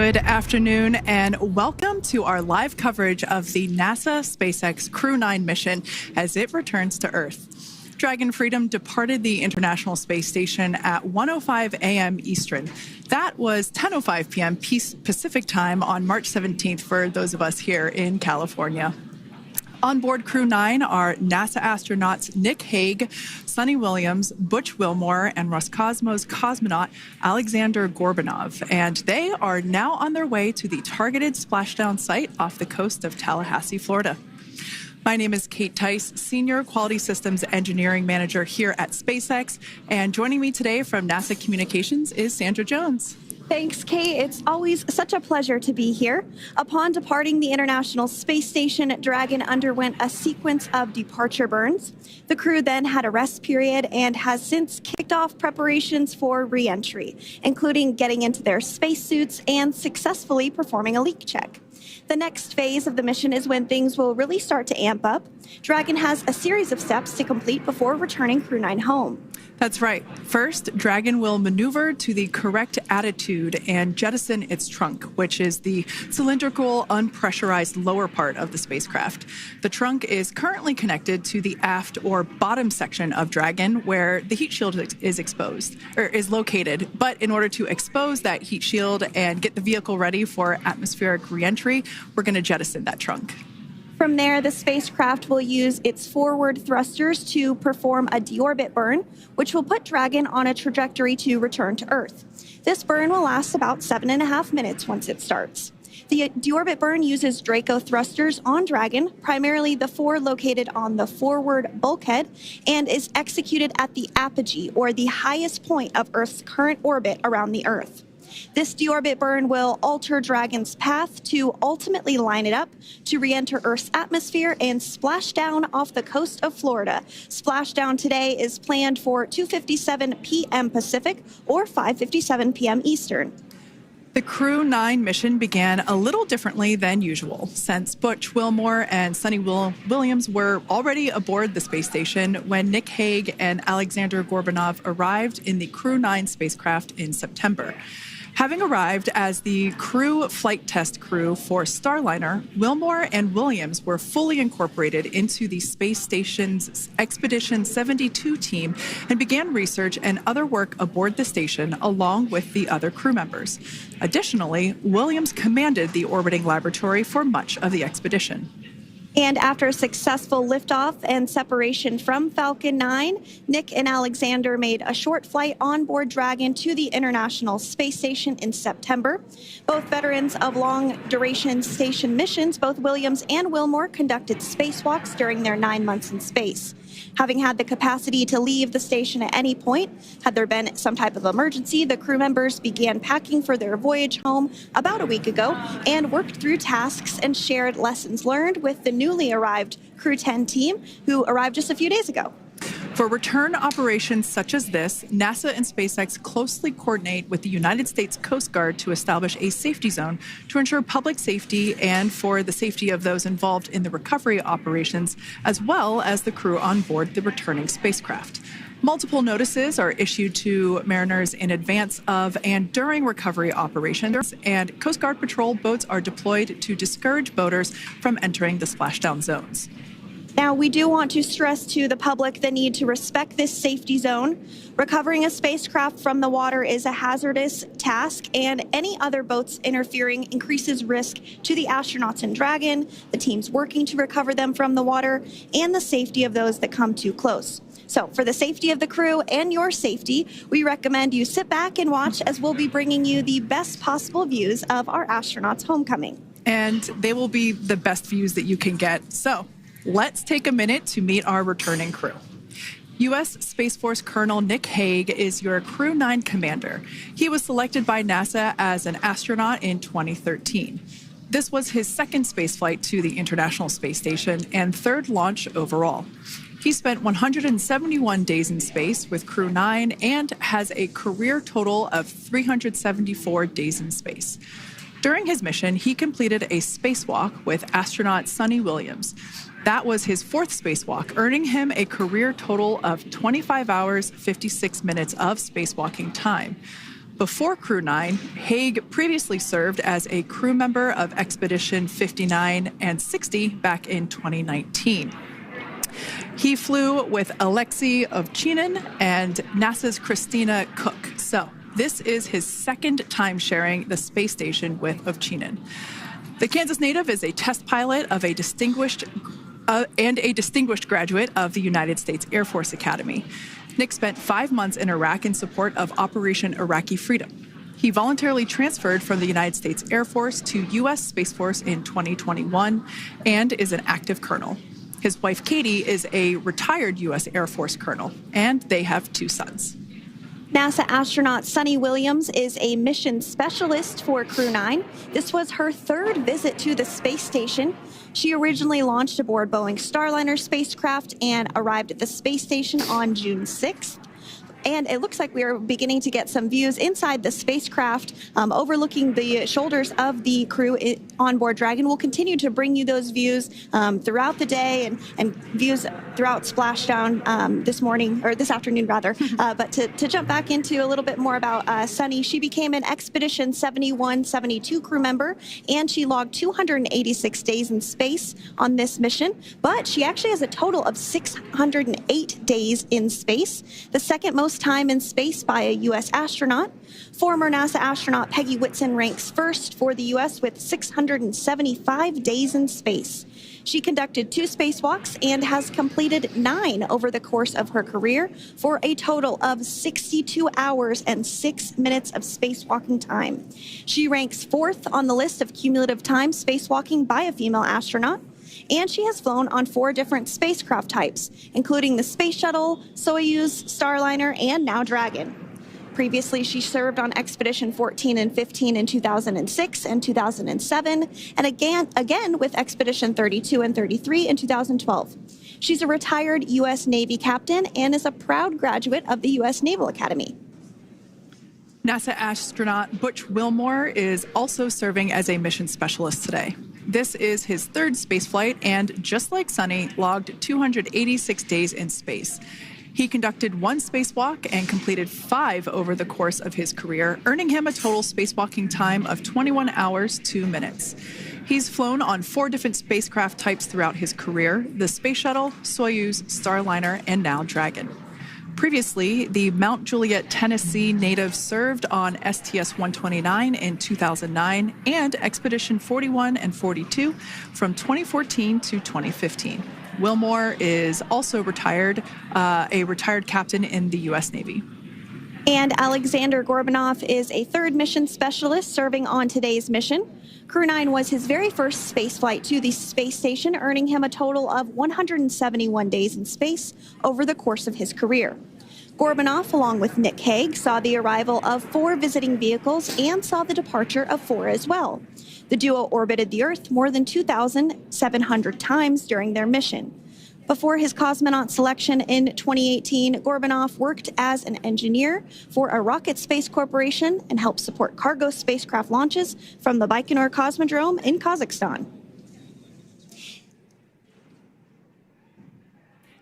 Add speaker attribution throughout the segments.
Speaker 1: Good afternoon and welcome to our live coverage of the NASA SpaceX Crew 9 mission as it returns to Earth. Dragon Freedom departed the International Space Station at 1:05 a.m. Eastern. That was 10:05 p.m. Pacific time on March 17th for those of us here in California. On board Crew 9 are NASA astronauts Nick Hague, Suni Williams, Butch Wilmore, and Roscosmos cosmonaut Alexander Gorbanov. And they are now on their way to the targeted splashdown site off the coast of Tallahassee, Florida. My name is Kate Tice, Senior Quality Systems Engineering Manager here at SpaceX. And joining me today from NASA Communications is Sandra Jones.
Speaker 2: Thanks, Kate. It's always such a pleasure to be here. Upon departing the International Space Station, Dragon underwent a sequence of departure burns. The crew then had a rest period and has since kicked off preparations for re-entry, including getting into their spacesuits and successfully performing a leak check. The next phase of the mission is when things will really start to amp up. Dragon has a series of steps to complete before returning Crew 9 home.
Speaker 1: That's right. First, Dragon will maneuver to the correct attitude and jettison its trunk, which is the cylindrical, unpressurized lower part of the spacecraft. The trunk is currently connected to the aft or bottom section of Dragon, where the heat shield is located. But in order to expose that heat shield and get the vehicle ready for atmospheric reentry, we're going to jettison that trunk.
Speaker 2: From there, the spacecraft will use its forward thrusters to perform a deorbit burn, which will put Dragon on a trajectory to return to Earth. This burn will last about 7.5 minutes once it starts. The deorbit burn uses Draco thrusters on Dragon, primarily the four located on the forward bulkhead, and is executed at the apogee, or the highest point of Earth's current orbit around the Earth. This deorbit burn will alter Dragon's path to ultimately line it up to re-enter Earth's atmosphere and splash down off the coast of Florida. Splashdown today is planned for 2:57 p.m. Pacific or 5:57 p.m. Eastern.
Speaker 1: The Crew 9 mission began a little differently than usual, since Butch Wilmore and Suni Williams were already aboard the space station when Nick Hague and Alexander Gorbanov arrived in the Crew 9 spacecraft in September. Having arrived as the crew flight test crew for Starliner, Wilmore and Williams were fully incorporated into the space station's Expedition 72 team and began research and other work aboard the station along with the other crew members. Additionally, Williams commanded the orbiting laboratory for much of the expedition.
Speaker 2: And after a successful liftoff and separation from Falcon 9, Nick and Alexander made a short flight on board Dragon to the International Space Station in September. Both veterans of long-duration station missions, both Williams and Wilmore conducted spacewalks during their 9 months in space. Having had the capacity to leave the station at any point, had there been some type of emergency, the crew members began packing for their voyage home about a week ago and worked through tasks and shared lessons learned with the newly arrived Crew 10 team, who arrived just a few days ago.
Speaker 1: For return operations such as this, NASA and SpaceX closely coordinate with the United States Coast Guard to establish a safety zone to ensure public safety and for the safety of those involved in the recovery operations, as well as the crew on board the returning spacecraft. Multiple notices are issued to mariners in advance of and during recovery operations, and Coast Guard patrol boats are deployed to discourage boaters from entering the splashdown zones.
Speaker 2: Now, we do want to stress to the public the need to respect this safety zone. Recovering a spacecraft from the water is a hazardous task, and any other boats interfering increases risk to the astronauts in Dragon, the teams working to recover them from the water, and the safety of those that come too close. So for the safety of the crew and your safety, we recommend you sit back and watch as we'll be bringing you the best possible views of our astronauts' homecoming.
Speaker 1: And they will be the best views that you can get. So let's take a minute to meet our returning crew. U.S. Space Force Colonel Nick Hague is your Crew 9 commander. He was selected by NASA as an astronaut in 2013. This was his second spaceflight to the International Space Station and third launch overall. He spent 171 days in space with Crew 9 and has a career total of 374 days in space. During his mission, he completed a spacewalk with astronaut Suni Williams. That was his fourth spacewalk, earning him a career total of 25 hours, 56 minutes of spacewalking time. Before Crew 9, Haig previously served as a crew member of Expedition 59 and 60 back in 2019. He flew with Alexei Ovchinin and NASA's Christina Cook. So this is his second time sharing the space station with Ovchinin. The Kansas native is a test pilot of a distinguished graduate of the United States Air Force Academy. Nick spent 5 months in Iraq in support of Operation Iraqi Freedom. He voluntarily transferred from the United States Air Force to U.S. Space Force in 2021 and is an active colonel. His wife, Katie, is a retired U.S. Air Force colonel, and they have 2 sons.
Speaker 2: NASA astronaut Suni Williams is a mission specialist for Crew 9. This was her 3rd visit to the space station. She originally launched aboard Boeing Starliner spacecraft and arrived at the space station on June 6th. And it looks like we are beginning to get some views inside the spacecraft, overlooking the shoulders of the crew on board Dragon. We'll continue to bring you those views throughout the day and views throughout Splashdown this afternoon rather. But to jump back into a little bit more about Suni, she became an Expedition 71-72 crew member, and she logged 286 days in space on this mission. But she actually has a total of 608 days in space, the second most time in space by a U.S. astronaut. Former NASA astronaut Peggy Whitson ranks first for the U.S. with 675 days in space. She conducted 2 spacewalks and has completed 9 over the course of her career for a total of 62 hours and 6 minutes of spacewalking time. She ranks 4th on the list of cumulative time spacewalking by a female astronaut. And she has flown on 4 different spacecraft types, including the Space Shuttle, Soyuz, Starliner, and now Dragon. Previously, she served on Expedition 14 and 15 in 2006 and 2007, and again with Expedition 32 and 33 in 2012. She's a retired U.S. Navy captain and is a proud graduate of the U.S. Naval Academy.
Speaker 1: NASA astronaut Butch Wilmore is also serving as a mission specialist today. This is his 3rd spaceflight and, just like Suni, logged 286 days in space. He conducted 1 spacewalk and completed 5 over the course of his career, earning him a total spacewalking time of 21 hours, 2 minutes. He's flown on 4 different spacecraft types throughout his career: the Space Shuttle, Soyuz, Starliner, and now Dragon. Previously, the Mount Juliet, Tennessee native served on STS-129 in 2009 and Expedition 41 and 42 from 2014 to 2015. Wilmore is also a retired captain in the U.S. Navy.
Speaker 2: And Alexander Gorbanov is a 3rd mission specialist serving on today's mission. Crew 9 was his very first spaceflight to the space station, earning him a total of 171 days in space over the course of his career. Gorbanov, along with Nick Haig, saw the arrival of 4 visiting vehicles and saw the departure of 4 as well. The duo orbited the Earth more than 2,700 times during their mission. Before his cosmonaut selection in 2018, Gorbanov worked as an engineer for a rocket space corporation and helped support cargo spacecraft launches from the Baikonur Cosmodrome in Kazakhstan.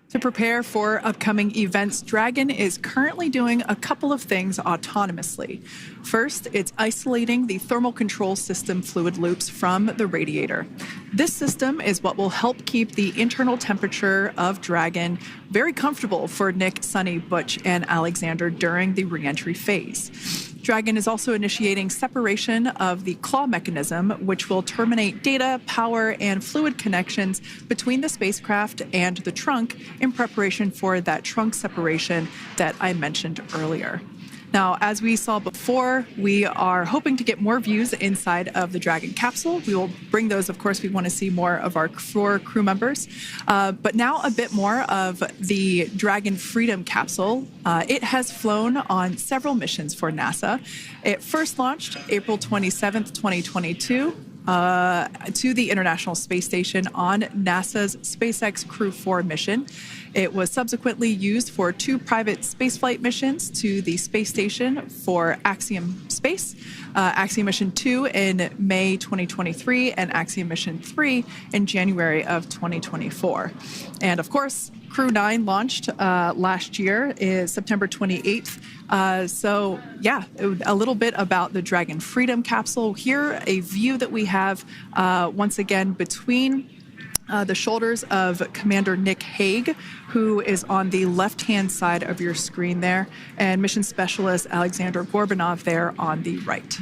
Speaker 1: To prepare for upcoming events, Dragon is currently doing a couple of things autonomously. First, it's isolating the thermal control system fluid loops from the radiator. This system is what will help keep the internal temperature of Dragon very comfortable for Nick, Suni, Butch, and Alexander during the reentry phase. Dragon is also initiating separation of the claw mechanism, which will terminate data, power, and fluid connections between the spacecraft and the trunk in preparation for that trunk separation that I mentioned earlier. Now, as we saw before, we are hoping to get more views inside of the Dragon capsule. We will bring those, of course. We want to see more of our 4 crew members. But now a bit more of the Dragon Freedom capsule. It has flown on several missions for NASA. It first launched April 27th, 2022. To the International Space Station on NASA's SpaceX Crew 4 mission. It was subsequently used for 2 private spaceflight missions to the space station for Axiom Space, Axiom Mission 2 in May 2023, and Axiom Mission 3 in January of 2024. And of course, Crew 9 launched last year, is September 28th. So, yeah, a little bit about the Dragon Freedom capsule. Here, a view that we have once again between the shoulders of Commander Nick Hague, who is on the left-hand side of your screen there, and Mission Specialist Alexander Gorbanov there on the right.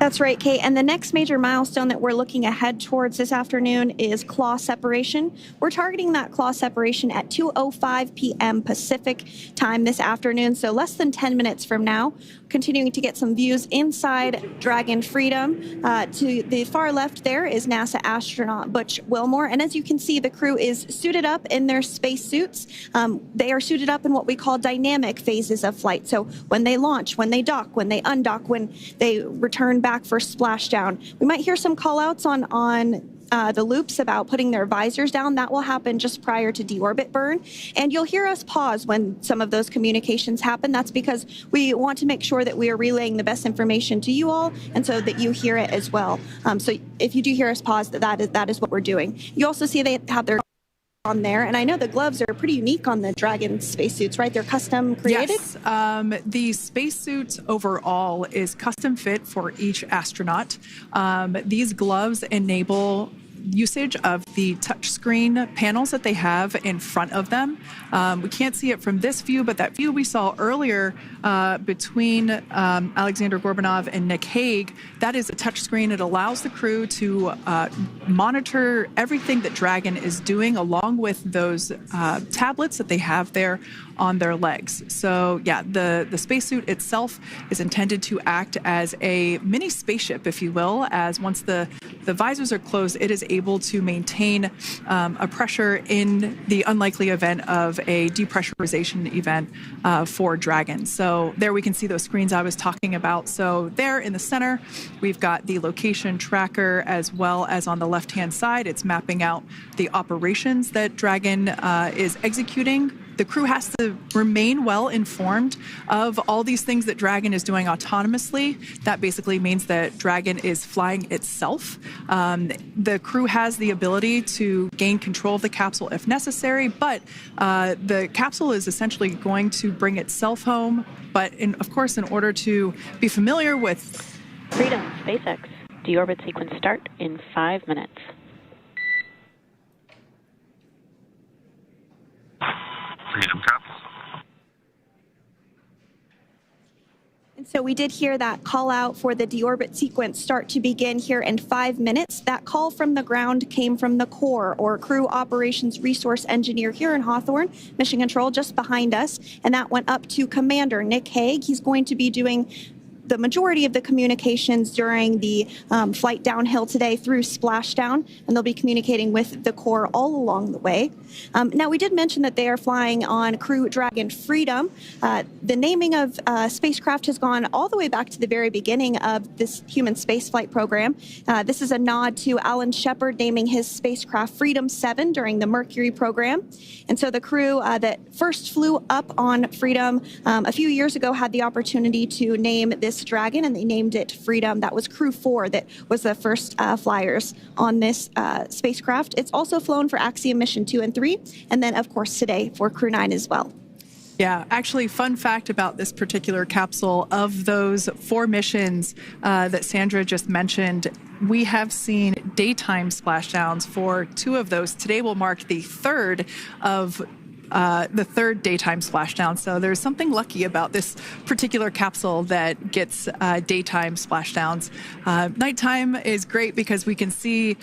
Speaker 2: That's right, Kate. And the next major milestone that we're looking ahead towards this afternoon is claw separation. We're targeting that claw separation at 2:05 p.m. Pacific time this afternoon, so less than 10 minutes from now. Continuing to get some views inside Dragon Freedom. To the far left there is NASA astronaut Butch Wilmore. And as you can see, the crew is suited up in their space suits. They are suited up in what we call dynamic phases of flight. So when they launch, when they dock, when they undock, when they return back for splashdown. We might hear some call outs on the loops about putting their visors down. That will happen just prior to deorbit burn. And you'll hear us pause when some of those communications happen. That's because we want to make sure that we are relaying the best information to you all, and so that you hear it as well. So if you do hear us pause, that is what we're doing. You also see they have their on there, and I know the gloves are pretty unique on the Dragon spacesuits, right? They're custom created?
Speaker 1: Yes. The spacesuit overall is custom fit for each astronaut. These gloves enable usage of the touchscreen panels that they have in front of them. We can't see it from this view, but that view we saw earlier between Alexander Gorbanov and Nick Hague, that is a touchscreen. It allows the crew to monitor everything that Dragon is doing, along with those tablets that they have there on their legs. So yeah, the spacesuit itself is intended to act as a mini spaceship, if you will, as once the visors are closed, it is able to maintain a pressure in the unlikely event of a depressurization event for Dragon. So there we can see those screens I was talking about. So there in the center, we've got the location tracker, as well as on the left-hand side, it's mapping out the operations that Dragon is executing. The crew has to remain well informed of all these things that Dragon is doing autonomously. That basically means that Dragon is flying itself. The crew has the ability to gain control of the capsule if necessary, but the capsule is essentially going to bring itself home. But of course, in order to be familiar with
Speaker 3: Freedom, SpaceX, deorbit sequence start in 5 minutes.
Speaker 4: Freedom Cup.
Speaker 2: And so we did hear that call out for the deorbit sequence start to begin here in 5 minutes. That call from the ground came from the core, or crew operations resource engineer here in Hawthorne, mission control just behind us. And that went up to Commander Nick Hague. He's going to be doing the majority of the communications during the flight downhill today through Splashdown, and they'll be communicating with the core all along the way. Now, we did mention that they are flying on Crew Dragon Freedom. The naming of spacecraft has gone all the way back to the very beginning of this human spaceflight program. This is a nod to Alan Shepard naming his spacecraft Freedom 7 during the Mercury program. And so the crew that first flew up on Freedom a few years ago had the opportunity to name this Dragon, and they named it Freedom. That was Crew 4 that was the first flyers on this spacecraft. It's also flown for Axiom Mission 2 and 3, and then, of course, today for Crew 9 as well.
Speaker 1: Yeah, actually, fun fact about this particular capsule, of those 4 missions that Sandra just mentioned, we have seen daytime splashdowns for 2 of those. Today will mark the third of the third daytime splashdown. So there's something lucky about this particular capsule that gets daytime splashdowns. Nighttime is great because we can see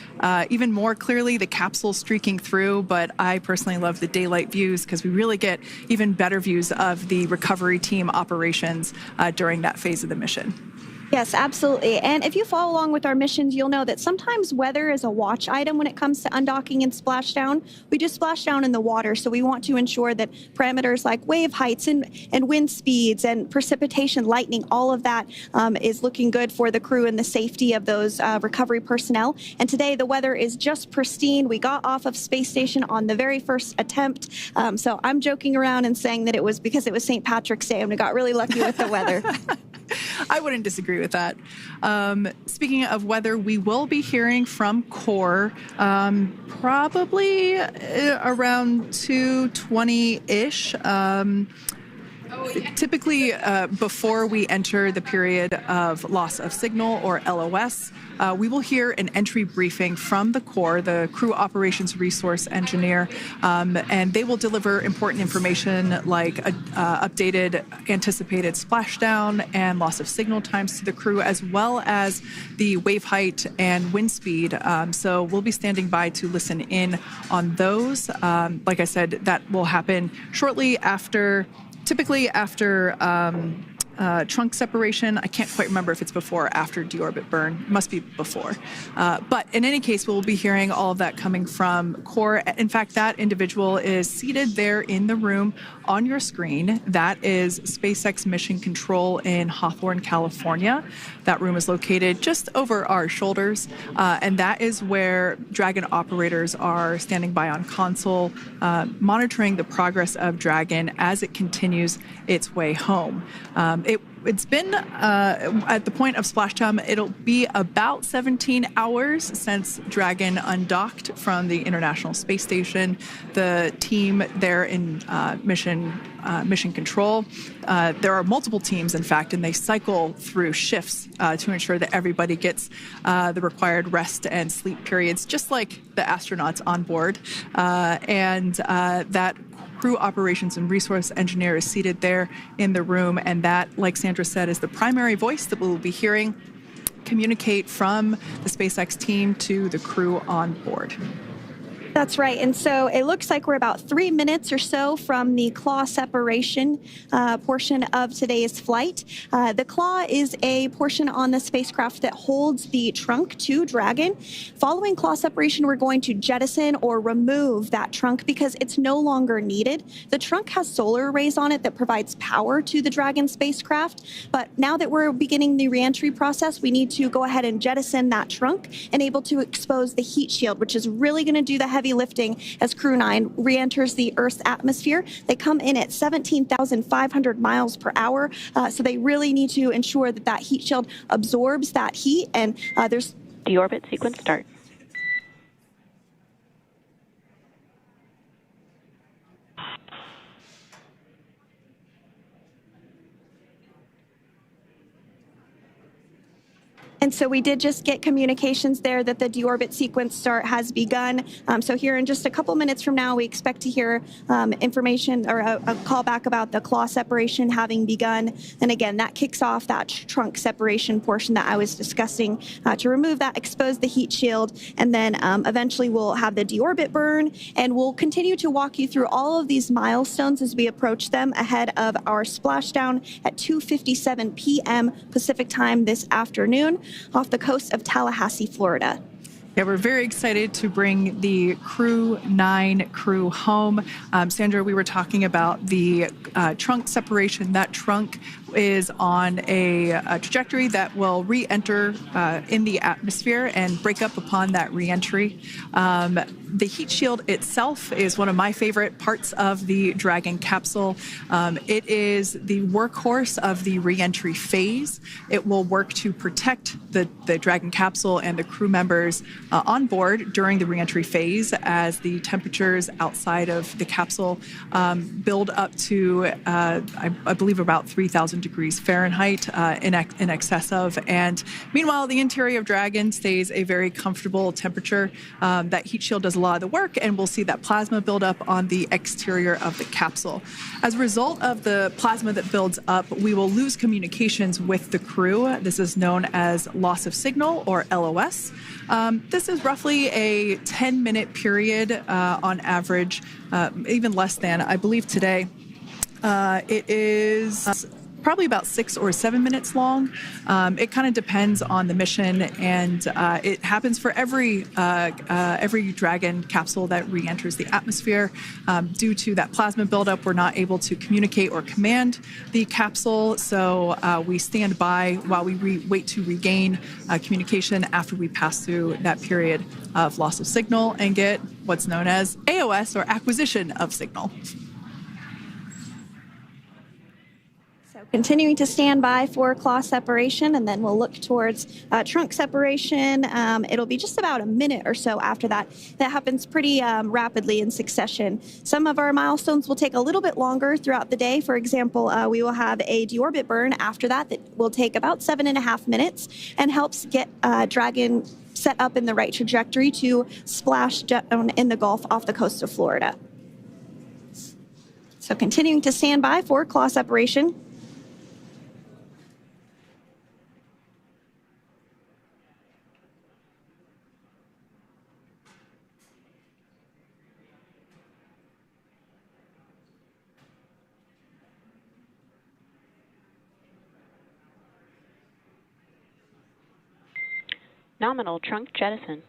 Speaker 1: even more clearly the capsule streaking through, but I personally love the daylight views because we really get even better views of the recovery team operations during that phase of the mission.
Speaker 2: Yes, absolutely. And if you follow along with our missions, you'll know that sometimes weather is a watch item when it comes to undocking and splashdown. We do splashdown in the water, so we want to ensure that parameters like wave heights and wind speeds and precipitation, lightning, all of that is looking good for the crew and the safety of those recovery personnel. And today the weather is just pristine. We got off of space station on the very first attempt. So I'm joking around and saying that it was because it was St. Patrick's Day and we got really lucky with the weather.
Speaker 1: I wouldn't disagree agree with that. Speaking of weather, we will be hearing from core probably around 2:20-ish. Typically, before we enter the period of loss of signal, or LOS, we will hear an entry briefing from the core, the crew operations resource engineer, and they will deliver important information like updated anticipated splashdown and loss of signal times to the crew, as well as the wave height and wind speed. So we'll be standing by to listen in on those. Like I said, that will happen shortly after. Typically after trunk separation. I can't quite remember if it's before or after deorbit burn. It must be before. But in any case, we'll be hearing all of that coming from core. In fact, that individual is seated there in the room on your screen. That is SpaceX Mission Control in Hawthorne, California. That room is located just over our shoulders. And that is where Dragon operators are standing by on console, monitoring the progress of Dragon as it continues its way home. It's been, at the point of splashdown, it'll be about 17 hours since Dragon undocked from the International Space Station. The team there in mission control, there are multiple teams, in fact, and they cycle through shifts to ensure that everybody gets the required rest and sleep periods, just like the astronauts on board. And that crew operations and resource engineer is seated there in the room, and that, like Sandra said, is the primary voice that we will be hearing communicate from the SpaceX team to the crew on board.
Speaker 2: That's right. And so it looks like we're about 3 minutes or so from the claw separation portion of today's flight. The claw is a portion on the spacecraft that holds the trunk to Dragon. Following claw separation, we're going to jettison or remove that trunk because it's no longer needed. The trunk has solar arrays on it that provides power to the Dragon spacecraft. But now that we're beginning the reentry process, we need to go ahead and jettison that trunk and able to expose the heat shield, which is really going to do the heavy lifting as Crew 9 re-enters the Earth's atmosphere. They come in at 17,500 miles per hour, so they really need to ensure that that heat shield absorbs that heat, and there's...
Speaker 3: Deorbit sequence start.
Speaker 2: And so we did just get communications there that the deorbit sequence start has begun. So here in just a couple minutes from now, we expect to hear information or a call back about the claw separation having begun. And again, that kicks off that trunk separation portion that I was discussing to remove that, expose the heat shield, and then eventually we'll have the deorbit burn. And we'll continue to walk you through all of these milestones as we approach them ahead of our splashdown at 2:57 p.m. Pacific time this afternoon off the coast of Tallahassee, Florida.
Speaker 1: Yeah, we're very excited to bring the Crew 9 crew home. Sandra, we were talking about the trunk separation. That trunk is on a trajectory that will re-enter in the atmosphere and break up upon that re-entry. The heat shield itself is one of my favorite parts of the Dragon capsule. It is the workhorse of the re-entry phase. It will work to protect the Dragon capsule and the crew members on board during the re-entry phase as the temperatures outside of the capsule build up to, I believe, about 3,000 degrees Fahrenheit in excess of. And meanwhile, the interior of Dragon stays a very comfortable temperature. That heat shield does a lot of the work, and we'll see that plasma build up on the exterior of the capsule. As a result of the plasma that builds up, we will lose communications with the crew. This is known as loss of signal, or LOS. This is roughly a 10-minute period on average, even less than. I believe today it is probably about 6 or 7 minutes long. It kind of depends on the mission, and it happens for every Dragon capsule that re-enters the atmosphere. Due to that plasma buildup, we're not able to communicate or command the capsule, so we stand by while we wait to regain communication after we pass through that period of loss of signal and get what's known as AOS, or acquisition of signal.
Speaker 2: So continuing to stand by for claw separation, and then we'll look towards trunk separation. It'll be just about a minute or so after that. That happens pretty rapidly in succession. Some of our milestones will take a little bit longer throughout the day. For example, we will have a deorbit burn after that will take about 7.5 minutes and helps get Dragon set up in the right trajectory to splash down in the Gulf off the coast of Florida. So continuing to stand by for claw separation.
Speaker 3: Nominal trunk jettison.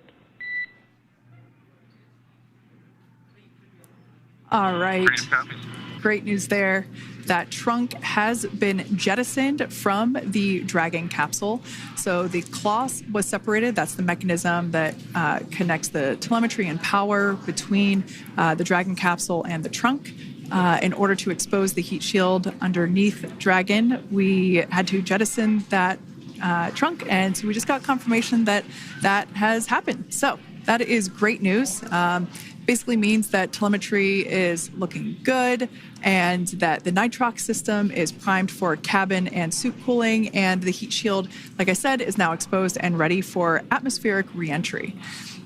Speaker 1: All right.
Speaker 4: Freedom copies.
Speaker 1: Great news there. That trunk has been jettisoned from the Dragon capsule. So the cloth was separated. That's the mechanism that connects the telemetry and power between the Dragon capsule and the trunk. In order to expose the heat shield underneath Dragon, we had to jettison that trunk, and so we just got confirmation that that has happened. So that is great news. Basically means that telemetry is looking good and that the nitrox system is primed for cabin and suit cooling, and the heat shield, like I said, is now exposed and ready for atmospheric reentry.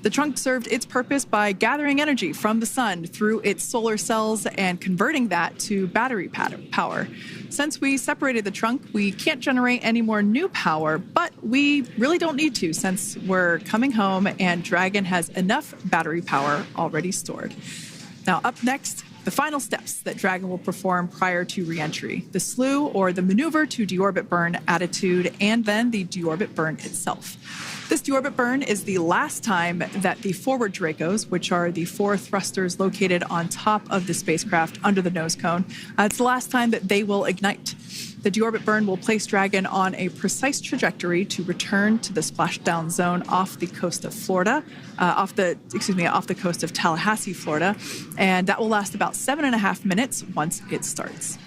Speaker 1: The trunk served its purpose by gathering energy from the sun through its solar cells and converting that to battery power. Since we separated the trunk, we can't generate any more new power, but we really don't need to since we're coming home and Dragon has enough battery power already stored. Now, up next, the final steps that Dragon will perform prior to reentry: the slew, or the maneuver to deorbit burn attitude, and then the deorbit burn itself. This deorbit burn is the last time that the forward Dracos, which are the 4 thrusters located on top of the spacecraft under the nose cone, it's the last time that they will ignite. The deorbit burn will place Dragon on a precise trajectory to return to the splashdown zone off the coast of Florida, off the coast of Tallahassee, Florida, and that will last about 7.5 minutes once it starts.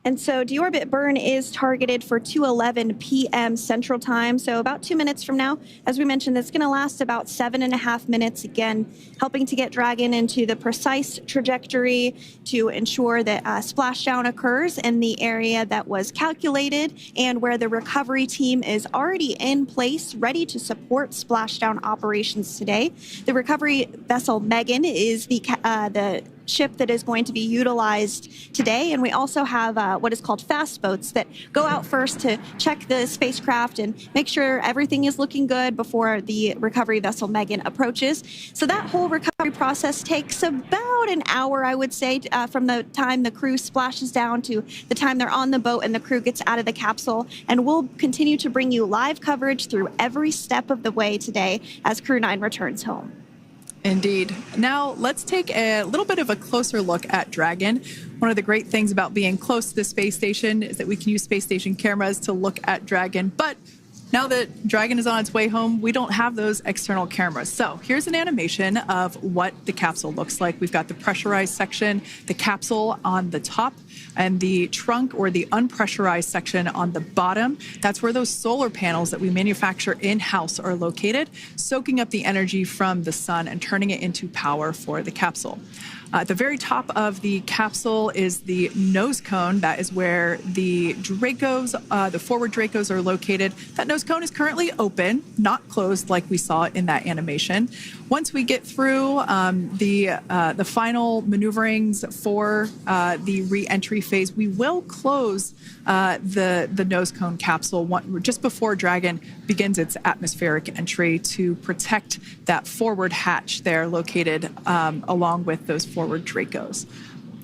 Speaker 2: And so deorbit burn is targeted for 2:11 p.m. Central Time, so about 2 minutes from now. As we mentioned, it's going to last about 7.5 minutes, again, helping to get Dragon into the precise trajectory to ensure that splashdown occurs in the area that was calculated and where the recovery team is already in place, ready to support splashdown operations today. The recovery vessel Megan is the ship that is going to be utilized today, and we also have what is called fast boats that go out first to check the spacecraft and make sure everything is looking good before the recovery vessel Megan approaches. So that whole recovery process takes about an hour, I would say, from the time the crew splashes down to the time they're on the boat and the crew gets out of the capsule. And we'll continue to bring you live coverage through every step of the way today as Crew 9 returns home.
Speaker 1: Indeed. Now, let's take a little bit of a closer look at Dragon. One of the great things about being close to the space station is that we can use space station cameras to look at Dragon. But now that Dragon is on its way home, we don't have those external cameras. So here's an animation of what the capsule looks like. We've got the pressurized section, the capsule on the top, and the trunk, or the unpressurized section, on the bottom. That's where those solar panels that we manufacture in-house are located, soaking up the energy from the sun and turning it into power for the capsule. At the very top of the capsule is the nose cone. That is where the Dracos, the forward Dracos, are located. That nose cone is currently open, not closed like we saw in that animation. Once we get through the final maneuverings for the re-entry phase, we will close the nose cone capsule just before Dragon begins its atmospheric entry to protect that forward hatch there located along with those forward Dracos.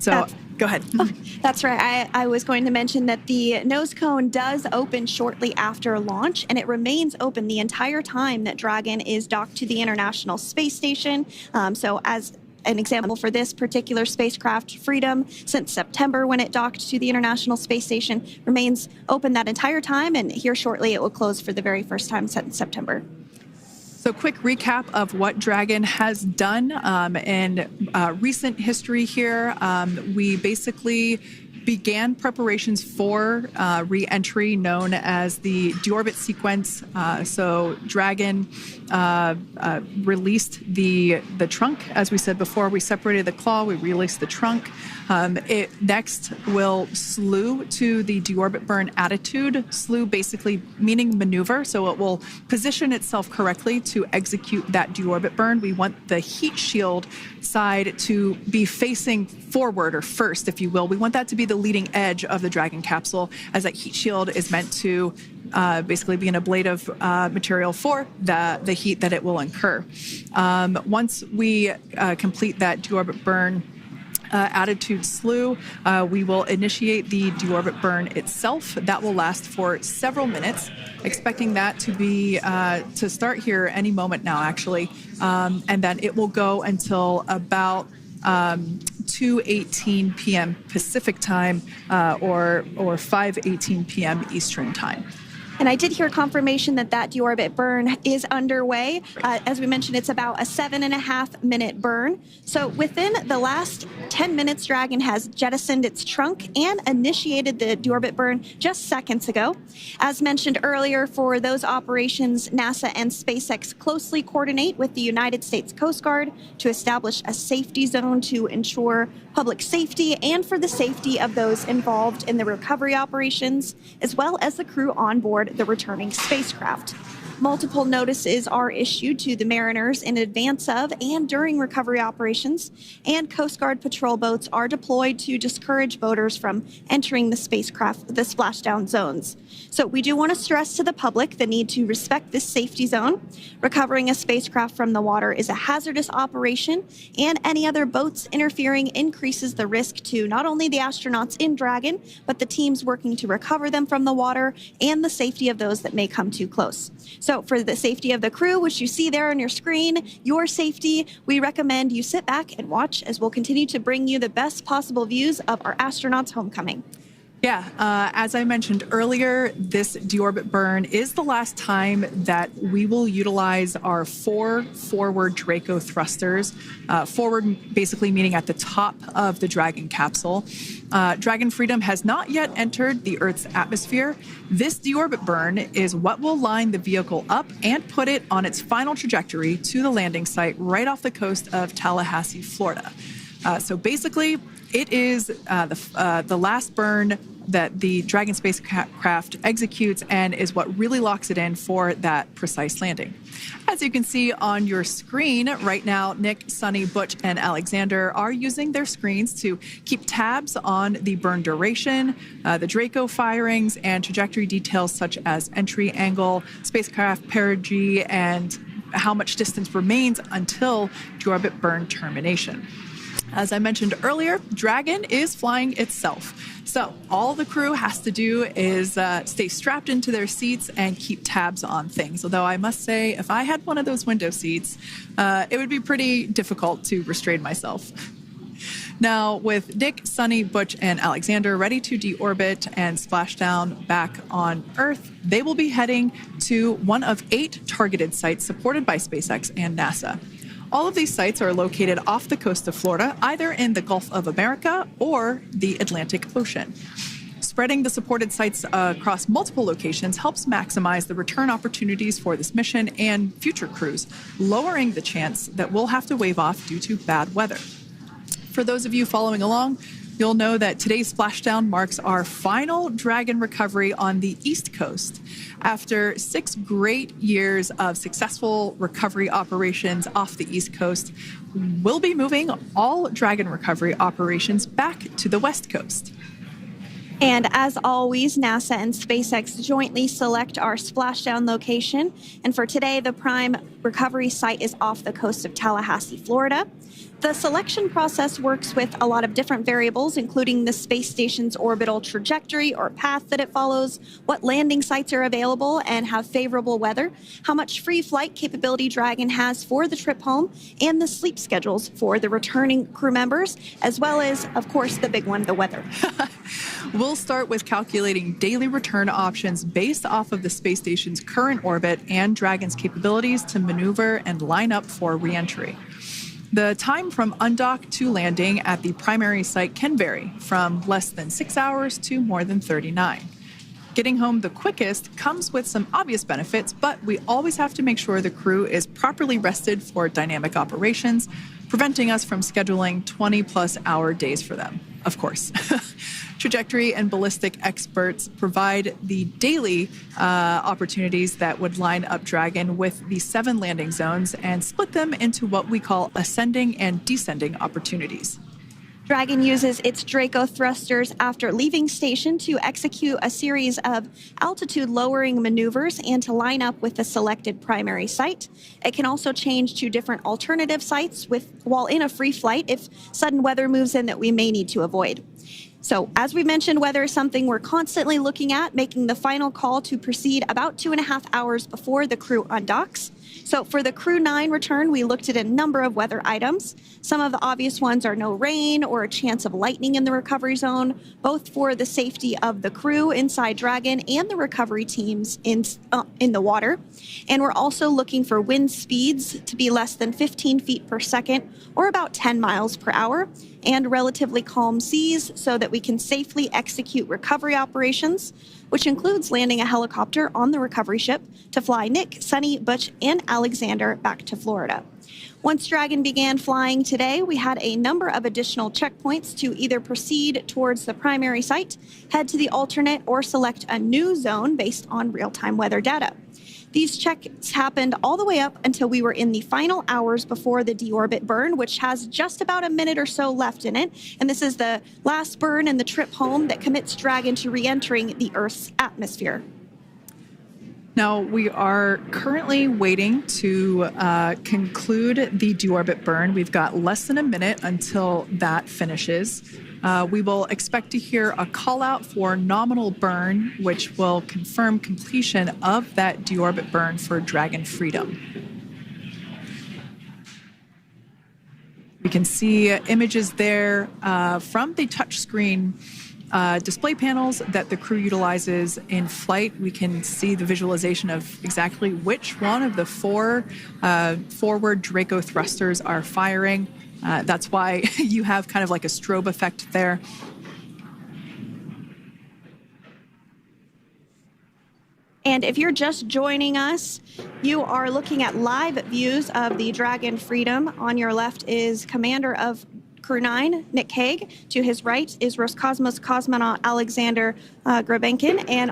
Speaker 1: So go ahead.
Speaker 2: Oh, that's right. I was going to mention that the nose cone does open shortly after launch, and it remains open the entire time that Dragon is docked to the International Space Station. So as an example for this particular spacecraft, Freedom, since September when it docked to the International Space Station, remains open that entire time, and here shortly it will close for the very first time since September.
Speaker 1: So quick recap of what Dragon has done in recent history here. We basically began preparations for re-entry known as the Deorbit sequence. So Dragon released the trunk. As we said before, we separated the claw, we released the trunk. It next will slew to the deorbit burn attitude. Slew basically meaning maneuver, so it will position itself correctly to execute that deorbit burn. We want the heat shield side to be facing forward, or first, if you will. We want that to be the leading edge of the Dragon capsule, as that heat shield is meant to basically be an ablative material for the heat that it will incur. Once we complete that deorbit burn attitude slew, we will initiate the deorbit burn itself. That will last for several minutes, expecting that to be to start here any moment now, actually, and then it will go until about 2:18 p.m. Pacific time or 5:18 p.m. Eastern time.
Speaker 2: And I did hear confirmation that deorbit burn is underway. As we mentioned, it's about a 7.5 minute burn. So within the last 10 minutes, Dragon has jettisoned its trunk and initiated the deorbit burn just seconds ago. As mentioned earlier, for those operations, NASA and SpaceX closely coordinate with the United States Coast Guard to establish a safety zone to ensure public safety and for the safety of those involved in the recovery operations, as well as the crew on board the returning spacecraft. Multiple notices are issued to the mariners in advance of and during recovery operations, and Coast Guard patrol boats are deployed to discourage boaters from entering the splashdown zones. So we do want to stress to the public the need to respect this safety zone. Recovering a spacecraft from the water is a hazardous operation, and any other boats interfering increases the risk to not only the astronauts in Dragon, but the teams working to recover them from the water and the safety of those that may come too close. So for the safety of the crew, which you see there on your screen, your safety, we recommend you sit back and watch as we'll continue to bring you the best possible views of our astronauts' homecoming.
Speaker 1: Yeah, as I mentioned earlier, this deorbit burn is the last time that we will utilize our 4 forward Draco thrusters. Forward basically meaning at the top of the Dragon capsule. Dragon Freedom has not yet entered the Earth's atmosphere. This deorbit burn is what will line the vehicle up and put it on its final trajectory to the landing site right off the coast of Tallahassee, Florida. So basically, it is the last burn that the Dragon spacecraft executes and is what really locks it in for that precise landing. As you can see on your screen right now, Nick, Sunny, Butch, and Alexander are using their screens to keep tabs on the burn duration, the Draco firings, and trajectory details such as entry angle, spacecraft perigee, and how much distance remains until deorbit burn termination. As I mentioned earlier, Dragon is flying itself. So all the crew has to do is stay strapped into their seats and keep tabs on things. Although I must say, if I had one of those window seats, it would be pretty difficult to restrain myself. Now, with Nick, Sunny, Butch, and Alexander ready to deorbit and splash down back on Earth, they will be heading to one of 8 targeted sites supported by SpaceX and NASA. All of these sites are located off the coast of Florida, either in the Gulf of America or the Atlantic Ocean. Spreading the supported sites across multiple locations helps maximize the return opportunities for this mission and future crews, lowering the chance that we'll have to wave off due to bad weather. For those of you following along, you'll know that today's splashdown marks our final Dragon recovery on the East Coast. After 6 great years of successful recovery operations off the East Coast, we'll be moving all Dragon recovery operations back to the West Coast.
Speaker 2: And as always, NASA and SpaceX jointly select our splashdown location. And for today, the prime recovery site is off the coast of Tallahassee, Florida. The selection process works with a lot of different variables, including the space station's orbital trajectory or path that it follows, what landing sites are available and have favorable weather, how much free flight capability Dragon has for the trip home, and the sleep schedules for the returning crew members, as well as, of course, the big one, the weather.
Speaker 1: We'll start with calculating daily return options based off of the space station's current orbit and Dragon's capabilities to maneuver and line up for reentry. The time from undock to landing at the primary site can vary from less than 6 hours to more than 39. Getting home the quickest comes with some obvious benefits, but we always have to make sure the crew is properly rested for dynamic operations, preventing us from scheduling 20-plus hour days for them, of course. Trajectory and ballistic experts provide the daily opportunities that would line up Dragon with the 7 landing zones and split them into what we call ascending and descending opportunities.
Speaker 2: Dragon uses its Draco thrusters after leaving station to execute a series of altitude-lowering maneuvers and to line up with the selected primary site. It can also change to different alternative sites while in a free flight if sudden weather moves in that we may need to avoid. So, as we mentioned, weather is something we're constantly looking at, making the final call to proceed about 2.5 hours before the crew undocks. So for the Crew 9 return, we looked at a number of weather items. Some of the obvious ones are no rain or a chance of lightning in the recovery zone, both for the safety of the crew inside Dragon and the recovery teams in the water. And we're also looking for wind speeds to be less than 15 feet per second or about 10 miles per hour, and relatively calm seas so that we can safely execute recovery operations, which includes landing a helicopter on the recovery ship to fly Nick, Sunny, Butch, and Alexander back to Florida. Once Dragon began flying today, we had a number of additional checkpoints to either proceed towards the primary site, head to the alternate, or select a new zone based on real-time weather data. These checks happened all the way up until we were in the final hours before the deorbit burn, which has just about a minute or so left in it. And this is the last burn in the trip home that commits Dragon to re-entering the Earth's atmosphere.
Speaker 1: Now, we are currently waiting to conclude the deorbit burn. We've got less than a minute until that finishes. We will expect to hear a call out for nominal burn, which will confirm completion of that deorbit burn for Dragon Freedom. We can see images there from the touchscreen display panels that the crew utilizes in flight. We can see the visualization of exactly which one of the 4 forward Draco thrusters are firing. That's why you have kind of like a strobe effect there.
Speaker 2: And if you're just joining us, you are looking at live views of the Dragon Freedom. On your left is Commander of Crew 9, Nick Hague. To his right is Roscosmos cosmonaut Alexander Grabenkin. And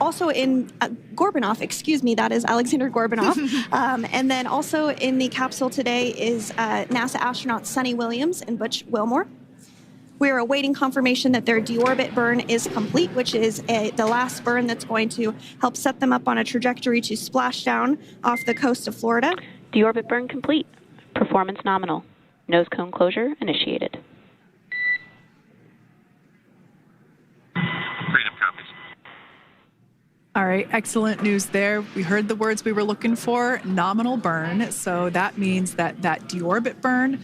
Speaker 2: also in Gorbunov, that is Alexander Gorbunov. And then also in the capsule today is NASA astronauts Sunny Williams and Butch Wilmore. We are awaiting confirmation that their deorbit burn is complete, which is the last burn that's going to help set them up on a trajectory to Splashdown off the coast of Florida.
Speaker 3: Deorbit burn complete. Performance nominal. Nose cone closure initiated.
Speaker 4: Freedom copies.
Speaker 1: All right, excellent news there. We heard the words we were looking for, nominal burn. So that means that deorbit burn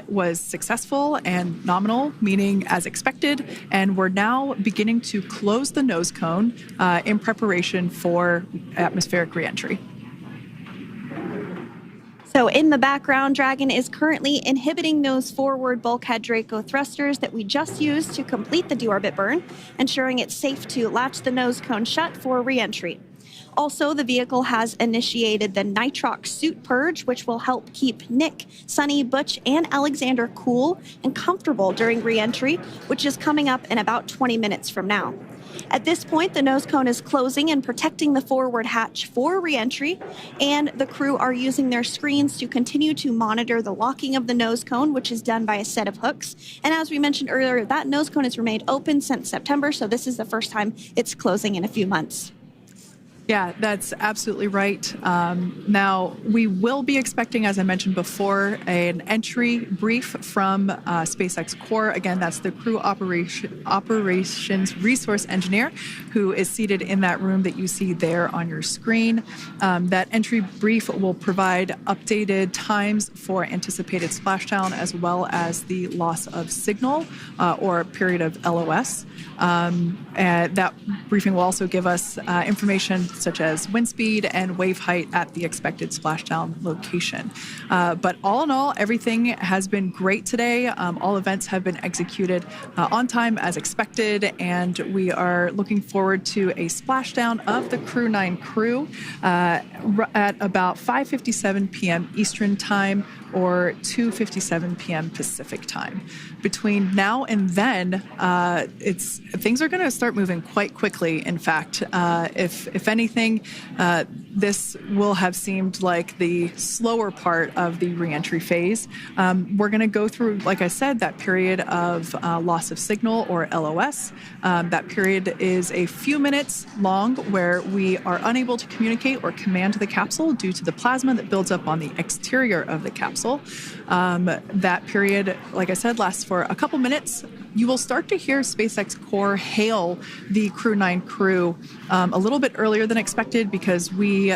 Speaker 1: was successful and nominal, meaning as expected. And we're now beginning to close the nose cone in preparation for atmospheric reentry.
Speaker 2: So in the background, Dragon is currently inhibiting those forward bulkhead Draco thrusters that we just used to complete the deorbit burn, ensuring it's safe to latch the nose cone shut for reentry. Also, the vehicle has initiated the nitrox suit purge, which will help keep Nick, Sunny, Butch, and Alexander cool and comfortable during reentry, which is coming up in about 20 minutes from now. At this point, the nose cone is closing and protecting the forward hatch for reentry, and the crew are using their screens to continue to monitor the locking of the nose cone, which is done by a set of hooks. And as we mentioned earlier, that nose cone has remained open since September, so this is the first time it's closing in a few months.
Speaker 1: Yeah, that's absolutely right. Now, we will be expecting, as I mentioned before, an entry brief from SpaceX Core. Again, that's the crew operations resource engineer who is seated in that room that you see there on your screen. That entry brief will provide updated times for anticipated splashdown as well as the loss of signal or period of LOS. And that briefing will also give us information such as wind speed and wave height at the expected splashdown location. But all in all, everything has been great today. All events have been executed on time as expected, and we are looking forward to a splashdown of the Crew 9 crew at about 5:57 p.m. Eastern Time or 2:57 p.m. Pacific Time. Between now and then, things are going to start moving quite quickly. In fact, if anything, this will have seemed like the slower part of the reentry phase. We're going to go through, like I said, that period of loss of signal or LOS. That period is a few minutes long where we are unable to communicate or command the capsule due to the plasma that builds up on the exterior of the capsule. That period, like I said, lasts for a couple minutes. You will start to hear SpaceX Core hail the Crew 9 crew a little bit earlier than expected because we,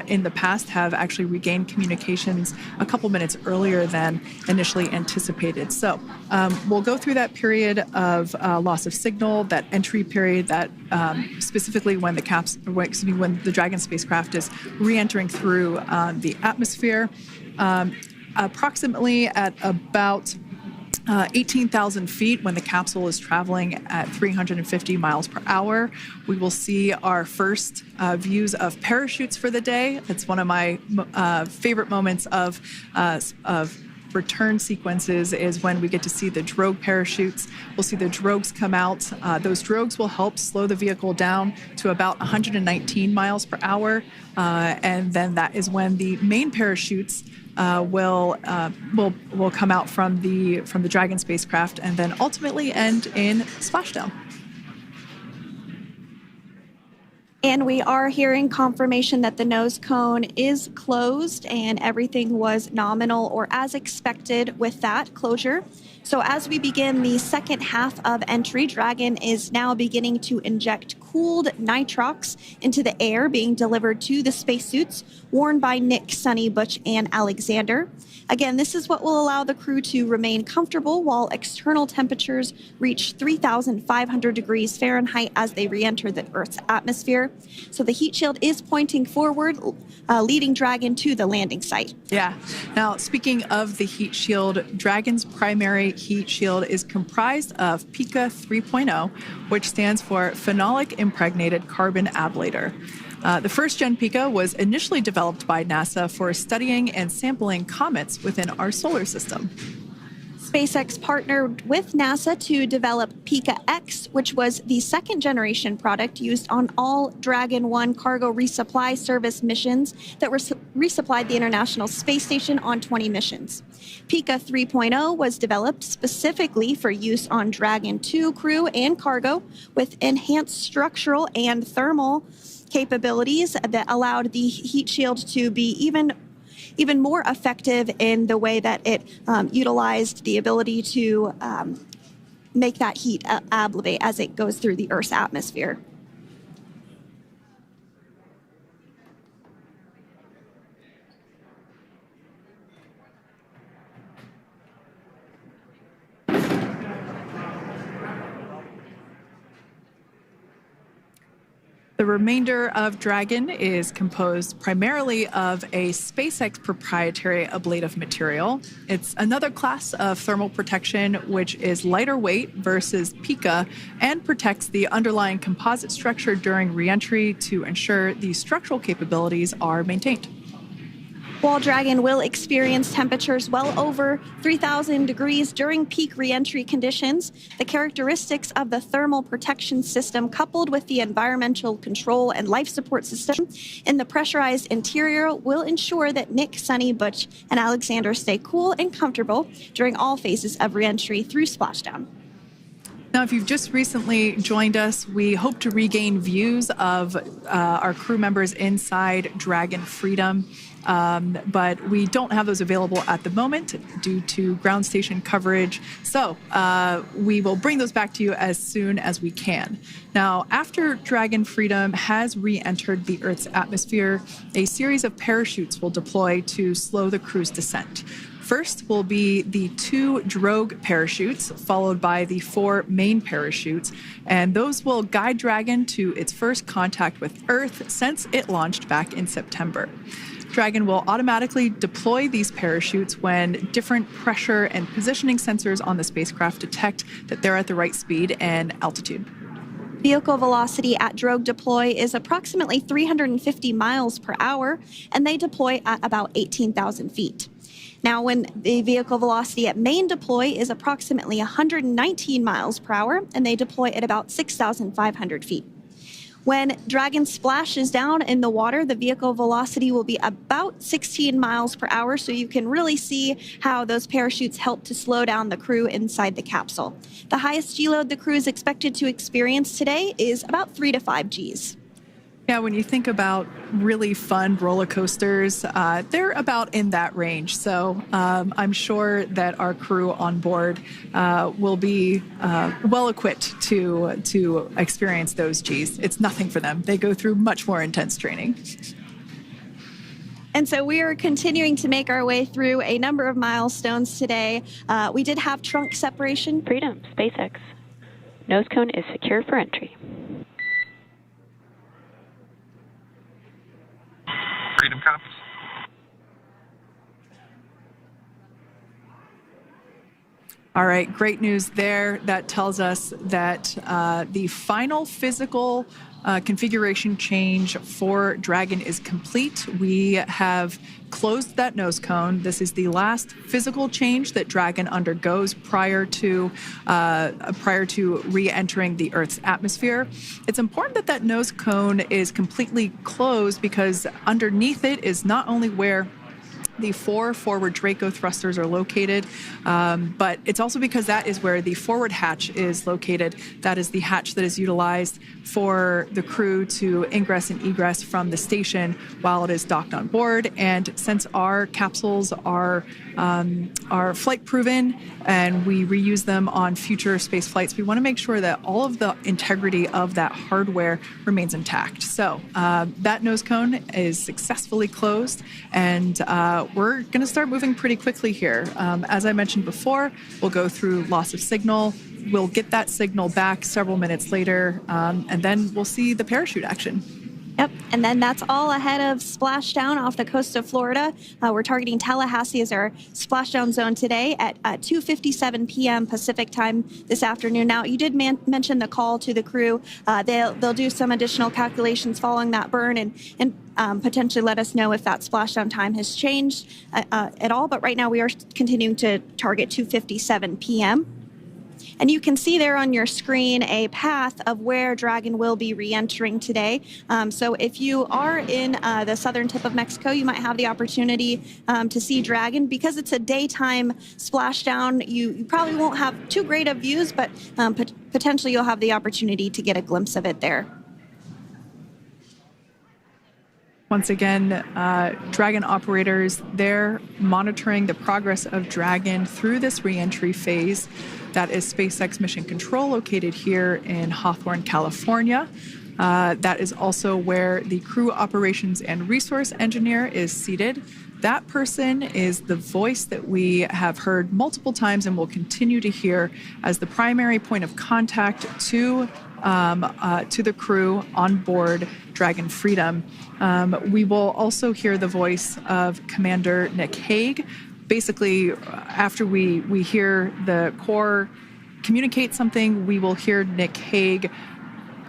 Speaker 1: in the past, have actually regained communications a couple minutes earlier than initially anticipated. So we'll go through that period of loss of signal, that entry period, that specifically when the Dragon spacecraft is re-entering through the atmosphere. Approximately at about 18,000 feet when the capsule is traveling at 350 miles per hour. We will see our first views of parachutes for the day. It's one of my favorite moments of return sequences is when we get to see the drogue parachutes. We'll see the drogues come out. Those drogues will help slow the vehicle down to about 119 miles per hour. And then that is when the main parachutes will come out from the Dragon spacecraft and then ultimately end in splashdown.
Speaker 2: And we are hearing confirmation that the nose cone is closed and everything was nominal or as expected with that closure. So as we begin the second half of entry, Dragon is now beginning to inject cooled nitrox into the air being delivered to the spacesuits worn by Nick, Sunny, Butch, and Alexander. Again, this is what will allow the crew to remain comfortable while external temperatures reach 3,500 degrees Fahrenheit as they re-enter the Earth's atmosphere. So the heat shield is pointing forward, leading Dragon to the landing site.
Speaker 1: Yeah. Now, speaking of the heat shield, Dragon's primary heat shield is comprised of PICA 3.0, which stands for Phenolic Impregnated Carbon Ablator. The first-gen PICA was initially developed by NASA for studying and sampling comets within our solar system.
Speaker 2: SpaceX partnered with NASA to develop PICA-X, which was the second-generation product used on all Dragon 1 cargo resupply service missions that resupplied the International Space Station on 20 missions. PICA 3.0 was developed specifically for use on Dragon 2 crew and cargo with enhanced structural and thermal capabilities that allowed the heat shield to be even more effective in the way that it utilized the ability to make that heat ablevate as it goes through the Earth's atmosphere.
Speaker 1: The remainder of Dragon is composed primarily of a SpaceX proprietary ablative material. It's another class of thermal protection which is lighter weight versus PICA and protects the underlying composite structure during reentry to ensure the structural capabilities are maintained.
Speaker 2: While Dragon will experience temperatures well over 3,000 degrees during peak reentry conditions, the characteristics of the thermal protection system coupled with the environmental control and life support system in the pressurized interior will ensure that Nick, Sunny, Butch, and Alexander stay cool and comfortable during all phases of reentry through splashdown.
Speaker 1: Now, if you've just recently joined us, we hope to regain views of our crew members inside Dragon Freedom, but we don't have those available at the moment due to ground station coverage. So we will bring those back to you as soon as we can. Now, after Dragon Freedom has re-entered the Earth's atmosphere, a series of parachutes will deploy to slow the crew's descent. First will be the 2 drogue parachutes, followed by the 4 main parachutes, and those will guide Dragon to its first contact with Earth since it launched back in September. Dragon will automatically deploy these parachutes when different pressure and positioning sensors on the spacecraft detect that they're at the right speed and altitude.
Speaker 2: Vehicle velocity at drogue deploy is approximately 350 miles per hour, and they deploy at about 18,000 feet. Now, when the vehicle velocity at main deploy is approximately 119 miles per hour, and they deploy at about 6,500 feet. When Dragon splashes down in the water, the vehicle velocity will be about 16 miles per hour, so you can really see how those parachutes help to slow down the crew inside the capsule. The highest G-load the crew is expected to experience today is about 3 to 5 Gs.
Speaker 1: Yeah, when you think about really fun roller coasters, they're about in that range. So I'm sure that our crew on board will be well equipped to experience those Gs. It's nothing for them. They go through much more intense training.
Speaker 2: And so we are continuing to make our way through a number of milestones today. We did have trunk separation.
Speaker 3: Freedom, SpaceX. Nose cone is secure for entry.
Speaker 4: Freedom copies.
Speaker 1: All right, great news there. That tells us that the final physical configuration change for Dragon is complete. We have closed that nose cone. This is the last physical change that Dragon undergoes prior to re-entering the Earth's atmosphere. It's important that that nose cone is completely closed because underneath it is not only where the 4 forward Draco thrusters are located, but it's also because that is where the forward hatch is located. That is the hatch that is utilized for the crew to ingress and egress from the station while it is docked on board. And since our capsules are flight proven and we reuse them on future space flights, we want to make sure that all of the integrity of that hardware remains intact. So that nose cone is successfully closed, and we're going to start moving pretty quickly here. As I mentioned before, we'll go through loss of signal. We'll get that signal back several minutes later, and then we'll see the parachute action.
Speaker 2: Yep, and then that's all ahead of Splashdown off the coast of Florida. We're targeting Tallahassee as our splashdown zone today at 2:57 p.m. Pacific time this afternoon. Now, you did mention the call to the crew. They'll do some additional calculations following that burn and potentially let us know if that splashdown time has changed at all. But right now, we are continuing to target 2:57 p.m. And you can see there on your screen a path of where Dragon will be re-entering today. So if you are in the southern tip of Mexico, you might have the opportunity to see Dragon. Because it's a daytime splashdown, you probably won't have too great of views, but potentially you'll have the opportunity to get a glimpse of it there.
Speaker 1: Once again, Dragon operators, they're monitoring the progress of Dragon through this re-entry phase. That is SpaceX Mission Control, located here in Hawthorne, California. That is also where the crew operations and resource engineer is seated. That person is the voice that we have heard multiple times and will continue to hear as the primary point of contact to the crew on board Dragon Freedom. We will also hear the voice of Commander Nick Hague. Basically, after we hear the Corps communicate something, we will hear Nick Hague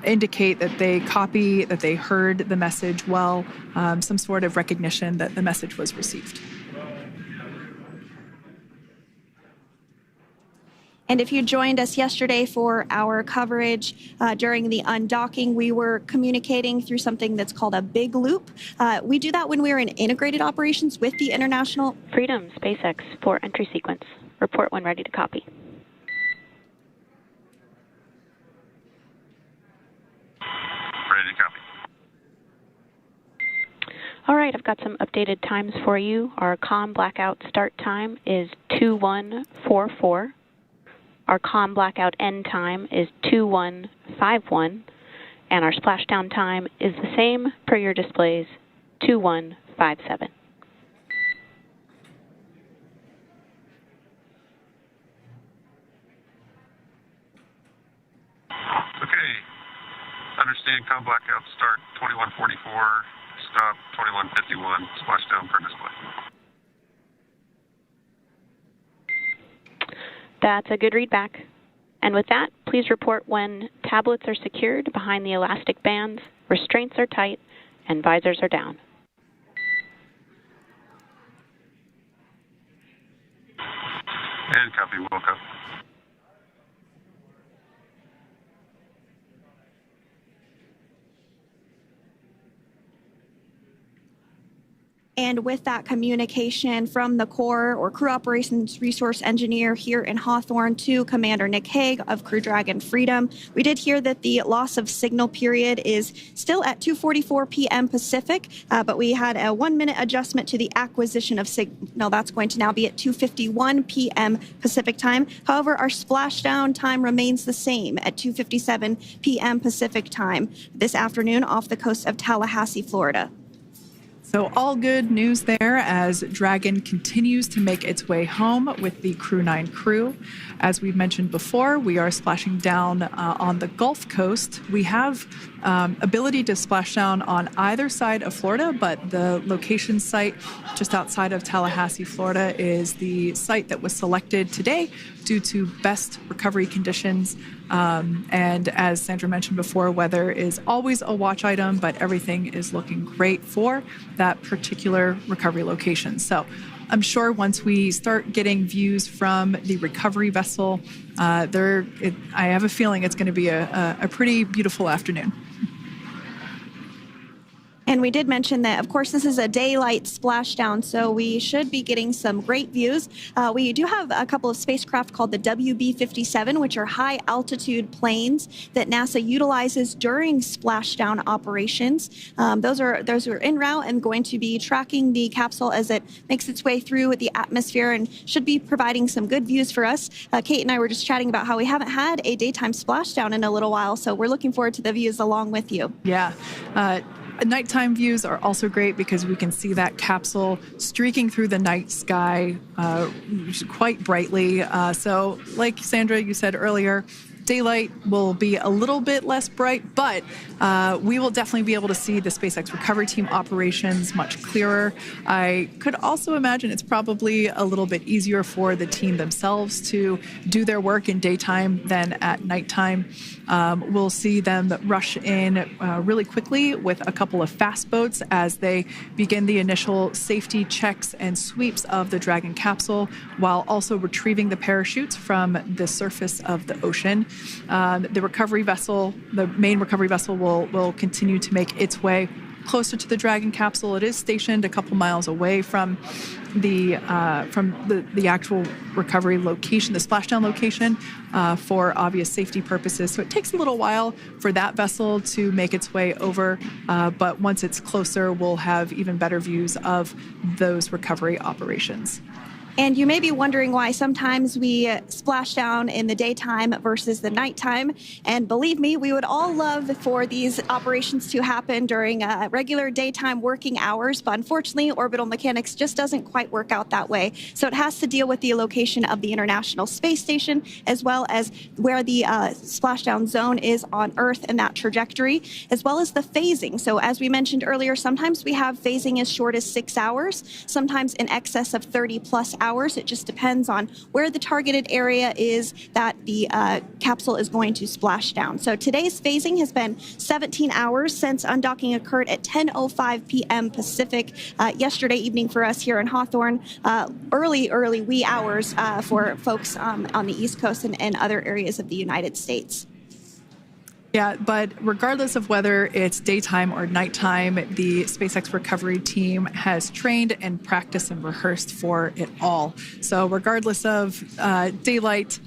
Speaker 1: indicate that they copy, that they heard the message well, some sort of recognition that the message was received.
Speaker 2: And if you joined us yesterday for our coverage during the undocking, we were communicating through something that's called a big loop. We do that when we're in integrated operations with the International
Speaker 3: Freedom, SpaceX, for entry sequence. Report when ready to copy. All right, I've got some updated times for you. Our COM blackout start time is 2144. Our COM blackout end time is 2151. And our splashdown time is the same per your displays, 2157.
Speaker 4: Okay. Understand com blackout start 2144, stop 2151, splashdown per display.
Speaker 3: That's a good readback. And with that, please report when tablets are secured behind the elastic bands, restraints are tight, and visors are down.
Speaker 4: And copy, Wilco.
Speaker 2: And with that communication from the Corps or Crew Operations Resource Engineer here in Hawthorne to Commander Nick Hague of Crew Dragon Freedom, we did hear that the loss of signal period is still at 2:44 p.m. Pacific, but we had a 1-minute adjustment to the acquisition of signal. That's going to now be at 2:51 p.m. Pacific time. However, our splashdown time remains the same at 2:57 p.m. Pacific time this afternoon off the coast of Tallahassee, Florida.
Speaker 1: So all good news there as Dragon continues to make its way home with the Crew 9 crew. As we've mentioned before, we are splashing down on the Gulf Coast. We have ability to splash down on either side of Florida, but the location site just outside of Tallahassee, Florida is the site that was selected today due to best recovery conditions. And as Sandra mentioned before, weather is always a watch item, but everything is looking great for that particular recovery location. So I'm sure once we start getting views from the recovery vessel, I have a feeling it's going to be a pretty beautiful afternoon.
Speaker 2: And we did mention that, of course, this is a daylight splashdown, so we should be getting some great views. We do have a couple of spacecraft called the WB-57, which are high-altitude planes that NASA utilizes during splashdown operations. Those are en route and going to be tracking the capsule as it makes its way through the atmosphere and should be providing some good views for us. Kate and I were just chatting about how we haven't had a daytime splashdown in a little while, so we're looking forward to the views along with you.
Speaker 1: Yeah. Nighttime views are also great because we can see that capsule streaking through the night sky quite brightly. So like Sandra, you said earlier, daylight will be a little bit less bright, but we will definitely be able to see the SpaceX recovery team operations much clearer. I could also imagine it's probably a little bit easier for the team themselves to do their work in daytime than at nighttime. We'll see them rush in really quickly with a couple of fast boats as they begin the initial safety checks and sweeps of the Dragon capsule while also retrieving the parachutes from the surface of the ocean. The recovery vessel, the main recovery vessel, will continue to make its way closer to the Dragon capsule. It is stationed a couple miles away from the actual recovery location, the splashdown location, for obvious safety purposes. So it takes a little while for that vessel to make its way over, but once it's closer, we'll have even better views of those recovery operations.
Speaker 2: And you may be wondering why sometimes we splash down in the daytime versus the nighttime. And believe me, we would all love for these operations to happen during regular daytime working hours. But unfortunately, orbital mechanics just doesn't quite work out that way. So it has to deal with the location of the International Space Station, as well as where the splashdown zone is on Earth and that trajectory, as well as the phasing. So as we mentioned earlier, sometimes we have phasing as short as 6 hours, sometimes in excess of 30 plus hours. It just depends on where the targeted area is that the capsule is going to splash down. So today's phasing has been 17 hours since undocking occurred at 10:05 p.m. Pacific yesterday evening for us here in Hawthorne. Early wee hours for folks on the East Coast and other areas of the United States.
Speaker 1: Yeah, but regardless of whether it's daytime or nighttime, the SpaceX recovery team has trained and practiced and rehearsed for it all. So regardless of daylight,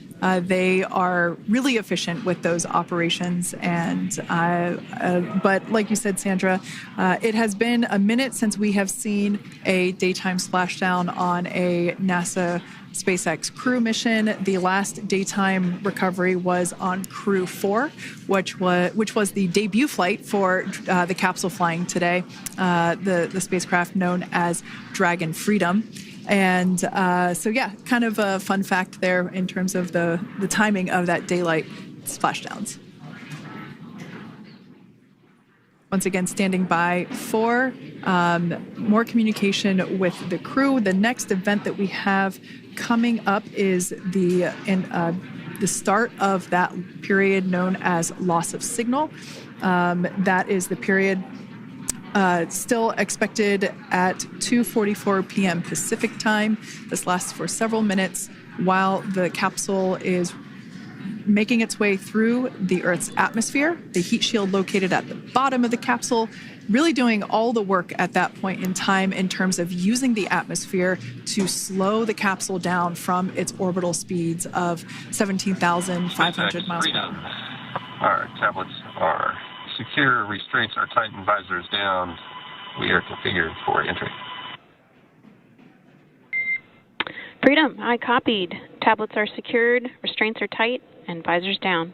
Speaker 1: They are really efficient with those operations. And but like you said, Sandra, it has been a minute since we have seen a daytime splashdown on a NASA SpaceX crew mission. The last daytime recovery was on Crew 4, which was the debut flight for the capsule flying today, the spacecraft known as Dragon Freedom. And so, yeah, kind of a fun fact there in terms of the timing of that daylight splashdowns. Once again, standing by for more communication with the crew. The next event that we have coming up is the start of that period known as loss of signal. That is the period still expected at 2:44 p.m. Pacific time. This lasts for several minutes while the capsule is making its way through the Earth's atmosphere. The heat shield located at the bottom of the capsule, really doing all the work at that point in time in terms of using the atmosphere to slow the capsule down from its orbital speeds of 17,500 miles per hour.
Speaker 4: Our tablets are secure, restraints are tightened, visors down. We are configured for entry.
Speaker 3: Freedom, I copied. Tablets are secured, restraints are tight, and visors down.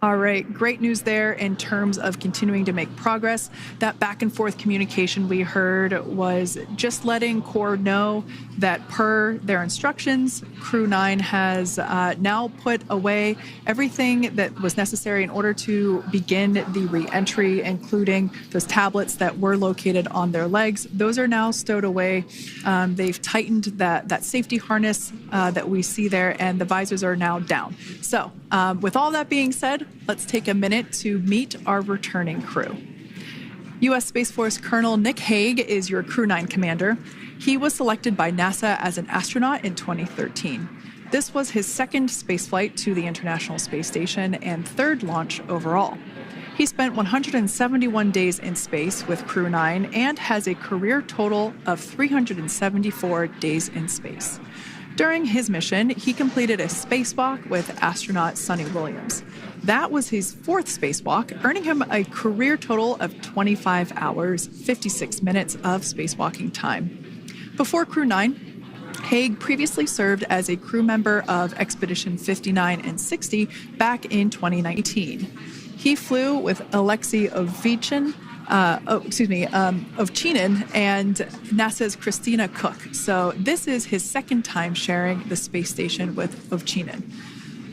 Speaker 1: All right, great news there in terms of continuing to make progress. That back and forth communication we heard was just letting Core know that per their instructions, Crew 9 has now put away everything that was necessary in order to begin the re-entry, including those tablets that were located on their legs. Those are now stowed away. They've tightened that safety harness that we see there, and the visors are now down. So with all that being said, let's take a minute to meet our returning crew. U.S. Space Force Colonel Nick Hague is your Crew 9 commander. He was selected by NASA as an astronaut in 2013. This was his second spaceflight to the International Space Station and third launch overall. He spent 171 days in space with Crew 9 and has a career total of 374 days in space. During his mission, he completed a spacewalk with astronaut Suni Williams. That was his fourth spacewalk, earning him a career total of 25 hours, 56 minutes of spacewalking time. Before Crew 9, Hague previously served as a crew member of Expedition 59 and 60 back in 2019. He flew with Alexei Ovchinin and NASA's Christina Cook. So this is his second time sharing the space station with Ovchinin.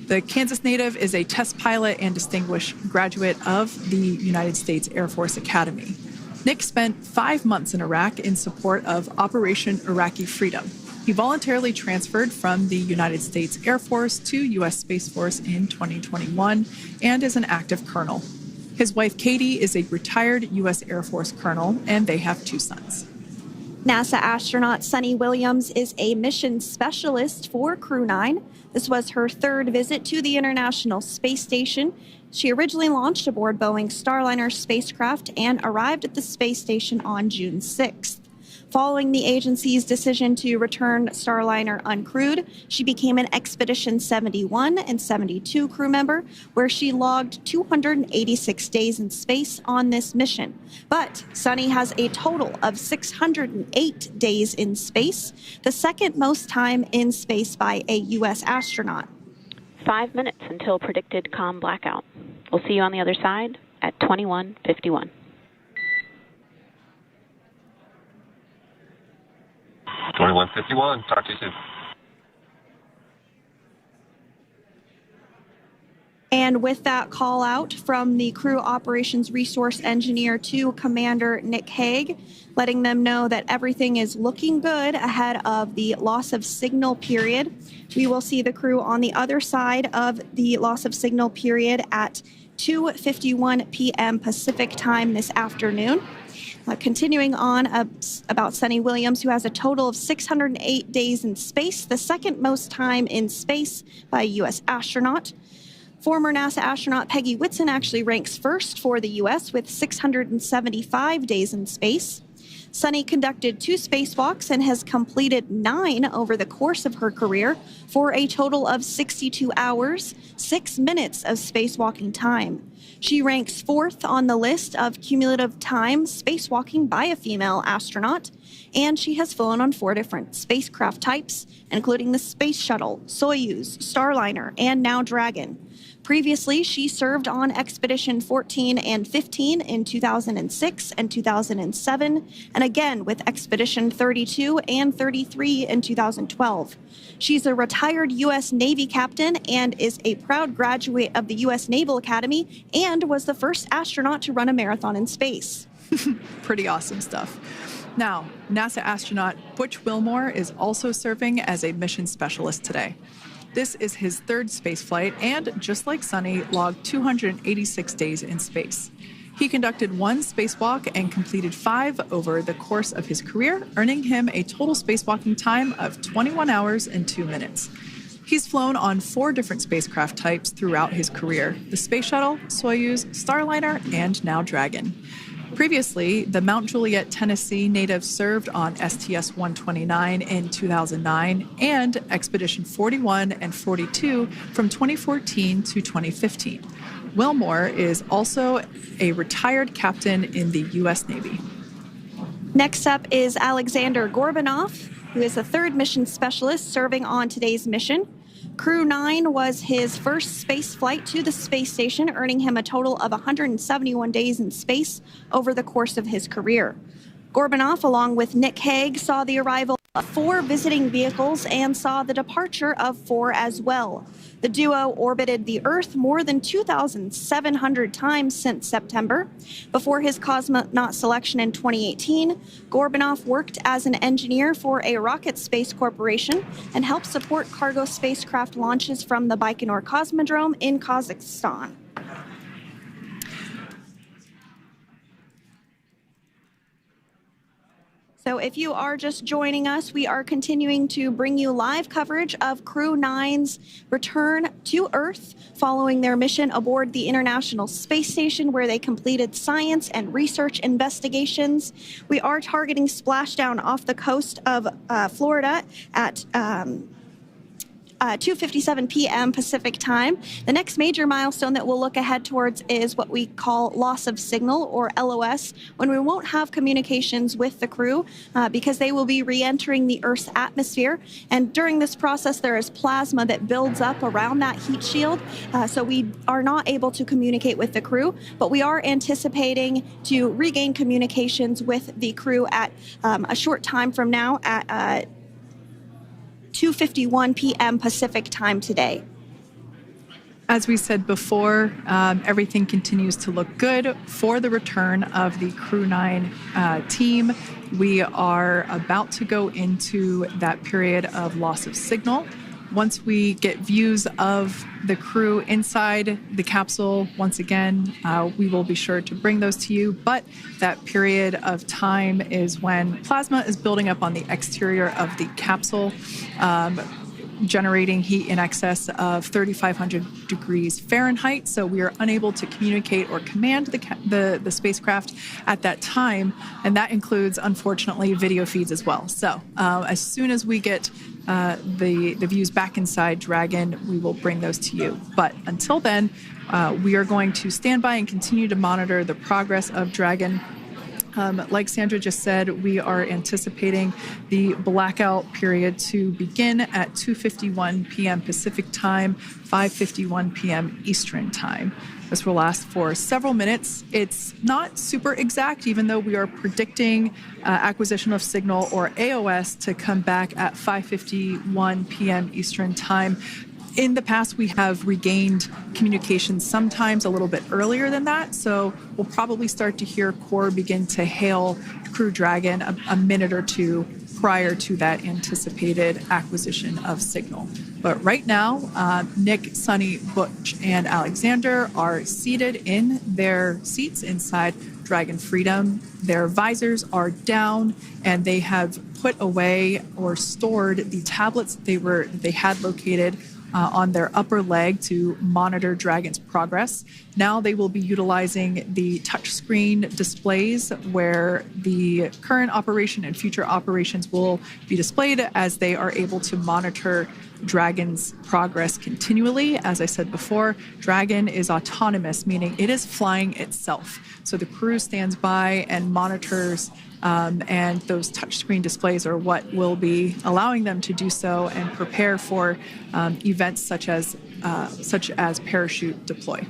Speaker 1: The Kansas native is a test pilot and distinguished graduate of the United States Air Force Academy. Nick spent 5 months in Iraq in support of Operation Iraqi Freedom. He voluntarily transferred from the United States Air Force to U.S. Space Force in 2021 and is an active colonel. His wife, Katie, is a retired U.S. Air Force colonel, and they have 2 sons.
Speaker 2: NASA astronaut Suni Williams is a mission specialist for Crew 9. This was her third visit to the International Space Station. She originally launched aboard Boeing Starliner spacecraft and arrived at the space station on June 6th. Following the agency's decision to return Starliner uncrewed, she became an Expedition 71 and 72 crew member, where she logged 286 days in space on this mission. But Suni has a total of 608 days in space, the second most time in space by a U.S. astronaut.
Speaker 3: 5 minutes until predicted comm blackout. We'll see you on the other side at 21:51.
Speaker 4: 21:51. Talk to you soon.
Speaker 2: And with that call out from the crew operations resource engineer to Commander Nick Hague, letting them know that everything is looking good ahead of the loss of signal period. We will see the crew on the other side of the loss of signal period at 2:51 p.m. Pacific time this afternoon. Continuing on about Suni Williams, who has a total of 608 days in space, the second most time in space by a U.S. astronaut. Former NASA astronaut Peggy Whitson actually ranks first for the U.S. with 675 days in space. Sunny conducted 2 spacewalks and has completed 9 over the course of her career for a total of 62 hours, 6 minutes of spacewalking time. She ranks 4th on the list of cumulative time spacewalking by a female astronaut, and she has flown on 4 different spacecraft types, including the Space Shuttle, Soyuz, Starliner, and now Dragon. Previously, she served on Expedition 14 and 15 in 2006 and 2007, and again with Expedition 32 and 33 in 2012. She's a retired U.S. Navy captain and is a proud graduate of the U.S. Naval Academy and was the first astronaut to run a marathon in space.
Speaker 1: Pretty awesome stuff. Now, NASA astronaut Butch Wilmore is also serving as a mission specialist today. This is his 3rd spaceflight and, just like Sunny, logged 286 days in space. He conducted 1 spacewalk and completed 5 over the course of his career, earning him a total spacewalking time of 21 hours and 2 minutes. He's flown on 4 different spacecraft types throughout his career: the Space Shuttle, Soyuz, Starliner, and now Dragon. Previously, the Mount Juliet, Tennessee native served on STS-129 in 2009 and Expedition 41 and 42 from 2014 to 2015. Wilmore is also a retired captain in the U.S. Navy.
Speaker 2: Next up is Alexander Gorbanov, who is a 3rd mission specialist serving on today's mission. Crew 9 was his first space flight to the space station, earning him a total of 171 days in space over the course of his career. Gorbanov, along with Nick Hague, saw the arrival of 4 visiting vehicles and saw the departure of 4 as well. The duo orbited the Earth more than 2,700 times since September. Before his cosmonaut selection in 2018, Gorbanov worked as an engineer for a rocket space corporation and helped support cargo spacecraft launches from the Baikonur Cosmodrome in Kazakhstan. So if you are just joining us, we are continuing to bring you live coverage of Crew 9's return to Earth following their mission aboard the International Space Station, where they completed science and research investigations. We are targeting splashdown off the coast of Florida at 2:57 p.m. Pacific time. The next major milestone that we'll look ahead towards is what we call loss of signal, or LOS, when we won't have communications with the crew because they will be re-entering the Earth's atmosphere. And during this process, there is plasma that builds up around that heat shield, so we are not able to communicate with the crew, but we are anticipating to regain communications with the crew at a short time from now at 2:51 p.m. Pacific time today.
Speaker 1: As we said before, everything continues to look good for the return of the Crew 9 team. We are about to go into that period of loss of signal. Once we get views of the crew inside the capsule, once again, we will be sure to bring those to you. But that period of time is when plasma is building up on the exterior of the capsule, generating heat in excess of 3,500 degrees Fahrenheit. So we are unable to communicate or command the spacecraft at that time. And that includes, unfortunately, video feeds as well. So as soon as we get the views back inside Dragon, we will bring those to you. But until then, we are going to stand by and continue to monitor the progress of Dragon. Like Sandra just said, we are anticipating the blackout period to begin at 2:51 p.m. Pacific time, 5:51 p.m. Eastern time. This will last for several minutes. It's not super exact, even though we are predicting acquisition of signal, or AOS, to come back at 5:51 p.m. Eastern time. In the past, we have regained communication sometimes a little bit earlier than that, so we'll probably start to hear Core begin to hail Crew Dragon a minute or two prior to that anticipated acquisition of signal. But right now, Nick, Sunny, Butch, and Alexander are seated in their seats inside Dragon Freedom. Their visors are down, and they have put away or stored the tablets they had located on their upper leg to monitor Dragon's progress. Now they will be utilizing the touchscreen displays where the current operation and future operations will be displayed as they are able to monitor Dragon's progress continually. As I said before, Dragon is autonomous, meaning it is flying itself. So the crew stands by and monitors, and those touchscreen displays are what will be allowing them to do so and prepare for events such as parachute deploy.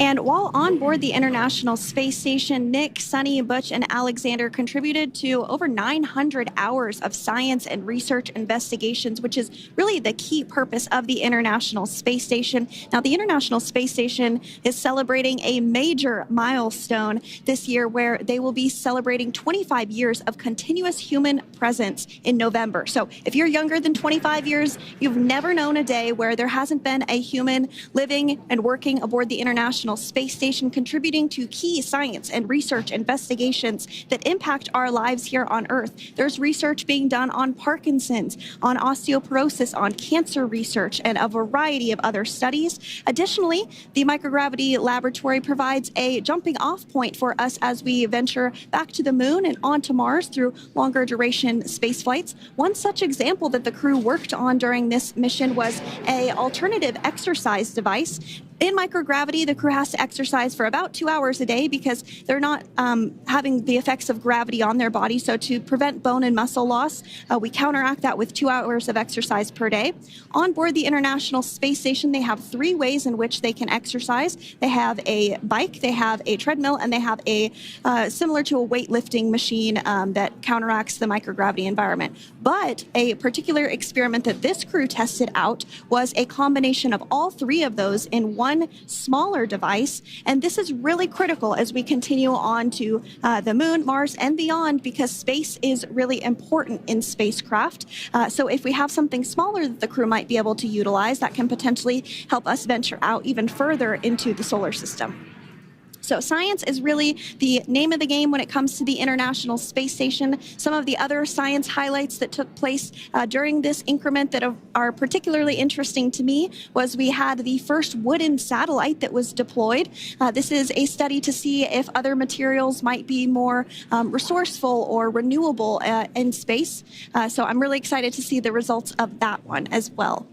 Speaker 2: And while on board the International Space Station, Nick, Sunny, Butch, and Alexander contributed to over 900 hours of science and research investigations, which is really the key purpose of the International Space Station. Now, the International Space Station is celebrating a major milestone this year where they will be celebrating 25 years of continuous human presence in November. So if you're younger than 25 years, you've never known a day where there hasn't been a human living and working aboard the International Space Station, contributing to key science and research investigations that impact our lives here on Earth. There's research being done on Parkinson's, on osteoporosis, on cancer research, and a variety of other studies. Additionally, the microgravity laboratory provides a jumping off point for us as we venture back to the moon and onto Mars through longer duration space flights. One such example that the crew worked on during this mission was an alternative exercise device. In microgravity, the crew has to exercise for about 2 hours a day because they're not having the effects of gravity on their body. So to prevent bone and muscle loss, we counteract that with 2 hours of exercise per day. On board the International Space Station, they have 3 ways in which they can exercise. They have a bike, they have a treadmill, and they have a similar to a weightlifting machine that counteracts the microgravity environment. But a particular experiment that this crew tested out was a combination of all 3 of those in one smaller device. And this is really critical as we continue on to the moon, Mars, and beyond, because space is really important in spacecraft. So if we have something smaller that the crew might be able to utilize, that can potentially help us venture out even further into the solar system. So science is really the name of the game when it comes to the International Space Station. Some of the other science highlights that took place during this increment that are particularly interesting to me was we had the first wooden satellite that was deployed. This is a study to see if other materials might be more resourceful or renewable in space. So I'm really excited to see the results of that one as well.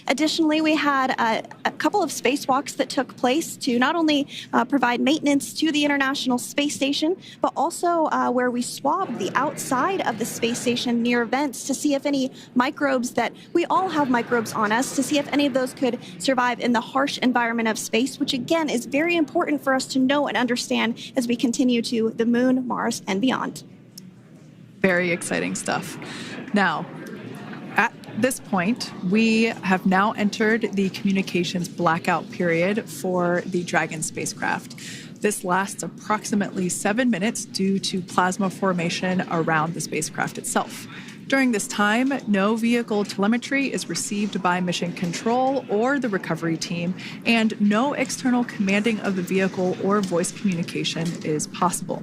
Speaker 2: Additionally, we had a couple of spacewalks that took place to not only provide maintenance to the International Space Station, but also where we swabbed the outside of the space station near vents to see if any microbes that we all have microbes on us, to see if any of those could survive in the harsh environment of space, which again is very important for us to know and understand as we continue to the moon, Mars, and beyond.
Speaker 1: Very exciting stuff. Now, at this point, we have now entered the communications blackout period for the Dragon spacecraft. This lasts approximately 7 minutes due to plasma formation around the spacecraft itself. During this time, no vehicle telemetry is received by mission control or the recovery team, and no external commanding of the vehicle or voice communication is possible.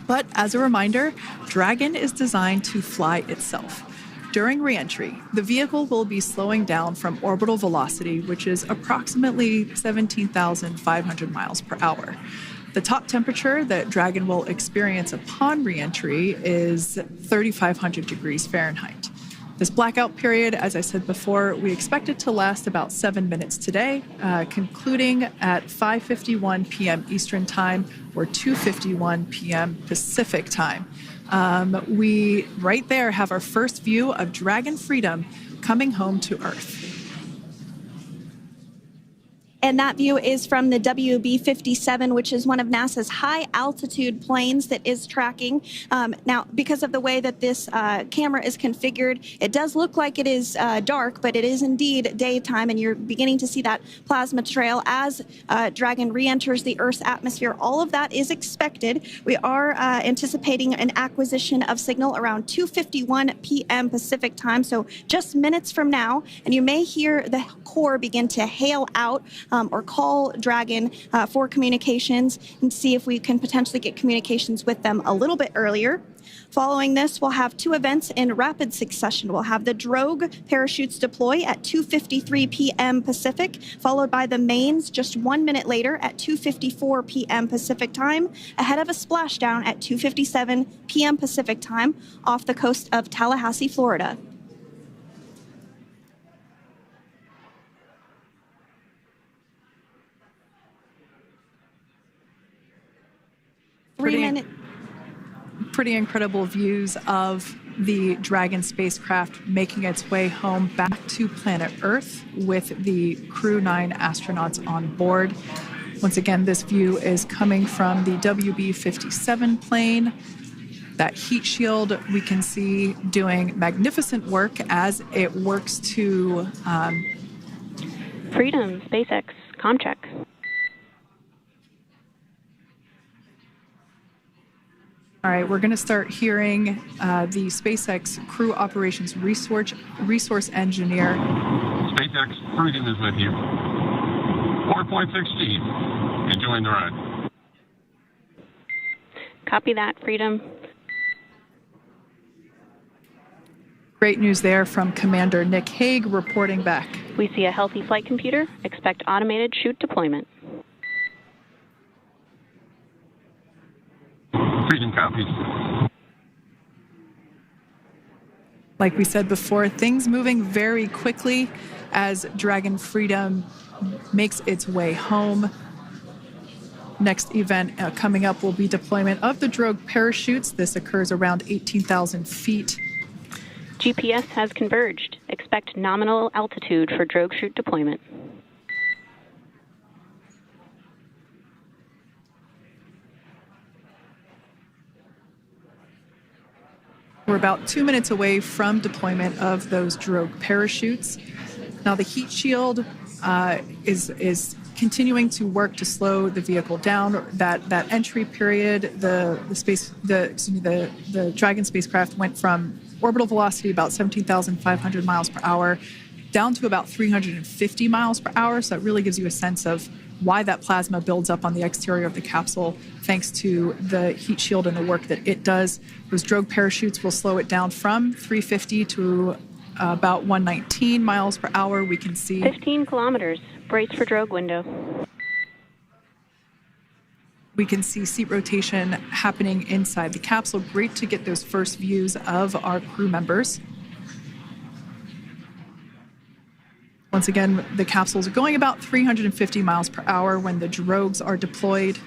Speaker 1: But as a reminder, Dragon is designed to fly itself. During reentry, the vehicle will be slowing down from orbital velocity, which is approximately 17,500 miles per hour. The top temperature that Dragon will experience upon reentry is 3,500 degrees Fahrenheit. This blackout period, as I said before, we expect it to last about 7 minutes today, concluding at 5:51 p.m. Eastern Time or 2:51 p.m. Pacific Time. We right there have our first view of Dragon Freedom coming home to Earth.
Speaker 2: And that view is from the WB-57, which is one of NASA's high-altitude planes that is tracking. Now, because of the way that this camera is configured, it does look like it is dark, but it is indeed daytime, and you're beginning to see that plasma trail as Dragon re-enters the Earth's atmosphere. All of that is expected. We are anticipating an acquisition of signal around 2:51 p.m. Pacific Time, so just minutes from now, and you may hear the core begin to hail out or call Dragon for communications and see if we can potentially get communications with them a little bit earlier. Following this, we'll have two events in rapid succession. We'll have the drogue parachutes deploy at 2:53 p.m. Pacific, followed by the mains just 1 minute later at 2:54 p.m. Pacific time, ahead of a splashdown at 2:57 p.m. Pacific time off the coast of Tallahassee, Florida.
Speaker 1: Pretty incredible views of the Dragon spacecraft making its way home back to planet Earth with the Crew 9 astronauts on board. Once again, this view is coming from the WB-57 plane. That heat shield we can see doing magnificent work as it works to...
Speaker 3: Freedom, SpaceX, comm check.
Speaker 1: All right, we're going to start hearing the SpaceX Crew Operations Resource Engineer.
Speaker 4: SpaceX Freedom is with you. 4.6 feet. Enjoying the ride.
Speaker 3: Copy that, Freedom.
Speaker 1: Great news there from Commander Nick Hague reporting back.
Speaker 3: We see a healthy flight computer. Expect automated chute deployment.
Speaker 4: Freedom copies.
Speaker 1: Like we said before, things moving very quickly as Dragon Freedom makes its way home. Next event coming up will be deployment of the drogue parachutes. This occurs around 18,000 feet.
Speaker 3: GPS has converged. Expect nominal altitude for drogue chute deployment.
Speaker 1: We're about 2 minutes away from deployment of those drogue parachutes. Now the heat shield is continuing to work to slow the vehicle down. That entry period, the Dragon spacecraft went from orbital velocity about 17,500 miles per hour down to about 350 miles per hour. So that really gives you a sense of why that plasma builds up on the exterior of the capsule, thanks to the heat shield and the work that it does. Those drogue parachutes will slow it down from 350 to about 119 miles per hour. We can see
Speaker 3: 15 kilometers. Brace for drogue window.
Speaker 1: We can see seat rotation happening inside the capsule. Great to get those first views of our crew members. Once again, the capsules are going about 350 miles per hour when the drogues are deployed.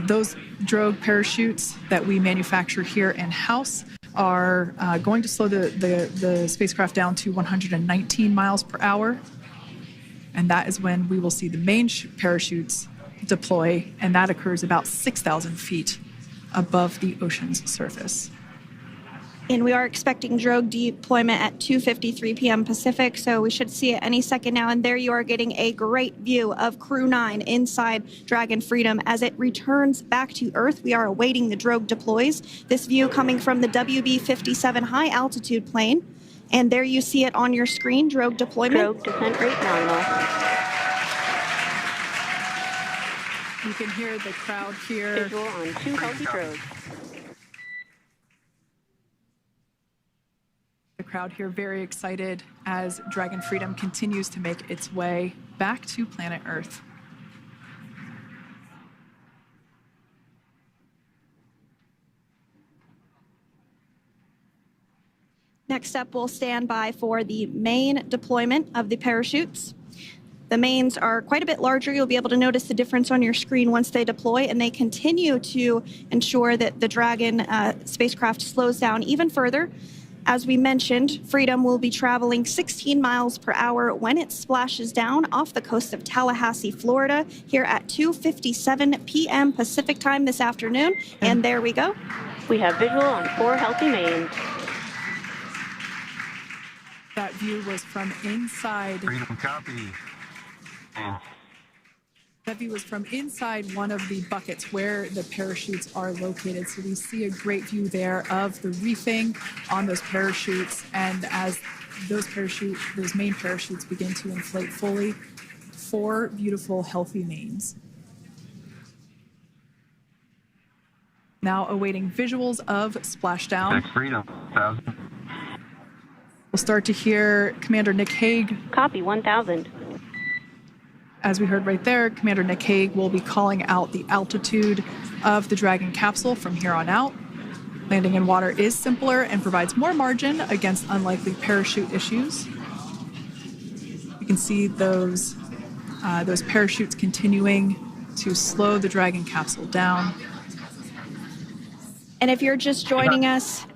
Speaker 1: Those drogue parachutes that we manufacture here in-house are going to slow the spacecraft down to 119 miles per hour. And that is when we will see the main parachutes deploy, and that occurs about 6,000 feet above the ocean's surface.
Speaker 2: And we are expecting drogue deployment at 2:53 p.m. Pacific, so we should see it any second now. And there you are getting a great view of Crew 9 inside Dragon Freedom as it returns back to Earth. We are awaiting the drogue deploys. This view coming from the WB-57 high-altitude plane. And there you see it on your screen, drogue deployment.
Speaker 3: Drogue descent rate nominal.
Speaker 1: You can hear the crowd here.
Speaker 3: Visual on 2 healthy drogues.
Speaker 1: The crowd here very excited as Dragon Freedom continues to make its way back to planet Earth.
Speaker 2: Next up, we'll stand by for the main deployment of the parachutes. The mains are quite a bit larger. You'll be able to notice the difference on your screen once they deploy, and they continue to ensure that the Dragon spacecraft slows down even further. As we mentioned, Freedom will be traveling 16 miles per hour when it splashes down off the coast of Tallahassee, Florida, here at 2:57 p.m. Pacific time this afternoon. And there we go.
Speaker 3: We have visual on 4 healthy mains.
Speaker 1: That view was from inside.
Speaker 4: Freedom copy.
Speaker 1: That view was from inside one of the buckets where the parachutes are located. So we see a great view there of the reefing on those parachutes. And as those main parachutes begin to inflate fully, 4 beautiful, healthy mains. Now awaiting visuals of Splashdown.
Speaker 4: Freedom, 1,000.
Speaker 1: We'll start to hear Commander Nick Hague.
Speaker 3: Copy, 1,000.
Speaker 1: As we heard right there, Commander Nick Hague will be calling out the altitude of the Dragon capsule from here on out. Landing in water is simpler and provides more margin against unlikely parachute issues. You can see those parachutes continuing to slow the Dragon capsule down.
Speaker 2: And if you're just joining us,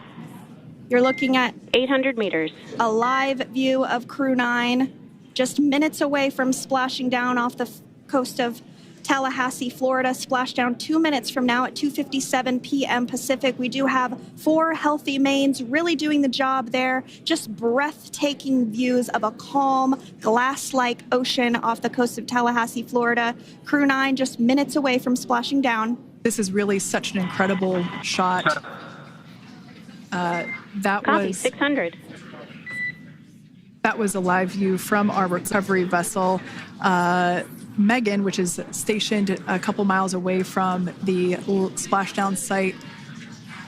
Speaker 2: you're looking at
Speaker 3: 800 meters.
Speaker 2: a live view of Crew 9, just minutes away from splashing down off the coast of Tallahassee, Florida. Splashdown 2 minutes from now at 2:57 p.m. Pacific. We do have 4 healthy mains really doing the job there. Just breathtaking views of a calm, glass-like ocean off the coast of Tallahassee, Florida. Crew 9 just minutes away from splashing down.
Speaker 1: This is really such an incredible shot.
Speaker 3: Copy, 600.
Speaker 1: That was a live view from our recovery vessel, Megan, which is stationed a couple miles away from the splashdown site.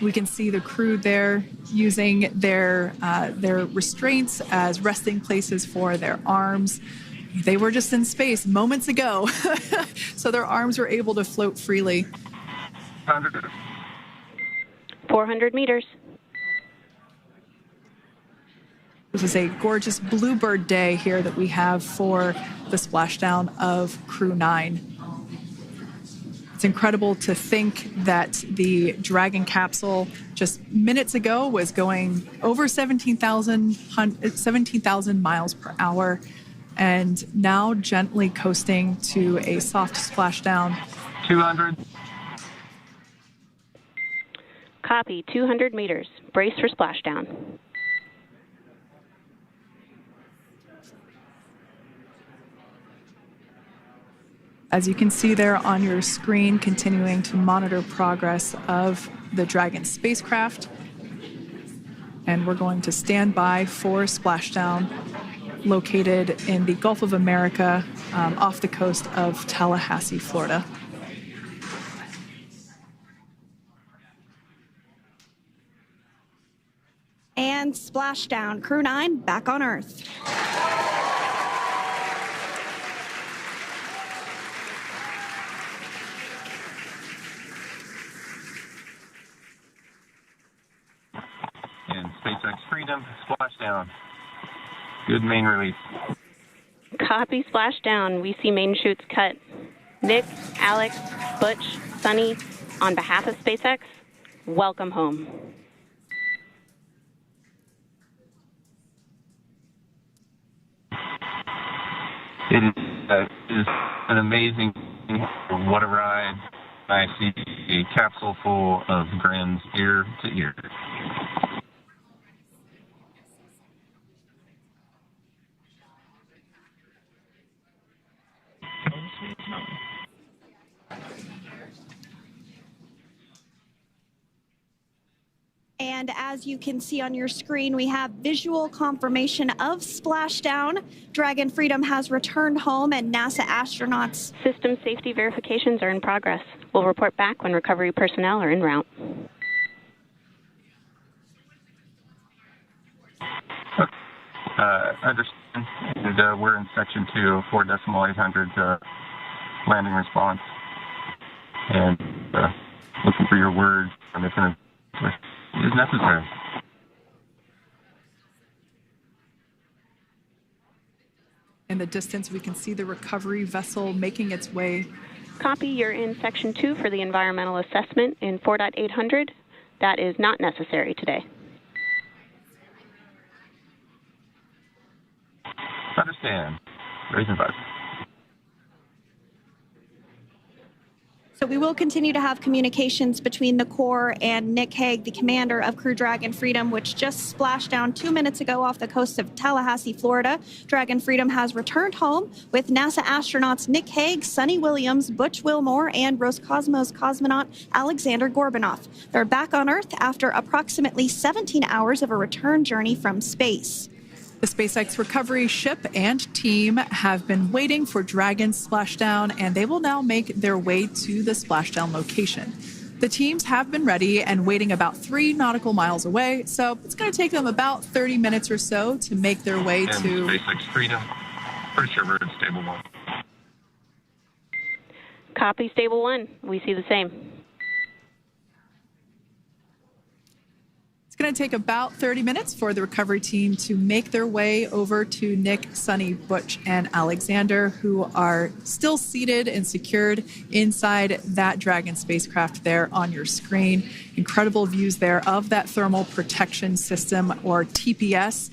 Speaker 1: We can see the crew there using their restraints as resting places for their arms. They were just in space moments ago, so their arms were able to float freely.
Speaker 3: 400 meters.
Speaker 1: This is a gorgeous bluebird day here that we have for the splashdown of Crew 9. It's incredible to think that the Dragon capsule just minutes ago was going over 17,000 miles per hour, and now gently coasting to a soft splashdown.
Speaker 4: 200.
Speaker 3: Copy, 200 meters. Brace for splashdown.
Speaker 1: As you can see there on your screen, continuing to monitor progress of the Dragon spacecraft. And we're going to stand by for splashdown located in the Gulf of America off the coast of Tallahassee, Florida.
Speaker 2: And splashdown. Crew 9 back on Earth.
Speaker 4: And SpaceX Freedom, splashdown. Good main release.
Speaker 3: Copy, splashdown. We see main chutes cut. Nick, Alex, Butch, Sunny, on behalf of SpaceX, welcome home.
Speaker 4: It is an amazing, what a ride. I see a capsule full of grins ear to ear.
Speaker 2: And as you can see on your screen, we have visual confirmation of splashdown. Dragon Freedom has returned home, and NASA astronauts.
Speaker 3: System safety verifications are in progress. We'll report back when recovery personnel are en route.
Speaker 4: Understand. And we're in section 2, 4.800 landing response. And looking for your word on if it is necessary.
Speaker 1: In the distance, we can see the recovery vessel making its way.
Speaker 3: Copy, you're in section 2 for the environmental assessment in 4.800. That is not necessary today.
Speaker 4: Understand. Raising 5.
Speaker 2: So we will continue to have communications between the Corps and Nick Hague, the commander of Crew Dragon Freedom, which just splashed down 2 minutes ago off the coast of Tallahassee, Florida. Dragon Freedom has returned home with NASA astronauts Nick Hague, Sunny Williams, Butch Wilmore, and Roscosmos cosmonaut Alexander Gorbunoff. They're back on Earth after approximately 17 hours of a return journey from space.
Speaker 1: The SpaceX recovery ship and team have been waiting for Dragon's splashdown, and they will now make their way to the splashdown location. The teams have been ready and waiting about 3 nautical miles away, so it's going to take them about 30 minutes or so to make their way
Speaker 4: and
Speaker 1: to
Speaker 4: SpaceX Freedom. Pretty sure we're in Stable 1.
Speaker 3: Copy, Stable 1. We see the same.
Speaker 1: It's going to take about 30 minutes for the recovery team to make their way over to Nick, Sunny, Butch, and Alexander, who are still seated and secured inside that Dragon spacecraft there on your screen. Incredible views there of that thermal protection system, or TPS.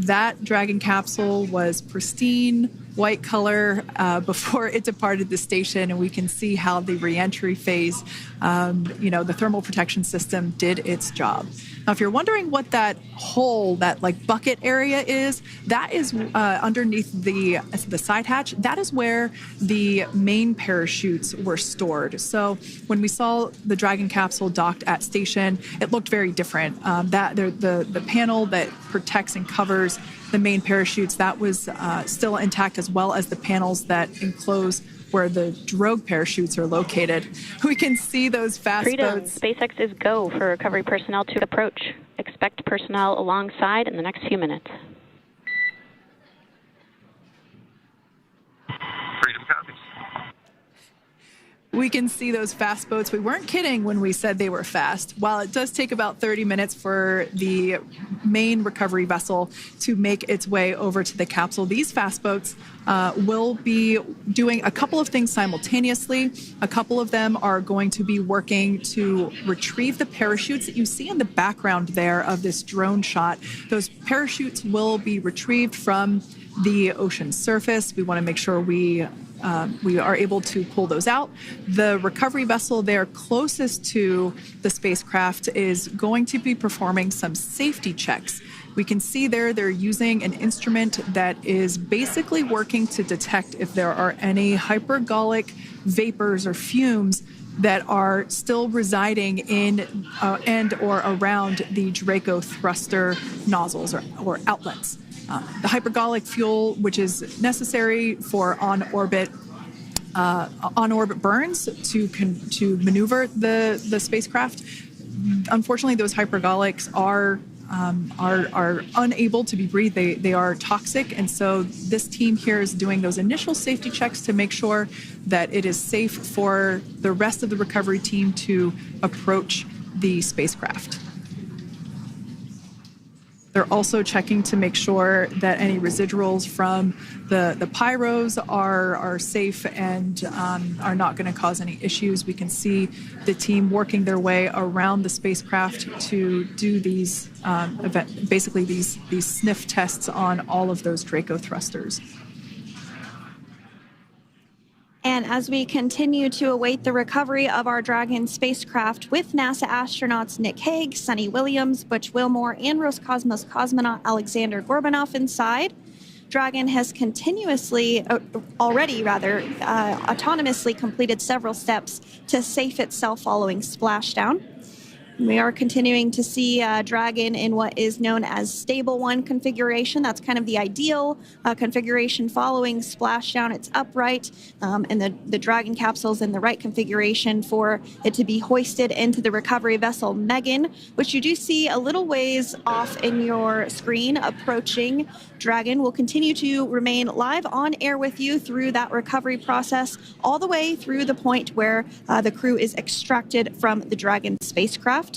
Speaker 1: That Dragon capsule was pristine, white color before it departed the station, and we can see how the reentry phase, the thermal protection system did its job. Now, if you're wondering what that hole, that like bucket area is, that is underneath the side hatch. That is where the main parachutes were stored. So when we saw the Dragon capsule docked at station, it looked very different. The panel that protects and covers the main parachutes, that was still intact, as well as the panels that enclose where the drogue parachutes are located. We can see those fast
Speaker 3: Freedom.
Speaker 1: boats.
Speaker 3: SpaceX is go for recovery personnel to approach. Expect personnel alongside in the next few minutes.
Speaker 4: Freedom copies.
Speaker 1: We can see those fast boats. We weren't kidding when we said they were fast. While it does take about 30 minutes for the main recovery vessel to make its way over to the capsule, these fast boats will be doing a couple of things simultaneously. A couple of them are going to be working to retrieve the parachutes that you see in the background there of this drone shot. Those parachutes will be retrieved from the ocean surface. We want to make sure we are able to pull those out. The recovery vessel there closest to the spacecraft is going to be performing some safety checks. We can see there they're using an instrument that is basically working to detect if there are any hypergolic vapors or fumes that are still residing in and or around the Draco thruster nozzles or outlets. The hypergolic fuel, which is necessary for on-orbit burns to maneuver the spacecraft. Unfortunately, those hypergolics are unable to be breathed. They are toxic, and so this team here is doing those initial safety checks to make sure that it is safe for the rest of the recovery team to approach the spacecraft. They're also checking to make sure that any residuals from the pyros are safe and are not going to cause any issues. We can see the team working their way around the spacecraft to do these these sniff tests on all of those Draco thrusters.
Speaker 2: And as we continue to await the recovery of our Dragon spacecraft with NASA astronauts Nick Hague, Sunny Williams, Butch Wilmore, and Roscosmos cosmonaut Alexander Gorbanov inside, Dragon has autonomously completed several steps to safe itself following splashdown. We are continuing to see Dragon in what is known as Stable 1 configuration. That's kind of the ideal configuration following splashdown. It's upright, and the Dragon capsule's in the right configuration for it to be hoisted into the recovery vessel Megan, which you do see a little ways off in your screen approaching. Dragon will continue to remain live on air with you through that recovery process, all the way through the point where the crew is extracted from the Dragon spacecraft.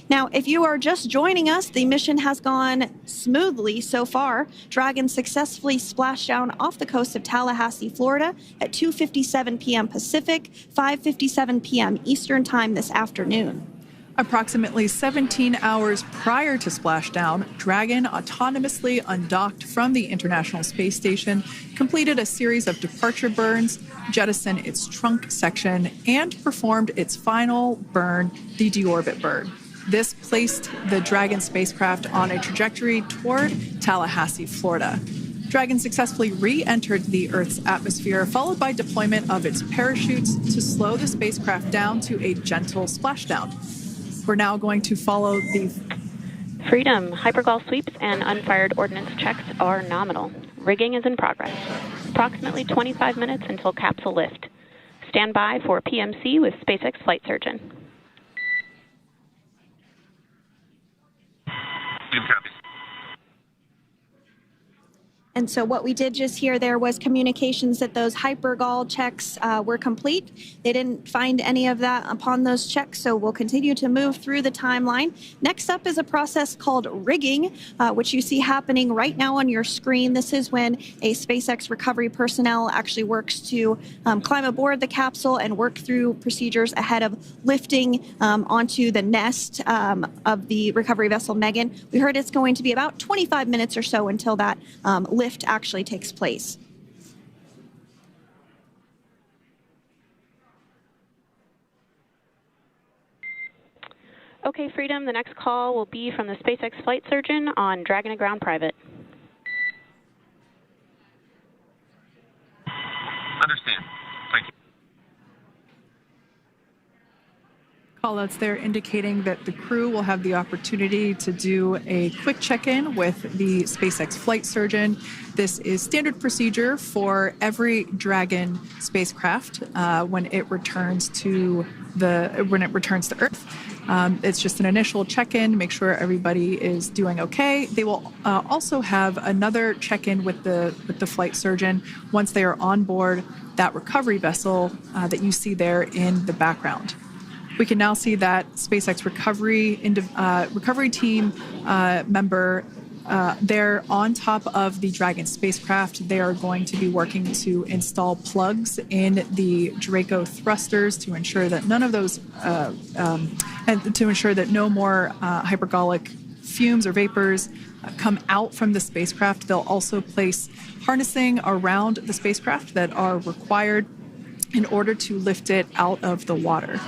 Speaker 2: Now, if you are just joining us, the mission has gone smoothly so far. Dragon successfully splashed down off the coast of Tallahassee, Florida at 2:57 p.m. Pacific, 5:57 p.m. Eastern Time this afternoon.
Speaker 1: Approximately 17 hours prior to splashdown, Dragon autonomously undocked from the International Space Station, completed a series of departure burns, jettisoned its trunk section, and performed its final burn, the deorbit burn. This placed the Dragon spacecraft on a trajectory toward Tallahassee, Florida. Dragon successfully re-entered the Earth's atmosphere, followed by deployment of its parachutes to slow the spacecraft down to a gentle splashdown. We're now going to follow the
Speaker 3: Freedom. Hypergol sweeps and unfired ordnance checks are nominal. Rigging is in progress. Approximately 25 minutes until capsule lift. stand by for PMC with SpaceX flight surgeon.
Speaker 4: Copy.
Speaker 2: And so what we did just hear there was communications that those hypergol checks were complete. They didn't find any of that upon those checks, so we'll continue to move through the timeline. Next up is a process called rigging, which you see happening right now on your screen. This is when a SpaceX recovery personnel actually works to climb aboard the capsule and work through procedures ahead of lifting onto the nest of the recovery vessel Megan. We heard it's going to be about 25 minutes or so until that lift actually takes place.
Speaker 3: Okay, Freedom, the next call will be from the SpaceX flight surgeon on Dragon to Ground Private.
Speaker 4: Understand. Thank you.
Speaker 1: Callouts there indicating that the crew will have the opportunity to do a quick check-in with the SpaceX flight surgeon. This is standard procedure for every Dragon spacecraft when it returns to Earth. It's just an initial check-in, make sure everybody is doing okay. They will also have another check-in with the flight surgeon once they are on board that recovery vessel that you see there in the background. We can now see that SpaceX recovery team member they're on top of the Dragon spacecraft. They are going to be working to install plugs in the Draco thrusters to ensure that none of those, and to ensure that no more hypergolic fumes or vapors come out from the spacecraft. They'll also place harnessing around the spacecraft that are required in order to lift it out of the water.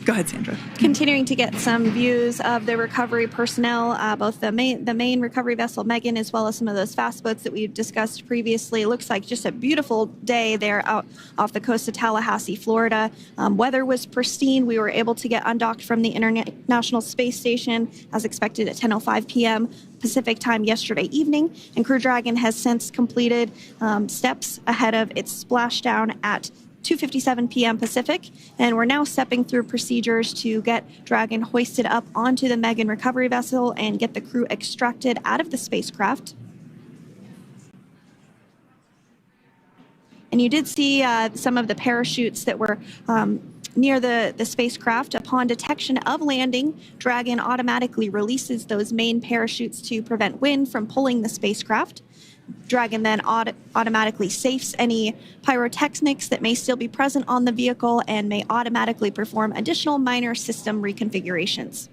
Speaker 1: Go ahead, Sandra.
Speaker 2: Continuing to get some views of the recovery personnel, both the main recovery vessel Megan, as well as some of those fast boats that we've discussed previously. It looks like just a beautiful day there out off the coast of Tallahassee, Florida. Weather was pristine. We were able to get undocked from the International Space Station as expected at 10:05 p.m. Pacific time yesterday evening, and Crew Dragon has since completed steps ahead of its splashdown at 2:57 p.m. Pacific, and we're now stepping through procedures to get Dragon hoisted up onto the Megan recovery vessel and get the crew extracted out of the spacecraft. And you did see some of the parachutes that were near the spacecraft. Upon detection of landing, Dragon automatically releases those main parachutes to prevent wind from pulling the spacecraft. Dragon then automatically safes any pyrotechnics that may still be present on the vehicle and may automatically perform additional minor system reconfigurations.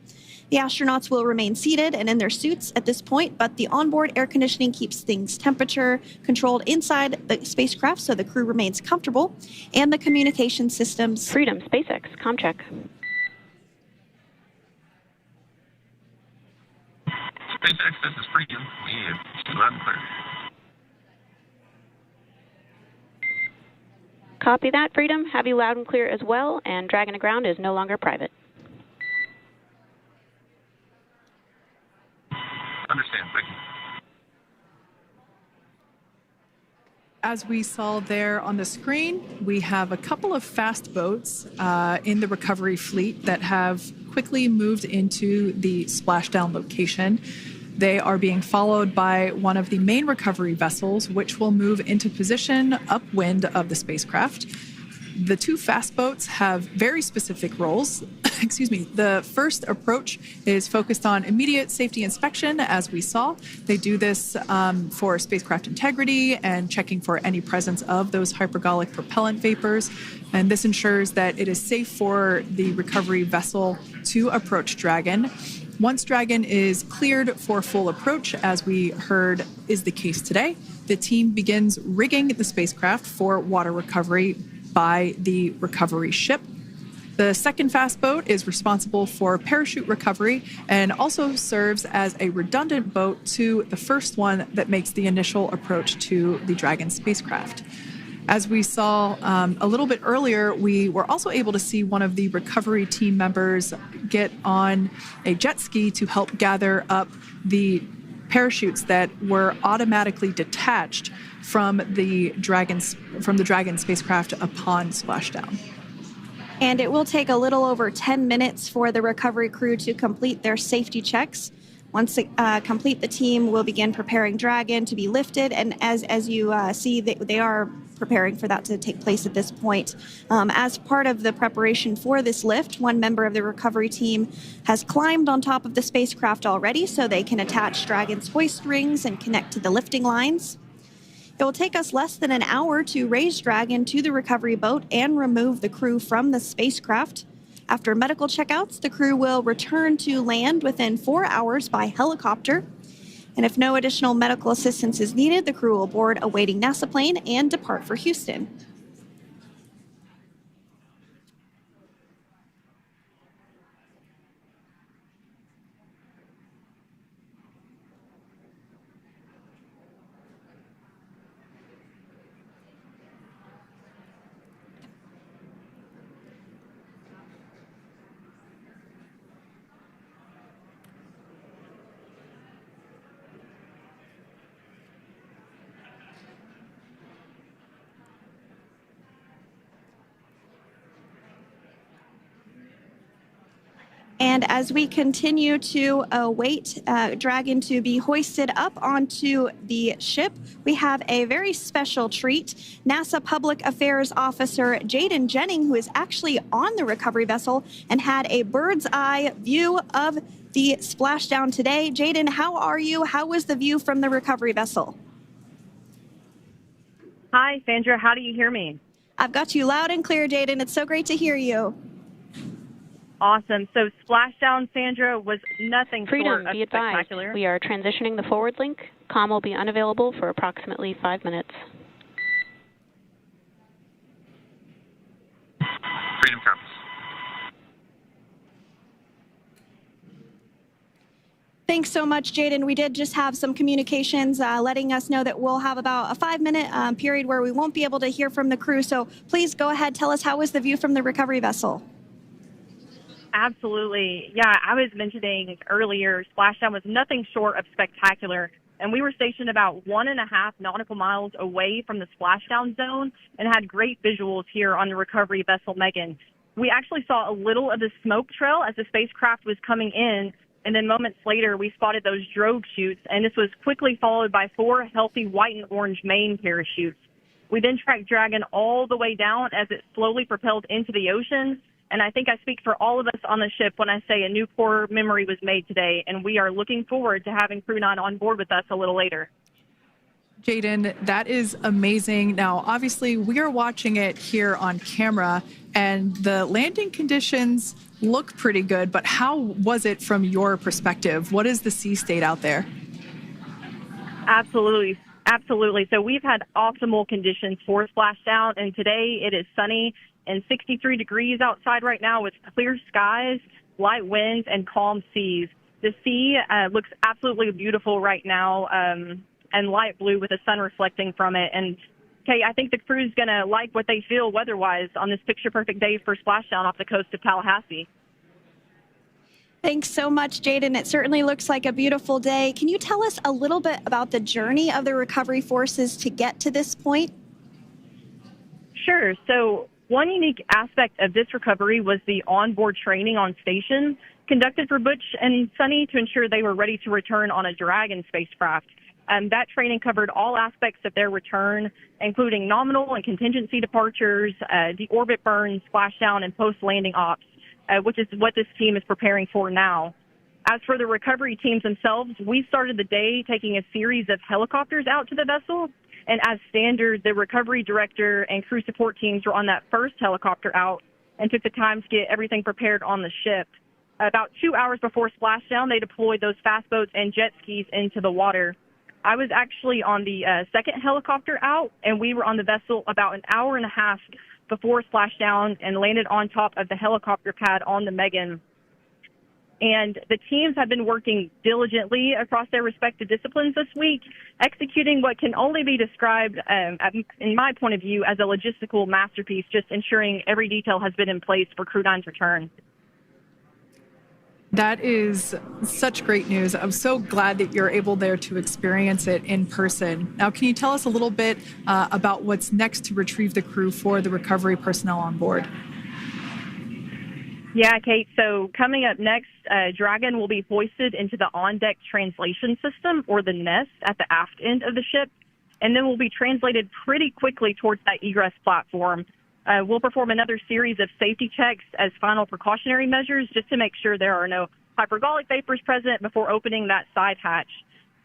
Speaker 2: The astronauts will remain seated and in their suits at this point, but the onboard air conditioning keeps things temperature controlled inside the spacecraft so the crew remains comfortable, and the communication systems.
Speaker 3: Freedom, SpaceX, ComCheck.
Speaker 4: SpaceX, this is Freedom. We have loud and clear.
Speaker 3: Copy that, Freedom. Have you loud and clear as well, and Dragon to Ground is no longer private.
Speaker 4: Understand, thank you.
Speaker 1: As we saw there on the screen, we have a couple of fast boats in the recovery fleet that have quickly moved into the splashdown location. They are being followed by one of the main recovery vessels, which will move into position upwind of the spacecraft. The two fast boats have very specific roles. Excuse me. The first approach is focused on immediate safety inspection, as we saw. They do this for spacecraft integrity and checking for any presence of those hypergolic propellant vapors. And this ensures that it is safe for the recovery vessel to approach Dragon. Once Dragon is cleared for full approach, as we heard is the case today, the team begins rigging the spacecraft for water recovery by the recovery ship. The second fast boat is responsible for parachute recovery and also serves as a redundant boat to the first one that makes the initial approach to the Dragon spacecraft. As we saw a little bit earlier, we were also able to see one of the recovery team members get on a jet ski to help gather up the parachutes that were automatically detached from the Dragon spacecraft upon splashdown.
Speaker 2: And it will take a little over 10 minutes for the recovery crew to complete their safety checks. Once they complete, the team will begin preparing Dragon to be lifted. And as you see, they are preparing for that to take place at this point. As part of the preparation for this lift, one member of the recovery team has climbed on top of the spacecraft already so they can attach Dragon's hoist rings and connect to the lifting lines. It will take us less than an hour to raise Dragon to the recovery boat and remove the crew from the spacecraft. After medical checkouts, the crew will return to land within 4 hours by helicopter. And if no additional medical assistance is needed, the crew will board a waiting NASA plane and depart for Houston. And as we continue to await Dragon to be hoisted up onto the ship, we have a very special treat. NASA Public Affairs Officer Jaden Jennings, who is actually on the recovery vessel and had a bird's eye view of the splashdown today. Jaden, how are you? How was the view from the recovery vessel?
Speaker 5: Hi, Sandra. How do you hear me?
Speaker 2: I've got you loud and clear, Jaden. It's so great to hear you.
Speaker 5: Awesome. So Splashdown, Sandra, was nothing short of
Speaker 3: be advised.
Speaker 5: spectacular.
Speaker 3: We are transitioning the forward link. Comm will be unavailable for approximately 5 minutes.
Speaker 4: Freedom compass.
Speaker 2: Thanks so much, Jaden. We did just have some communications letting us know that we'll have about a 5-minute period where we won't be able to hear from the crew. So please go ahead, tell us, how was the view from the recovery vessel?
Speaker 5: Absolutely. Yeah, I was mentioning earlier, Splashdown was nothing short of spectacular. And we were stationed about 1.5 nautical miles away from the splashdown zone and had great visuals here on the recovery vessel Megan. We actually saw a little of the smoke trail as the spacecraft was coming in, and then moments later we spotted those drogue chutes, and this was quickly followed by 4 healthy white and orange main parachutes. We then tracked Dragon all the way down as it slowly propelled into the ocean. And I think I speak for all of us on the ship when I say a new core memory was made today, and we are looking forward to having Crew 9 on board with us a little later.
Speaker 1: Jaden, that is amazing. Now, obviously, we are watching it here on camera, and the landing conditions look pretty good, but how was it from your perspective? What is the sea state out there?
Speaker 5: Absolutely. Absolutely. So we've had optimal conditions for Splashdown, and today it is sunny and 63 degrees outside right now with clear skies, light winds, and calm seas. The sea looks absolutely beautiful right now, and light blue with the sun reflecting from it. And, Kay, I think the crew's going to like what they feel weather-wise on this picture-perfect day for Splashdown off the coast of Tallahassee.
Speaker 2: Thanks so much, Jaden. It certainly looks like a beautiful day. Can you tell us a little bit about the journey of the recovery forces to get to this point?
Speaker 5: Sure. So one unique aspect of this recovery was the onboard training on station conducted for Butch and Sunny to ensure they were ready to return on a Dragon spacecraft. That training covered all aspects of their return, including nominal and contingency departures, deorbit burns, splashdown, and post-landing ops, which is what this team is preparing for now. As for the recovery teams themselves, we started the day taking a series of helicopters out to the vessel. And as standard, the recovery director and crew support teams were on that first helicopter out and took the time to get everything prepared on the ship. About 2 hours before splashdown, they deployed those fast boats and jet skis into the water. I was actually on the second helicopter out, and we were on the vessel about an hour and a half before splashdown and landed on top of the helicopter pad on the Megan. And the teams have been working diligently across their respective disciplines this week, executing what can only be described, in my point of view, as a logistical masterpiece, just ensuring every detail has been in place for Crew 9's return.
Speaker 1: That is such great news. I'm so glad that you're able there to experience it in person. Now, can you tell us a little bit about what's next to retrieve the crew for the recovery personnel on board?
Speaker 5: Yeah, Kate. So coming up next, Dragon will be hoisted into the on-deck translation system, or the nest, at the aft end of the ship, and then will be translated pretty quickly towards that egress platform. We'll perform another series of safety checks as final precautionary measures just to make sure there are no hypergolic vapors present before opening that side hatch.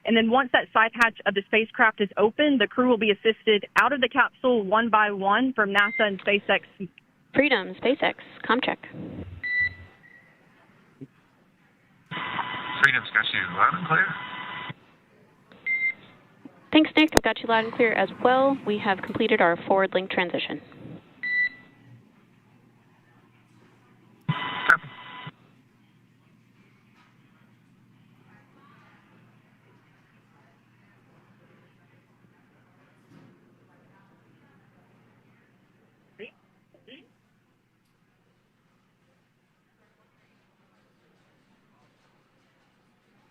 Speaker 5: And then once that side hatch of the spacecraft is open, the crew will be assisted out of the capsule one by one from NASA and SpaceX.
Speaker 3: Freedom, SpaceX, ComCheck.
Speaker 4: Freedom's got you loud and clear.
Speaker 3: Thanks, Nick. I've got you loud and clear as well. We have completed our forward link transition.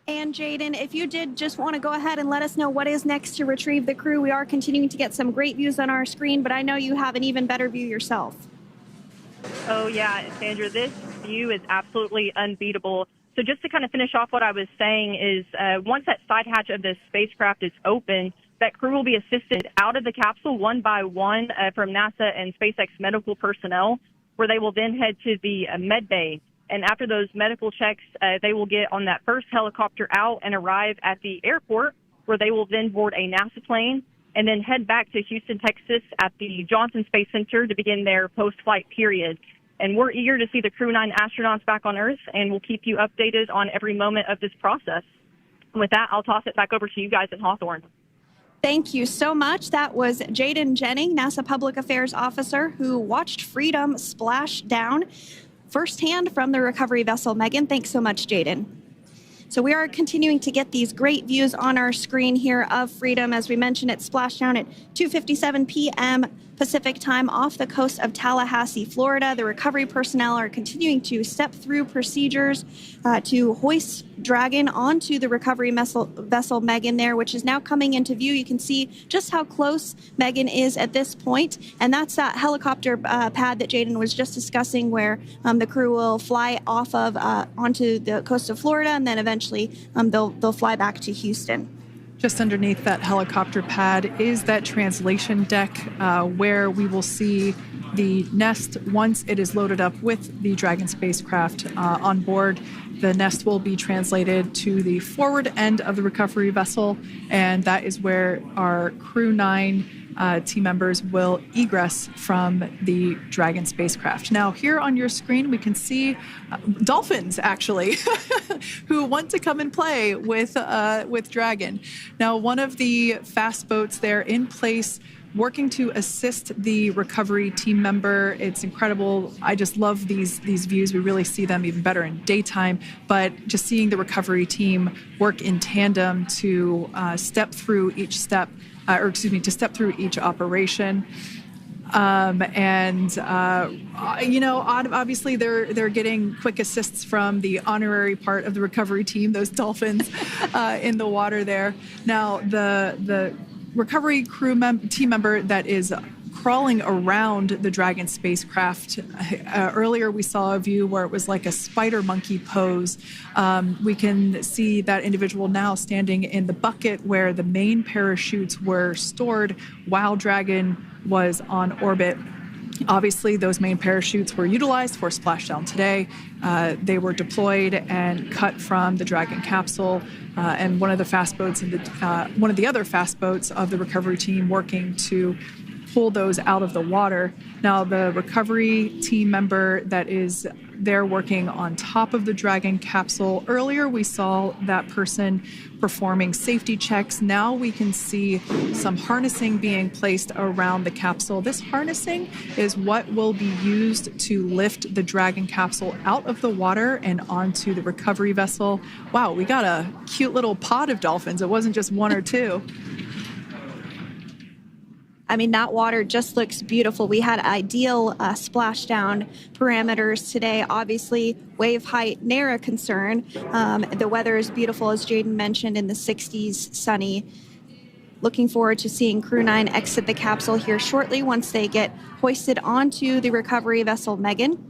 Speaker 2: And Jaden, if you did just want to go ahead and let us know what is next to retrieve the crew, we are continuing to get some great views on our screen, but I know you have an even better view yourself.
Speaker 5: Oh, yeah, Sandra, this view is absolutely unbeatable. So just to kind of finish off what I was saying is once that side hatch of the spacecraft is open, that crew will be assisted out of the capsule one by one from NASA and SpaceX medical personnel, where they will then head to the med bay. And after those medical checks, they will get on that first helicopter out and arrive at the airport, where they will then board a NASA plane and then head back to Houston, Texas at the Johnson Space Center to begin their post-flight period. And we're eager to see the Crew 9 astronauts back on Earth, and we'll keep you updated on every moment of this process. And with that, I'll toss it back over to you guys at Hawthorne.
Speaker 2: Thank you so much. That was Jaden Jennings, NASA Public Affairs Officer, who watched Freedom splash down firsthand from the recovery vessel Megan. Thanks so much, Jaden. So we are continuing to get these great views on our screen here of Freedom. As we mentioned, it splashed down at 2:57 p.m. Pacific time off the coast of Tallahassee, Florida. The recovery personnel are continuing to step through procedures to hoist Dragon onto the recovery vessel Megan there, which is now coming into view. You can see just how close Megan is at this point, and that's that helicopter pad that Jaden was just discussing, where the crew will fly off of onto the coast of Florida, and then eventually they'll fly back to Houston.
Speaker 1: Just underneath that helicopter pad is that translation deck where we will see the nest once it is loaded up with the Dragon spacecraft on board. The nest will be translated to the forward end of the recovery vessel, and that is where our Crew 9 team members will egress from the Dragon spacecraft. Now, here on your screen, we can see dolphins, actually, who want to come and play with Dragon. Now, one of the fast boats there in place, working to assist the recovery team member. It's incredible. I just love these views. We really see them even better in daytime, but just seeing the recovery team work in tandem to step through each step, to step through each operation. Obviously they're getting quick assists from the honorary part of the recovery team, those dolphins in the water there. Now, the recovery team member that is crawling around the Dragon spacecraft. Earlier, we saw a view where it was like a spider monkey pose. We can see that individual now standing in the bucket where the main parachutes were stored while Dragon was on orbit. Obviously, those main parachutes were utilized for splashdown today. They were deployed and cut from the Dragon capsule, and one of the other fast boats of the recovery team working to pull those out of the water. Now, the recovery team member that is there working on top of the Dragon capsule, earlier we saw that person performing safety checks. Now we can see some harnessing being placed around the capsule. This harnessing is what will be used to lift the Dragon capsule out of the water and onto the recovery vessel. Wow, we got a cute little pod of dolphins. It wasn't just one or two.
Speaker 2: I mean, that water just looks beautiful. We had ideal splashdown parameters today. Obviously, wave height, ne'er a concern. The weather is beautiful, as Jaden mentioned, in the 60s, sunny. Looking forward to seeing Crew 9 exit the capsule here shortly once they get hoisted onto the recovery vessel Megan.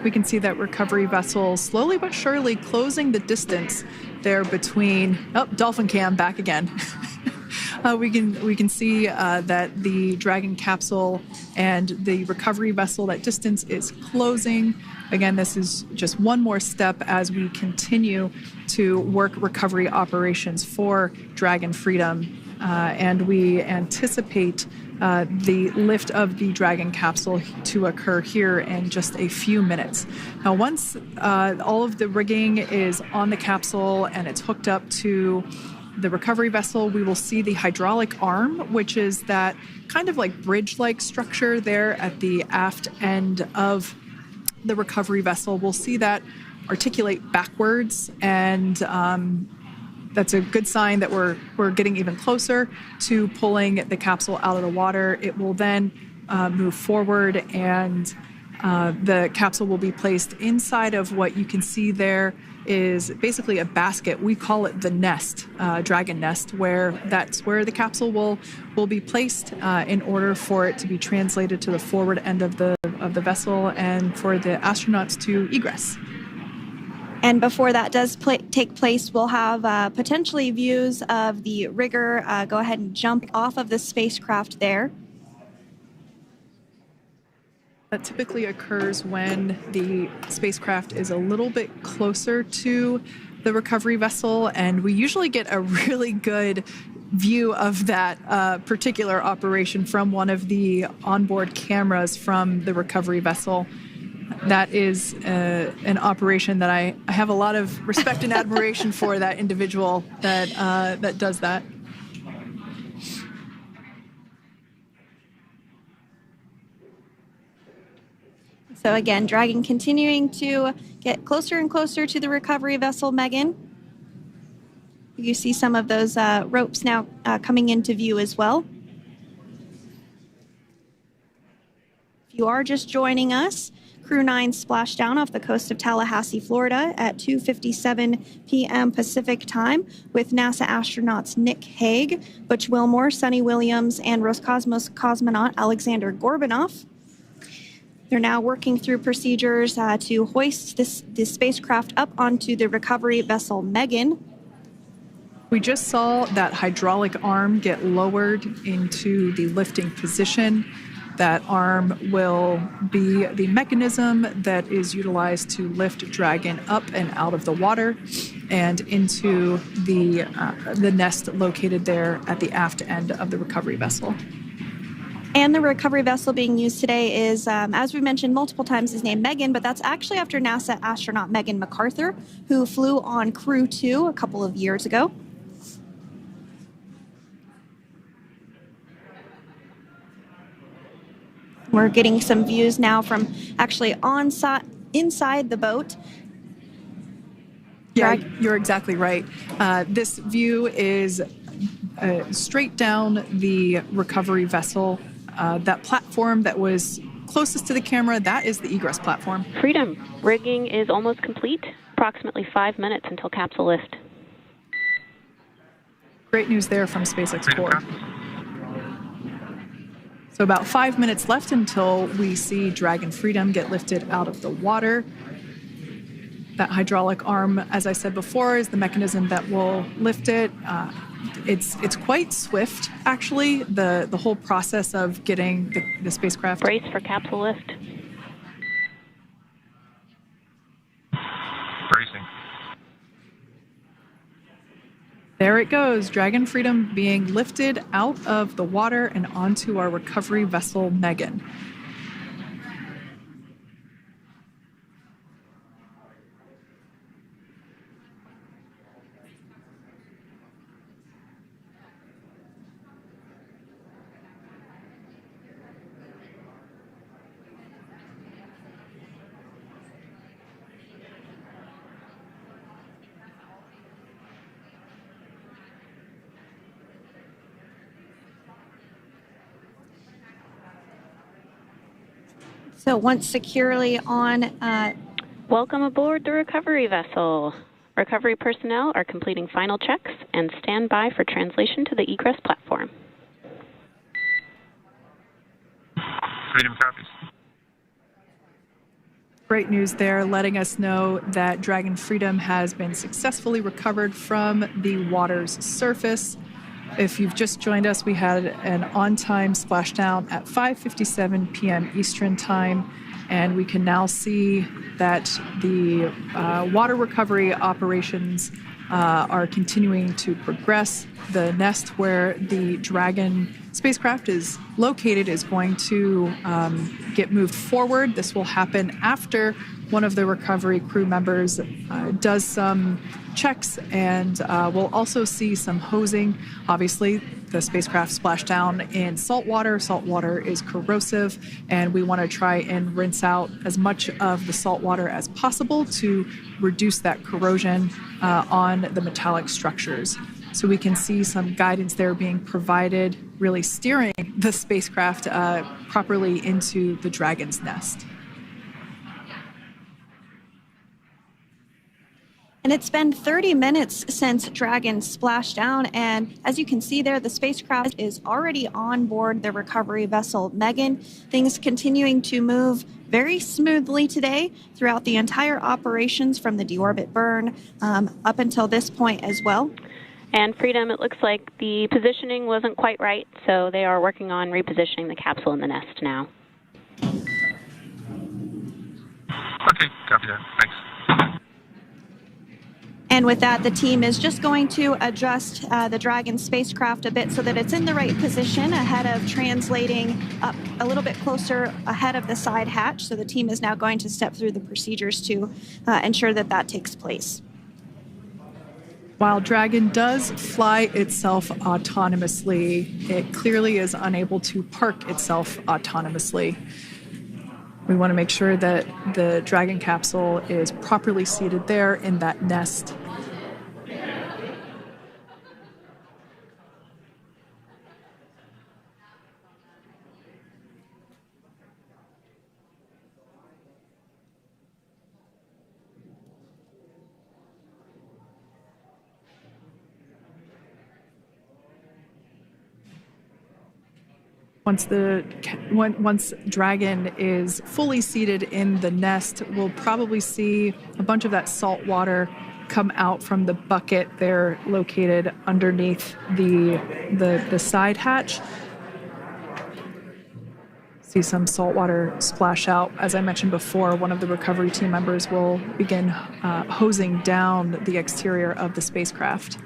Speaker 1: We can see that recovery vessel slowly but surely closing the distance there between, dolphin cam back again. We can see that the Dragon capsule and the recovery vessel, that distance is closing. Again, this is just one more step as we continue to work recovery operations for Dragon Freedom. And we anticipate the lift of the Dragon capsule to occur here in just a few minutes. Now, once all of the rigging is on the capsule and it's hooked up to the recovery vessel, we will see the hydraulic arm, which is that kind of like bridge-like structure there at the aft end of the recovery vessel. We'll see that articulate backwards, and that's a good sign that we're getting even closer to pulling the capsule out of the water. It will then move forward, and the capsule will be placed inside of what you can see there is basically a basket. We call it the nest, Dragon nest, that's where the capsule will be placed in order for it to be translated to the forward end of the vessel and for the astronauts to egress.
Speaker 2: And before that does take place, we'll have potentially views of the rigger go ahead and jump off of the spacecraft there.
Speaker 1: That typically occurs when the spacecraft is a little bit closer to the recovery vessel, and we usually get a really good view of that particular operation from one of the onboard cameras from the recovery vessel. That is an operation that I have a lot of respect and admiration for, that individual that does that.
Speaker 2: So again, Dragon continuing to get closer and closer to the recovery vessel Megan. You see some of those ropes now coming into view as well. If you are just joining us, Crew 9 splashed down off the coast of Tallahassee, Florida at 2:57 p.m. Pacific time with NASA astronauts Nick Hague, Butch Wilmore, Sonny Williams, and Roscosmos cosmonaut Alexander Gorbunov. They're now working through procedures to hoist this spacecraft up onto the recovery vessel Megan.
Speaker 1: We just saw that hydraulic arm get lowered into the lifting position. That arm will be the mechanism that is utilized to lift Dragon up and out of the water and into the nest located there at the aft end of the recovery vessel.
Speaker 2: And the recovery vessel being used today is, as we mentioned multiple times, is named Megan, but that's actually after NASA astronaut Megan McArthur, who flew on Crew 2 a couple of years ago. We're getting some views now from actually inside the boat.
Speaker 1: Yeah, you're exactly right. This view is straight down the recovery vessel. That platform that was closest to the camera, that is the egress platform.
Speaker 3: Freedom. Rigging is almost complete. Approximately 5 minutes until capsule lift.
Speaker 1: Great news there from SpaceX Core. So about 5 minutes left until we see Dragon Freedom get lifted out of the water. That hydraulic arm, as I said before, is the mechanism that will lift it. It's quite swift, actually, the whole process of getting the spacecraft.
Speaker 3: Brace for capsule lift.
Speaker 4: Bracing.
Speaker 1: There it goes, Dragon Freedom being lifted out of the water and onto our recovery vessel, Megan.
Speaker 2: So once securely on...
Speaker 3: Welcome aboard the recovery vessel. Recovery personnel are completing final checks and stand by for translation to the egress platform.
Speaker 4: Freedom copies.
Speaker 1: Great news there, letting us know that Dragon Freedom has been successfully recovered from the water's surface. If you've just joined us, we had an on-time splashdown at 5:57 p.m. Eastern Time, and we can now see that the water recovery operations are continuing to progress. The nest where the Dragon spacecraft is located is going to get moved forward. This will happen after one of the recovery crew members does some checks, and we'll also see some hosing. Obviously, the spacecraft splashed down in salt water. Salt water is corrosive, and we want to try and rinse out as much of the salt water as possible to reduce that corrosion on the metallic structures. So we can see some guidance there being provided, really steering the spacecraft properly into the Dragon's nest.
Speaker 2: And it's been 30 minutes since Dragon splashed down, and as you can see there, the spacecraft is already on board the recovery vessel Megan. Things continuing to move very smoothly today throughout the entire operations from the deorbit burn up until this point as well.
Speaker 3: And Freedom, it looks like the positioning wasn't quite right, so they are working on repositioning the capsule in the nest now.
Speaker 4: Okay, copy that. Thanks.
Speaker 2: And with that, the team is just going to adjust the Dragon spacecraft a bit so that it's in the right position ahead of translating up a little bit closer ahead of the side hatch. So the team is now going to step through the procedures to ensure that that takes place.
Speaker 1: While Dragon does fly itself autonomously, it clearly is unable to park itself autonomously. We want to make sure that the Dragon capsule is properly seated there in that nest. Once Dragon is fully seated in the nest, we'll probably see a bunch of that salt water come out from the bucket there located underneath the side hatch. See some salt water splash out. As I mentioned before, one of the recovery team members will begin hosing down the exterior of the spacecraft.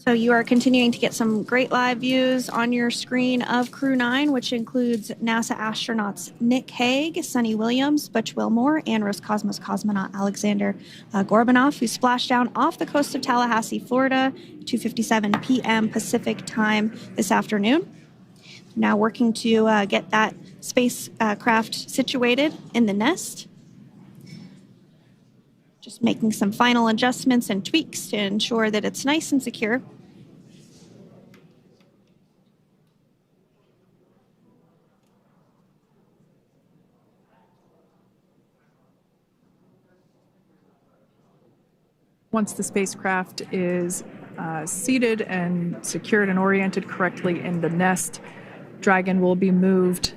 Speaker 2: So you are continuing to get some great live views on your screen of Crew 9, which includes NASA astronauts Nick Hague, Sonny Williams, Butch Wilmore, and Roscosmos cosmonaut Alexander Gorbanov, who splashed down off the coast of Tallahassee, Florida, 2:57 p.m. Pacific time this afternoon. Now working to get that spacecraft situated in the nest. Just making some final adjustments and tweaks to ensure that it's nice and secure.
Speaker 1: Once the spacecraft is seated and secured and oriented correctly in the nest, Dragon will be moved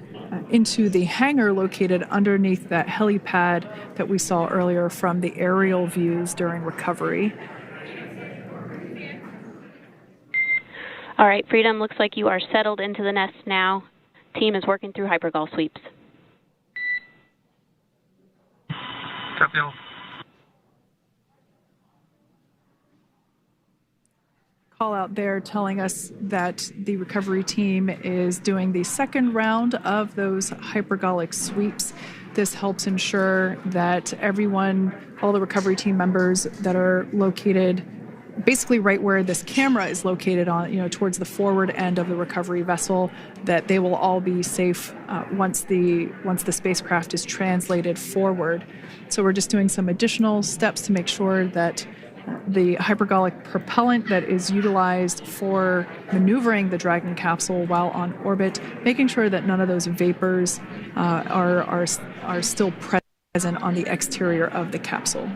Speaker 1: into the hangar located underneath that helipad that we saw earlier from the aerial views during recovery.
Speaker 3: All right, Freedom, looks like you are settled into the nest now. Team is working through hypergol sweeps.
Speaker 4: Copy all.
Speaker 1: Call out there telling us that the recovery team is doing the second round of those hypergolic sweeps. This helps ensure that everyone, all the recovery team members that are located basically right where this camera is located on, towards the forward end of the recovery vessel, that they will all be safe once the spacecraft is translated forward. So we're just doing some additional steps to make sure that the hypergolic propellant that is utilized for maneuvering the Dragon capsule while on orbit, making sure that none of those vapors are still present on the exterior of the capsule.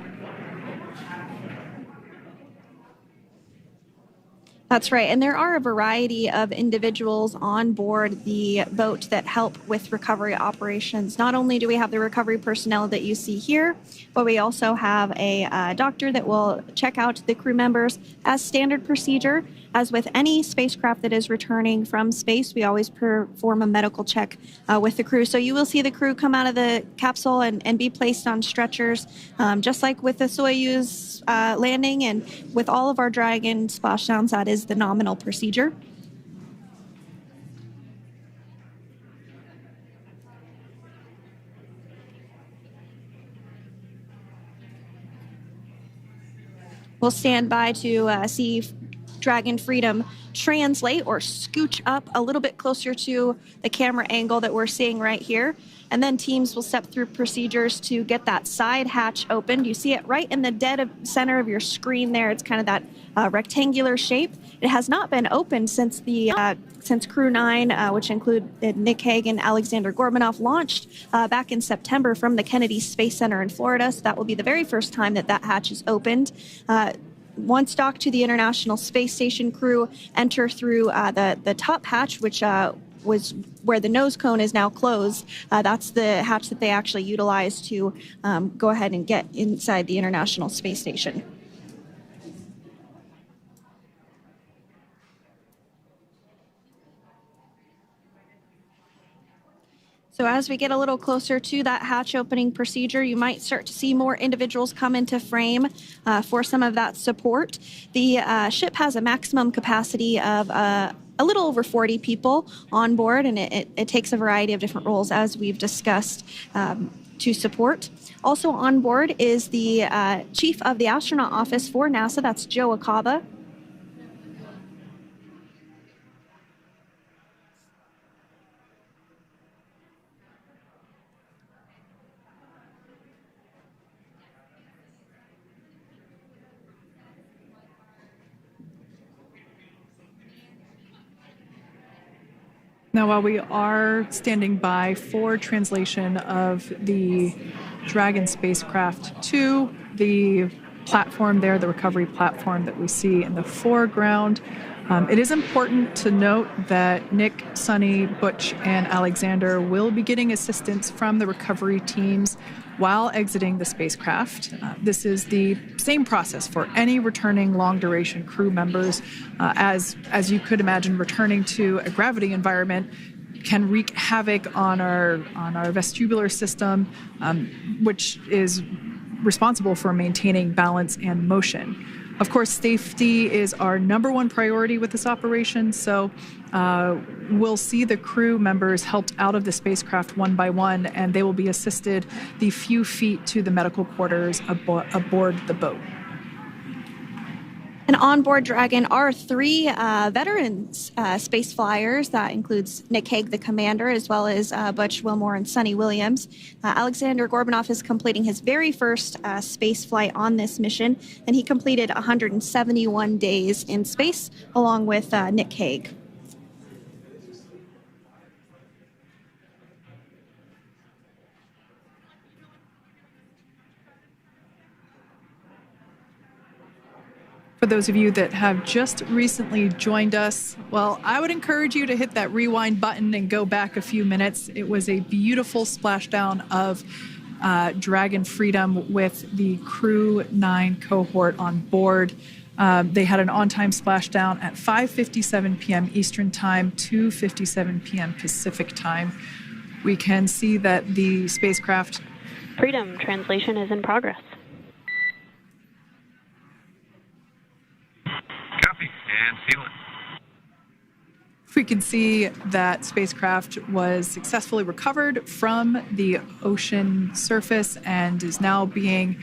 Speaker 2: That's right. And there are a variety of individuals on board the boat that help with recovery operations. Not only do we have the recovery personnel that you see here, but we also have a doctor that will check out the crew members as standard procedure. As with any spacecraft that is returning from space, we always perform a medical check with the crew. So you will see the crew come out of the capsule and be placed on stretchers, just like with the Soyuz landing and with all of our Dragon splashdowns, that is the nominal procedure. We'll stand by to see Dragon Freedom translate or scooch up a little bit closer to the camera angle that we're seeing right here. And then teams will step through procedures to get that side hatch opened. You see it right in the dead center of your screen there. It's kind of that rectangular shape. It has not been opened since since Crew 9, which included Nick Hague and Alexander Gorbanov, launched back in September from the Kennedy Space Center in Florida. So that will be the very first time that hatch is opened. Once docked to the International Space Station, crew enter through the top hatch, which was where the nose cone is now closed. That's the hatch that they actually utilize to go ahead and get inside the International Space Station. So as we get a little closer to that hatch opening procedure, you might start to see more individuals come into frame for some of that support. The ship has a maximum capacity of a little over 40 people on board, and it takes a variety of different roles, as we've discussed, to support. Also on board is the chief of the astronaut office for NASA, that's Joe Acaba.
Speaker 1: Now, while we are standing by for translation of the Dragon spacecraft to the platform there, the recovery platform that we see in the foreground, it is important to note that Nick, Sonny, Butch, and Alexander will be getting assistance from the recovery teams while exiting the spacecraft. This is the same process for any returning long-duration crew members. As you could imagine, returning to a gravity environment can wreak havoc on our vestibular system, which is responsible for maintaining balance and motion. Of course, safety is our number one priority with this operation, so we'll see the crew members helped out of the spacecraft one by one, and they will be assisted the few feet to the medical quarters aboard the boat.
Speaker 2: And on board Dragon are three veterans space flyers. That includes Nick Hague, the commander, as well as Butch Wilmore and Sonny Williams. Alexander Gorbanov is completing his very first space flight on this mission, and he completed 171 days in space along with Nick Hague.
Speaker 1: For those of you that have just recently joined us, well, I would encourage you to hit that rewind button and go back a few minutes. It was a beautiful splashdown of Dragon Freedom with the Crew 9 cohort on board. They had an on-time splashdown at 5:57 p.m. Eastern Time, 2:57 p.m. Pacific Time. We can see that the spacecraft...
Speaker 3: Freedom translation is in progress.
Speaker 4: And seal it.
Speaker 1: We can see that spacecraft was successfully recovered from the ocean surface and is now being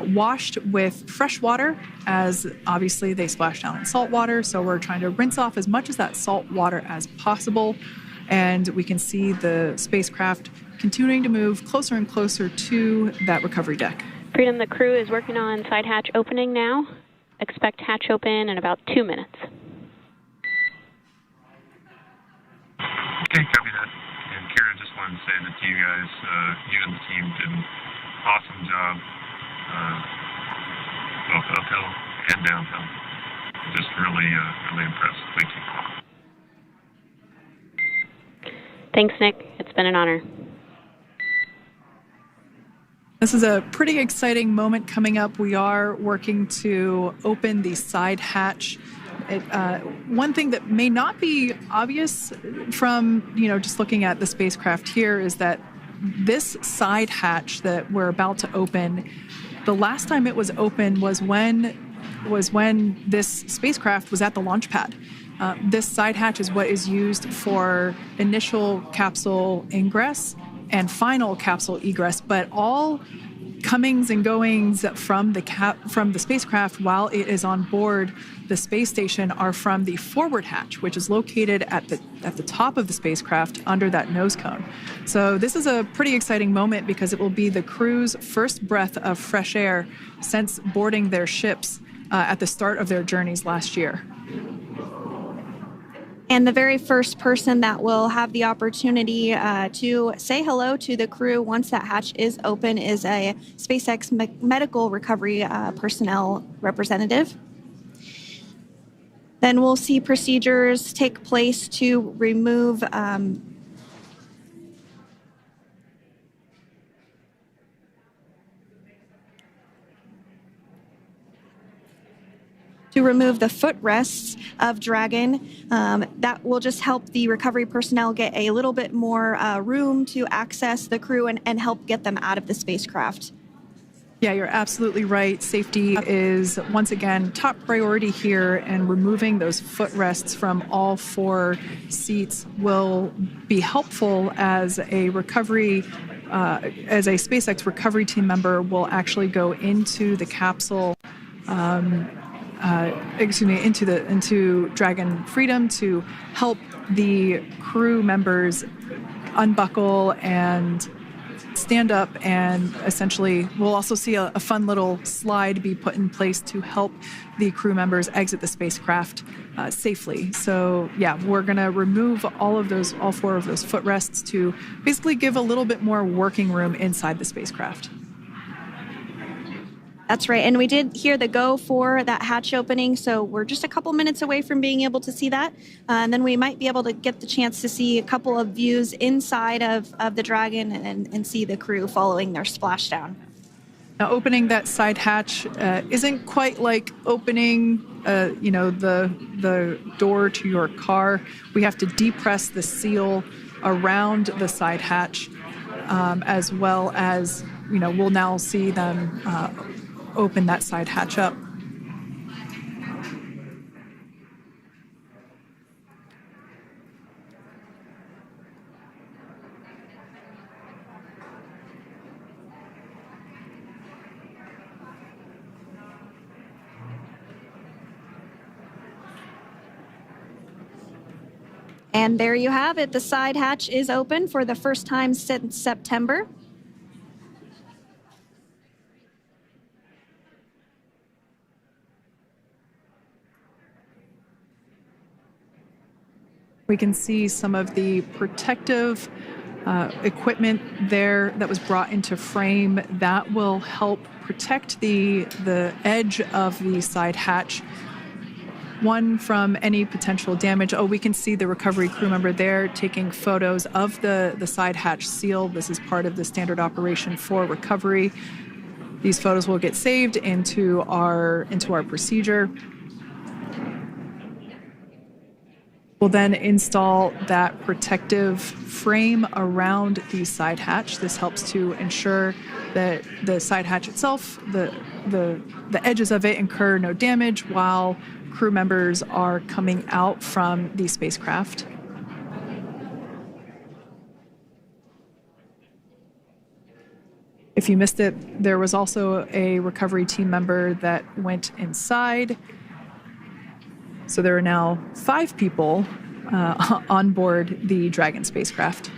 Speaker 1: washed with fresh water, as obviously they splashed down in salt water. So we're trying to rinse off as much of that salt water as possible. And we can see the spacecraft continuing to move closer and closer to that recovery deck.
Speaker 3: Freedom, the crew is working on side hatch opening now. expect hatch open in about 2 minutes.
Speaker 4: Okay, copy that. And Kira, just wanted to say that you guys, you and the team did an awesome job, both uphill and downhill. Just really, really impressed. Thank you.
Speaker 3: Thanks, Nick. It's been an honor.
Speaker 1: This is a pretty exciting moment coming up. We are working to open the side hatch. One thing that may not be obvious from, just looking at the spacecraft here is that this side hatch that we're about to open, the last time it was open was when this spacecraft was at the launch pad. This side hatch is what is used for initial capsule ingress and final capsule egress, but all comings and goings from the spacecraft while it is on board the space station are from the forward hatch, which is located at the top of the spacecraft under that nose cone. So this is a pretty exciting moment because it will be the crew's first breath of fresh air since boarding their ships at the start of their journeys last year.
Speaker 2: And the very first person that will have the opportunity to say hello to the crew once that hatch is open is a SpaceX medical recovery personnel representative. Then we'll see procedures take place to remove the footrests of Dragon. That will just help the recovery personnel get a little bit more room to access the crew and help get them out of the spacecraft.
Speaker 1: Yeah, you're absolutely right. Safety is, once again, top priority here, and removing those footrests from all 4 seats will be helpful as a recovery, as a SpaceX recovery team member will actually go into the capsule, into Dragon Freedom to help the crew members unbuckle and stand up, and essentially we'll also see a fun little slide be put in place to help the crew members exit the spacecraft safely. So yeah, we're going to remove all 4 of those footrests to basically give a little bit more working room inside the spacecraft.
Speaker 2: That's right. And we did hear the go for that hatch opening, so we're just a couple minutes away from being able to see that. And then we might be able to get the chance to see a couple of views inside of the Dragon and see the crew following their splashdown.
Speaker 1: Now, opening that side hatch isn't quite like opening, the door to your car. We have to depress the seal around the side hatch, as well as, we'll now see them open that side hatch up.
Speaker 2: And there you have it. The side hatch is open for the first time since September.
Speaker 1: We can see some of the protective equipment there that was brought into frame that will help protect the edge of the side hatch, one from any potential damage. Oh, we can see the recovery crew member there taking photos of the side hatch seal. This is part of the standard operation for recovery. These photos will get saved into our procedure. We'll then install that protective frame around the side hatch. This helps to ensure that the side hatch itself, the edges of it, incur no damage while crew members are coming out from the spacecraft. If you missed it, there was also a recovery team member that went inside. So there are now 5 people on board the Dragon spacecraft.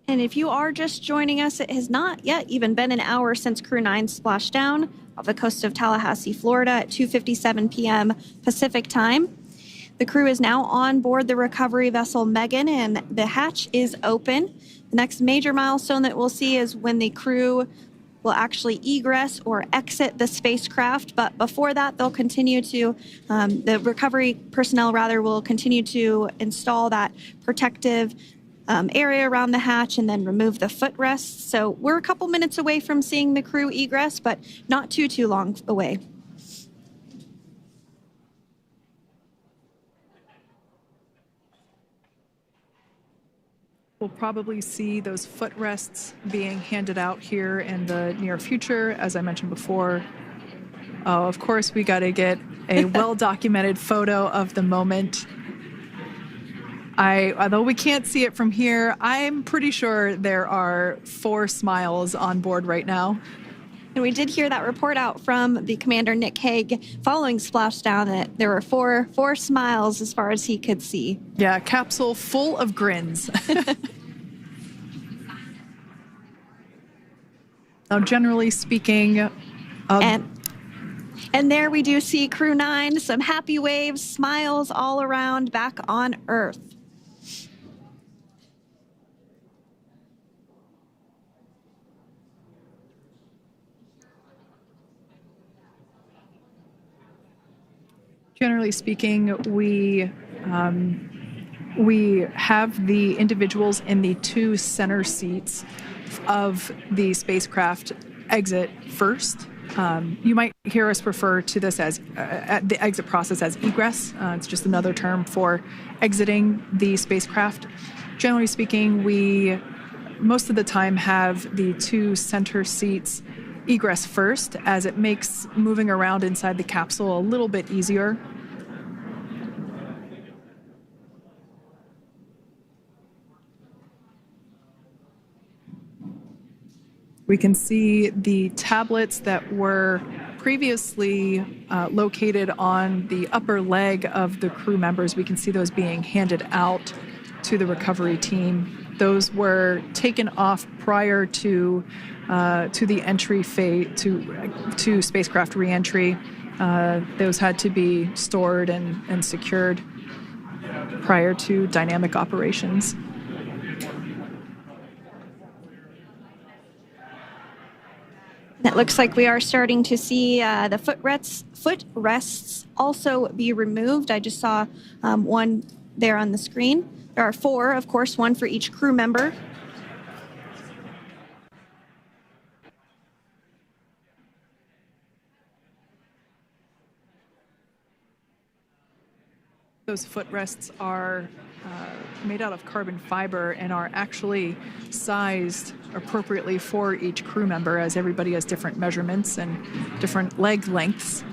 Speaker 2: And if you are just joining us, it has not yet even been an hour since Crew 9 splashed down off the coast of Tallahassee, Florida at 2:57 p.m. Pacific time. The crew is now on board the recovery vessel Megan, and the hatch is open. The next major milestone that we'll see is when the crew will actually egress or exit the spacecraft. But before that, they'll continue to, the recovery personnel rather, will continue to install that protective area around the hatch and then remove the footrests. So we're a couple minutes away from seeing the crew egress, but not too long away.
Speaker 1: We'll probably see those footrests being handed out here in the near future, as I mentioned before. Oh, of course, we got to get a well-documented photo of the moment. Although we can't see it from here, I'm pretty sure there are 4 smiles on board right now.
Speaker 2: And we did hear that report out from the commander, Nick Hague, following Splashdown, that there were four smiles as far as he could see.
Speaker 1: Yeah, capsule full of grins. Now, generally speaking...
Speaker 2: And there we do see Crew 9, some happy waves, smiles all around back on Earth.
Speaker 1: Generally speaking, we have the individuals in the 2 center seats of the spacecraft exit first. You might hear us refer to this as the exit process as egress. It's just another term for exiting the spacecraft. Generally speaking, we most of the time have the 2 center seats egress first, as it makes moving around inside the capsule a little bit easier. We can see the tablets that were previously located on the upper leg of the crew members. We can see those being handed out to the recovery team. Those were taken off prior to the entry phase, to spacecraft reentry. Those had to be stored and secured prior to dynamic operations.
Speaker 2: It looks like we are starting to see the footrests also be removed. I just saw one there on the screen. There are 4, of course, 1 for each crew member.
Speaker 1: Those footrests are made out of carbon fiber and are actually sized appropriately for each crew member, as everybody has different measurements and different leg lengths.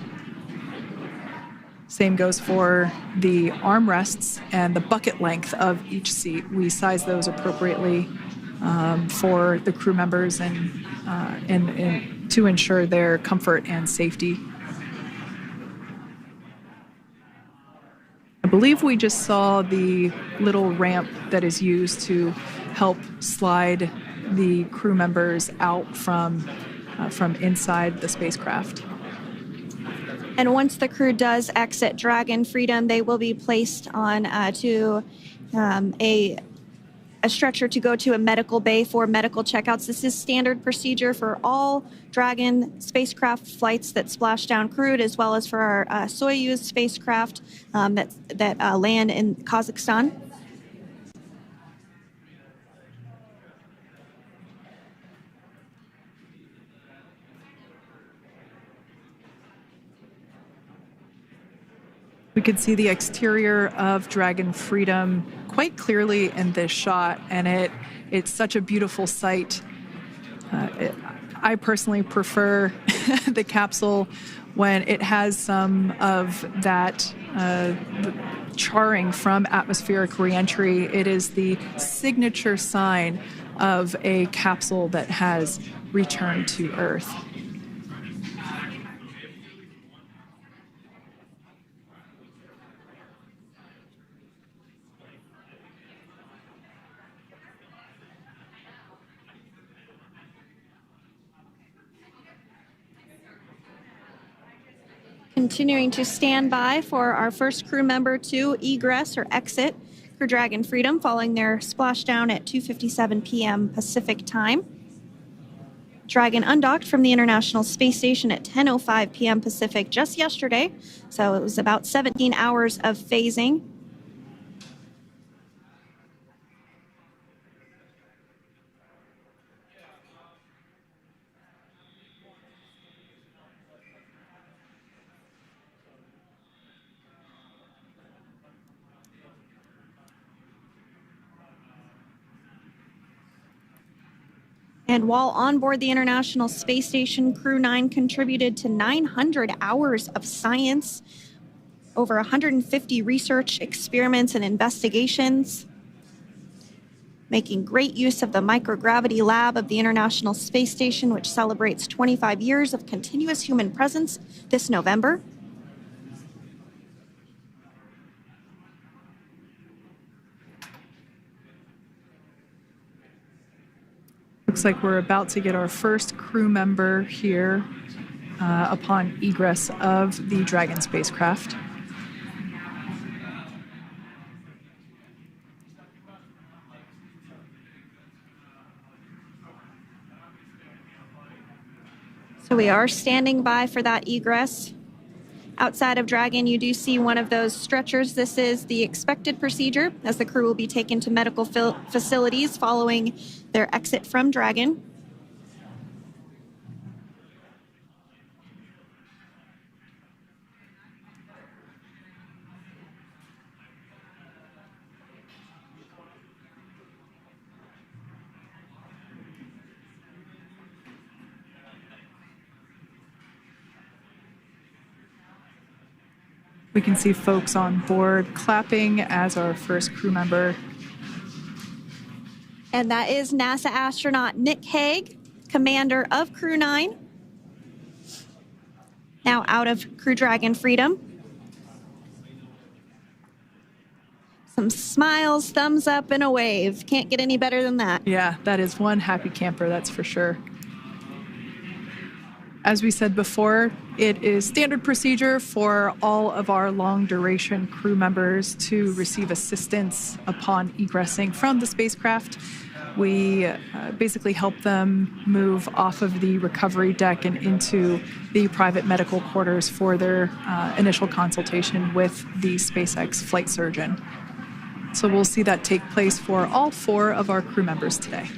Speaker 1: Same goes for the armrests and the bucket length of each seat. We size those appropriately for the crew members and to ensure their comfort and safety. I believe we just saw the little ramp that is used to help slide the crew members out from inside the spacecraft.
Speaker 2: And once the crew does exit Dragon Freedom, they will be placed on to a stretcher to go to a medical bay for medical checkouts. This is standard procedure for all Dragon spacecraft flights that Splashdown crewed, as well as for our Soyuz spacecraft that land in Kazakhstan.
Speaker 1: We could see the exterior of Dragon Freedom quite clearly in this shot, and it's such a beautiful sight. I personally prefer the capsule when it has some of that charring from atmospheric reentry. It is the signature sign of a capsule that has returned to Earth.
Speaker 2: Continuing to stand by for our first crew member to egress or exit Crew Dragon Freedom following their splashdown at 2:57 p.m. Pacific time. Dragon undocked from the International Space Station at 10:05 p.m. Pacific just yesterday, so it was about 17 hours of phasing. And while on board the International Space Station, Crew 9 contributed to 900 hours of science, over 150 research experiments and investigations, making great use of the microgravity lab of the International Space Station, which celebrates 25 years of continuous human presence this November.
Speaker 1: Looks like we're about to get our first crew member here upon egress of the Dragon spacecraft.
Speaker 2: So we are standing by for that egress. Outside of Dragon, you do see one of those stretchers. This is the expected procedure as the crew will be taken to medical facilities following their exit from Dragon.
Speaker 1: We can see folks on board clapping as our first crew member.
Speaker 2: And that is NASA astronaut Nick Hague, commander of Crew 9, now out of Crew Dragon Freedom. Some smiles, thumbs up, and a wave. Can't get any better than that.
Speaker 1: Yeah, that is one happy camper, that's for sure. As we said before, it is standard procedure for all of our long-duration crew members to receive assistance upon egressing from the spacecraft. We basically help them move off of the recovery deck and into the private medical quarters for their initial consultation with the SpaceX flight surgeon. So we'll see that take place for all 4 of our crew members today.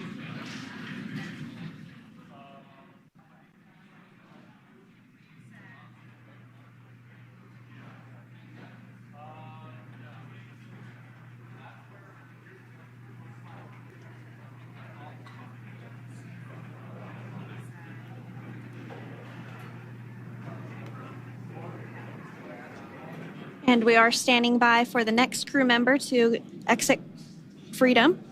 Speaker 2: And we are standing by for the next crew member to exit Freedom.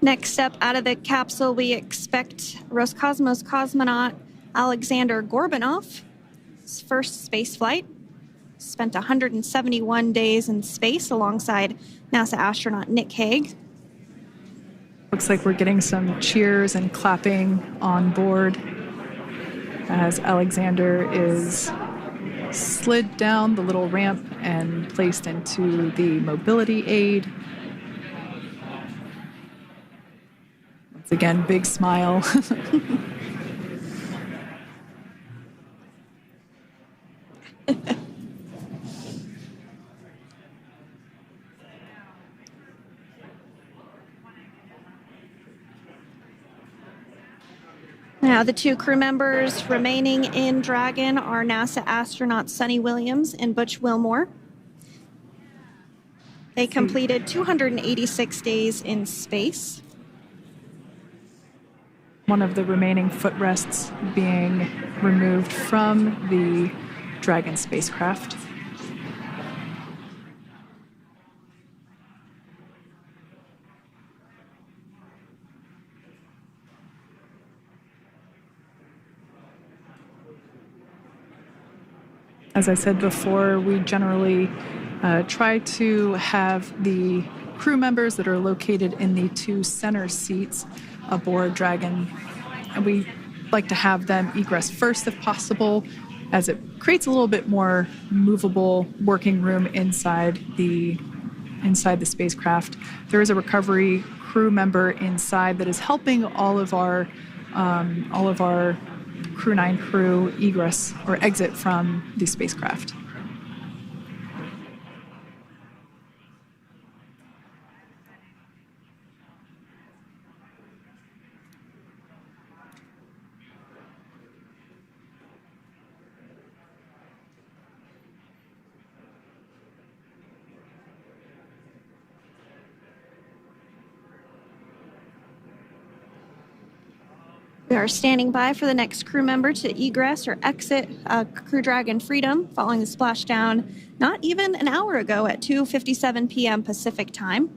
Speaker 2: Next up out of the capsule, we expect Roscosmos cosmonaut Alexander Gorbanov. His first space flight. Spent 171 days in space alongside NASA astronaut Nick Hague.
Speaker 1: Looks like we're getting some cheers and clapping on board as Alexander is slid down the little ramp and placed into the mobility aid. Once again, big smile.
Speaker 2: Now, the 2 crew members remaining in Dragon are NASA astronauts Sunny Williams and Butch Wilmore. They completed 286 days in space.
Speaker 1: One of the remaining footrests being removed from the Dragon spacecraft. As I said before, we generally try to have the crew members that are located in the two center seats aboard Dragon, and we like to have them egress first if possible, as it creates a little bit more movable working room inside the spacecraft. There is a recovery crew member inside that is helping all of our Crew 9 crew egress or exit from the spacecraft.
Speaker 2: We are standing by for the next crew member to egress or exit Crew Dragon Freedom following the splashdown not even an hour ago at 2:57 p.m. Pacific time.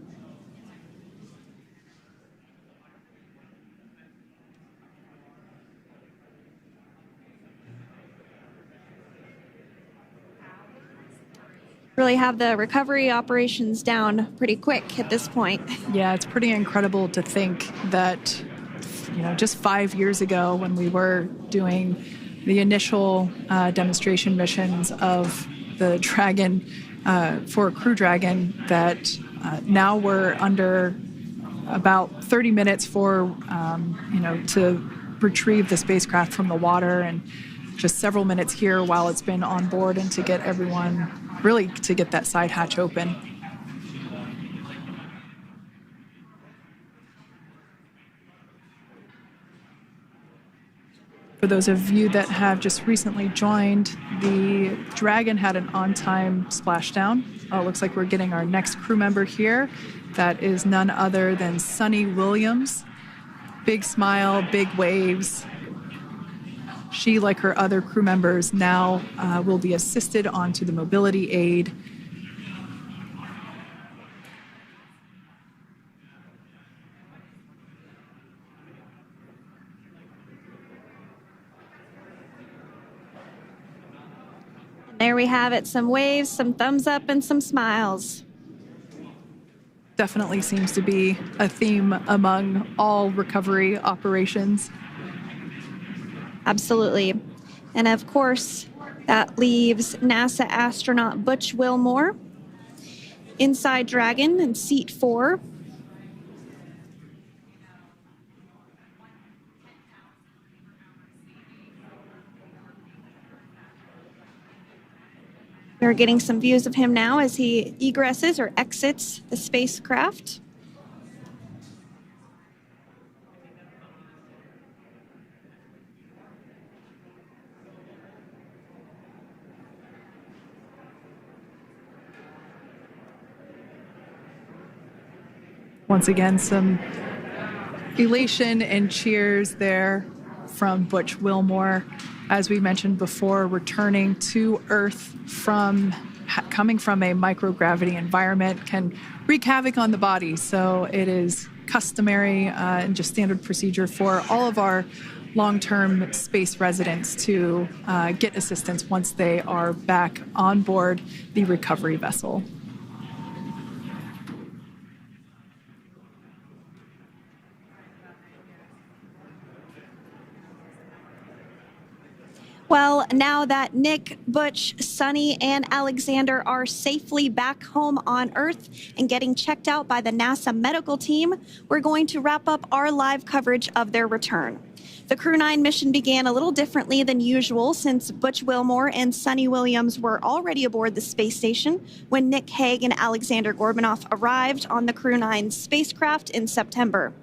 Speaker 2: Really have the recovery operations down pretty quick at this point.
Speaker 1: Yeah, it's pretty incredible to think that, just 5 years ago when we were doing the initial demonstration missions of the Dragon for Crew Dragon, that now we're under about 30 minutes for, to retrieve the spacecraft from the water, and just several minutes here while it's been on board and to get everyone, really to get that side hatch open. For those of you that have just recently joined, the Dragon had an on-time splashdown. It looks like we're getting our next crew member here. That is none other than Sunny Williams. Big smile, big waves. She, like her other crew members, now will be assisted onto the mobility aid.
Speaker 2: There we have it, some waves, some thumbs up, and some smiles.
Speaker 1: Definitely seems to be a theme among all recovery operations.
Speaker 2: Absolutely. And of course, that leaves NASA astronaut Butch Wilmore inside Dragon in seat 4. We're getting some views of him now as he egresses or exits the spacecraft.
Speaker 1: Once again, some elation and cheers there from Butch Wilmore. As we mentioned before, returning to Earth coming from a microgravity environment can wreak havoc on the body. So it is customary and just standard procedure for all of our long-term space residents to get assistance once they are back on board the recovery vessel.
Speaker 2: Well, now that Nick, Butch, Sunny, and Alexander are safely back home on Earth and getting checked out by the NASA medical team, we're going to wrap up our live coverage of their return. The Crew 9 mission began a little differently than usual since Butch Wilmore and Sunny Williams were already aboard the space station when Nick Hague and Alexander Gorbanoff arrived on the Crew 9 spacecraft in September.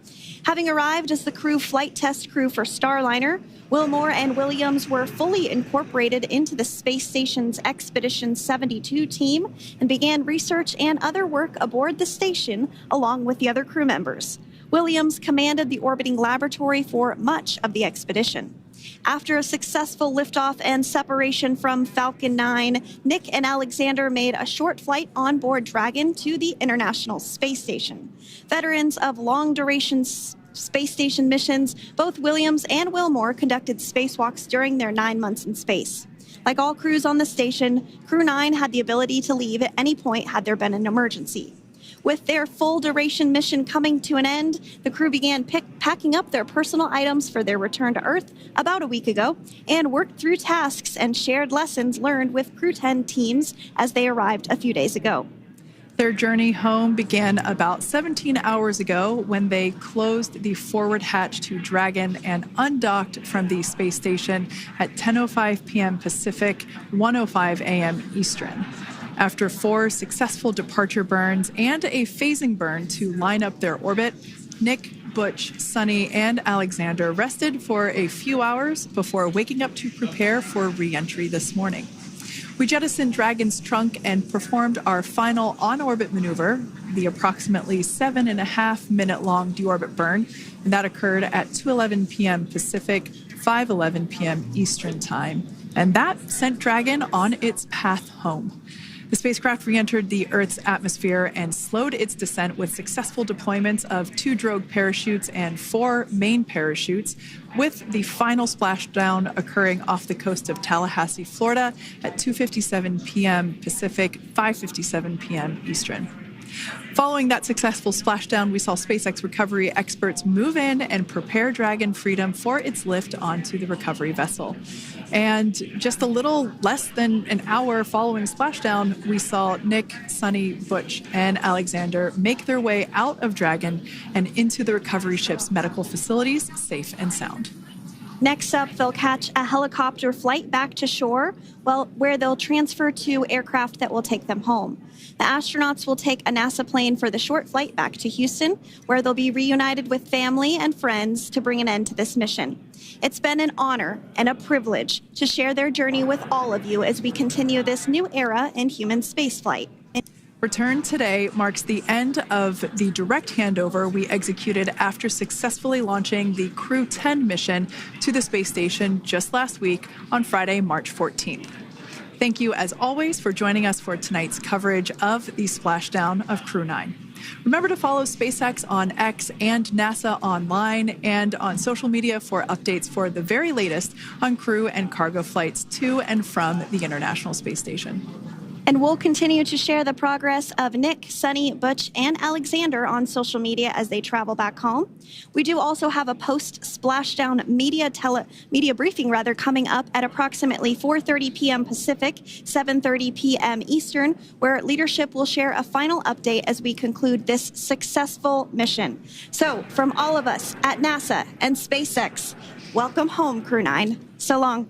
Speaker 2: Having arrived as the crew flight test crew for Starliner, Wilmore and Williams were fully incorporated into the space station's Expedition 72 team and began research and other work aboard the station along with the other crew members. Williams commanded the orbiting laboratory for much of the expedition. After a successful liftoff and separation from Falcon 9, Nick and Alexander made a short flight on board Dragon to the International Space Station. Veterans of long-duration space station missions, both Williams and Wilmore conducted spacewalks during their 9 months in space. Like all crews on the station, Crew 9 had the ability to leave at any point had there been an emergency. With their full-duration mission coming to an end, the crew began packing up their personal items for their return to Earth about a week ago and worked through tasks and shared lessons learned with Crew 10 teams as they arrived a few days ago.
Speaker 1: Their journey home began about 17 hours ago when they closed the forward hatch to Dragon and undocked from the space station at 10:05 p.m. Pacific, 1:05 a.m. Eastern. After 4 successful departure burns and a phasing burn to line up their orbit, Nick, Butch, Sonny, and Alexander rested for a few hours before waking up to prepare for reentry this morning. We jettisoned Dragon's trunk and performed our final on-orbit maneuver, the approximately 7.5-minute-long deorbit burn, and that occurred at 2:11 p.m. Pacific, 5:11 p.m. Eastern Time. And that sent Dragon on its path home. The spacecraft re-entered the Earth's atmosphere and slowed its descent with successful deployments of 2 drogue parachutes and 4 main parachutes, with the final splashdown occurring off the coast of Tallahassee, Florida at 2:57 p.m. Pacific, 5:57 p.m. Eastern. Following that successful splashdown, we saw SpaceX recovery experts move in and prepare Dragon Freedom for its lift onto the recovery vessel. And just a little less than an hour following splashdown, we saw Nick, Sonny, Butch, and Alexander make their way out of Dragon and into the recovery ship's medical facilities, safe and sound.
Speaker 2: Next up, they'll catch a helicopter flight back to shore, where they'll transfer to aircraft that will take them home. The astronauts will take a NASA plane for the short flight back to Houston, where they'll be reunited with family and friends to bring an end to this mission. It's been an honor and a privilege to share their journey with all of you as we continue this new era in human spaceflight.
Speaker 1: Return today marks the end of the direct handover we executed after successfully launching the Crew 10 mission to the space station just last week on Friday, March 14th. Thank you, as always, for joining us for tonight's coverage of the splashdown of Crew 9. Remember to follow SpaceX on X and NASA online and on social media for updates for the very latest on crew and cargo flights to and from the International Space Station.
Speaker 2: And we'll continue to share the progress of Nick, Sonny, Butch, and Alexander on social media as they travel back home. We do also have a post-splashdown media briefing coming up at approximately 4:30 p.m. Pacific, 7:30 p.m. Eastern, where leadership will share a final update as we conclude this successful mission. So, from all of us at NASA and SpaceX, welcome home, Crew 9. So long.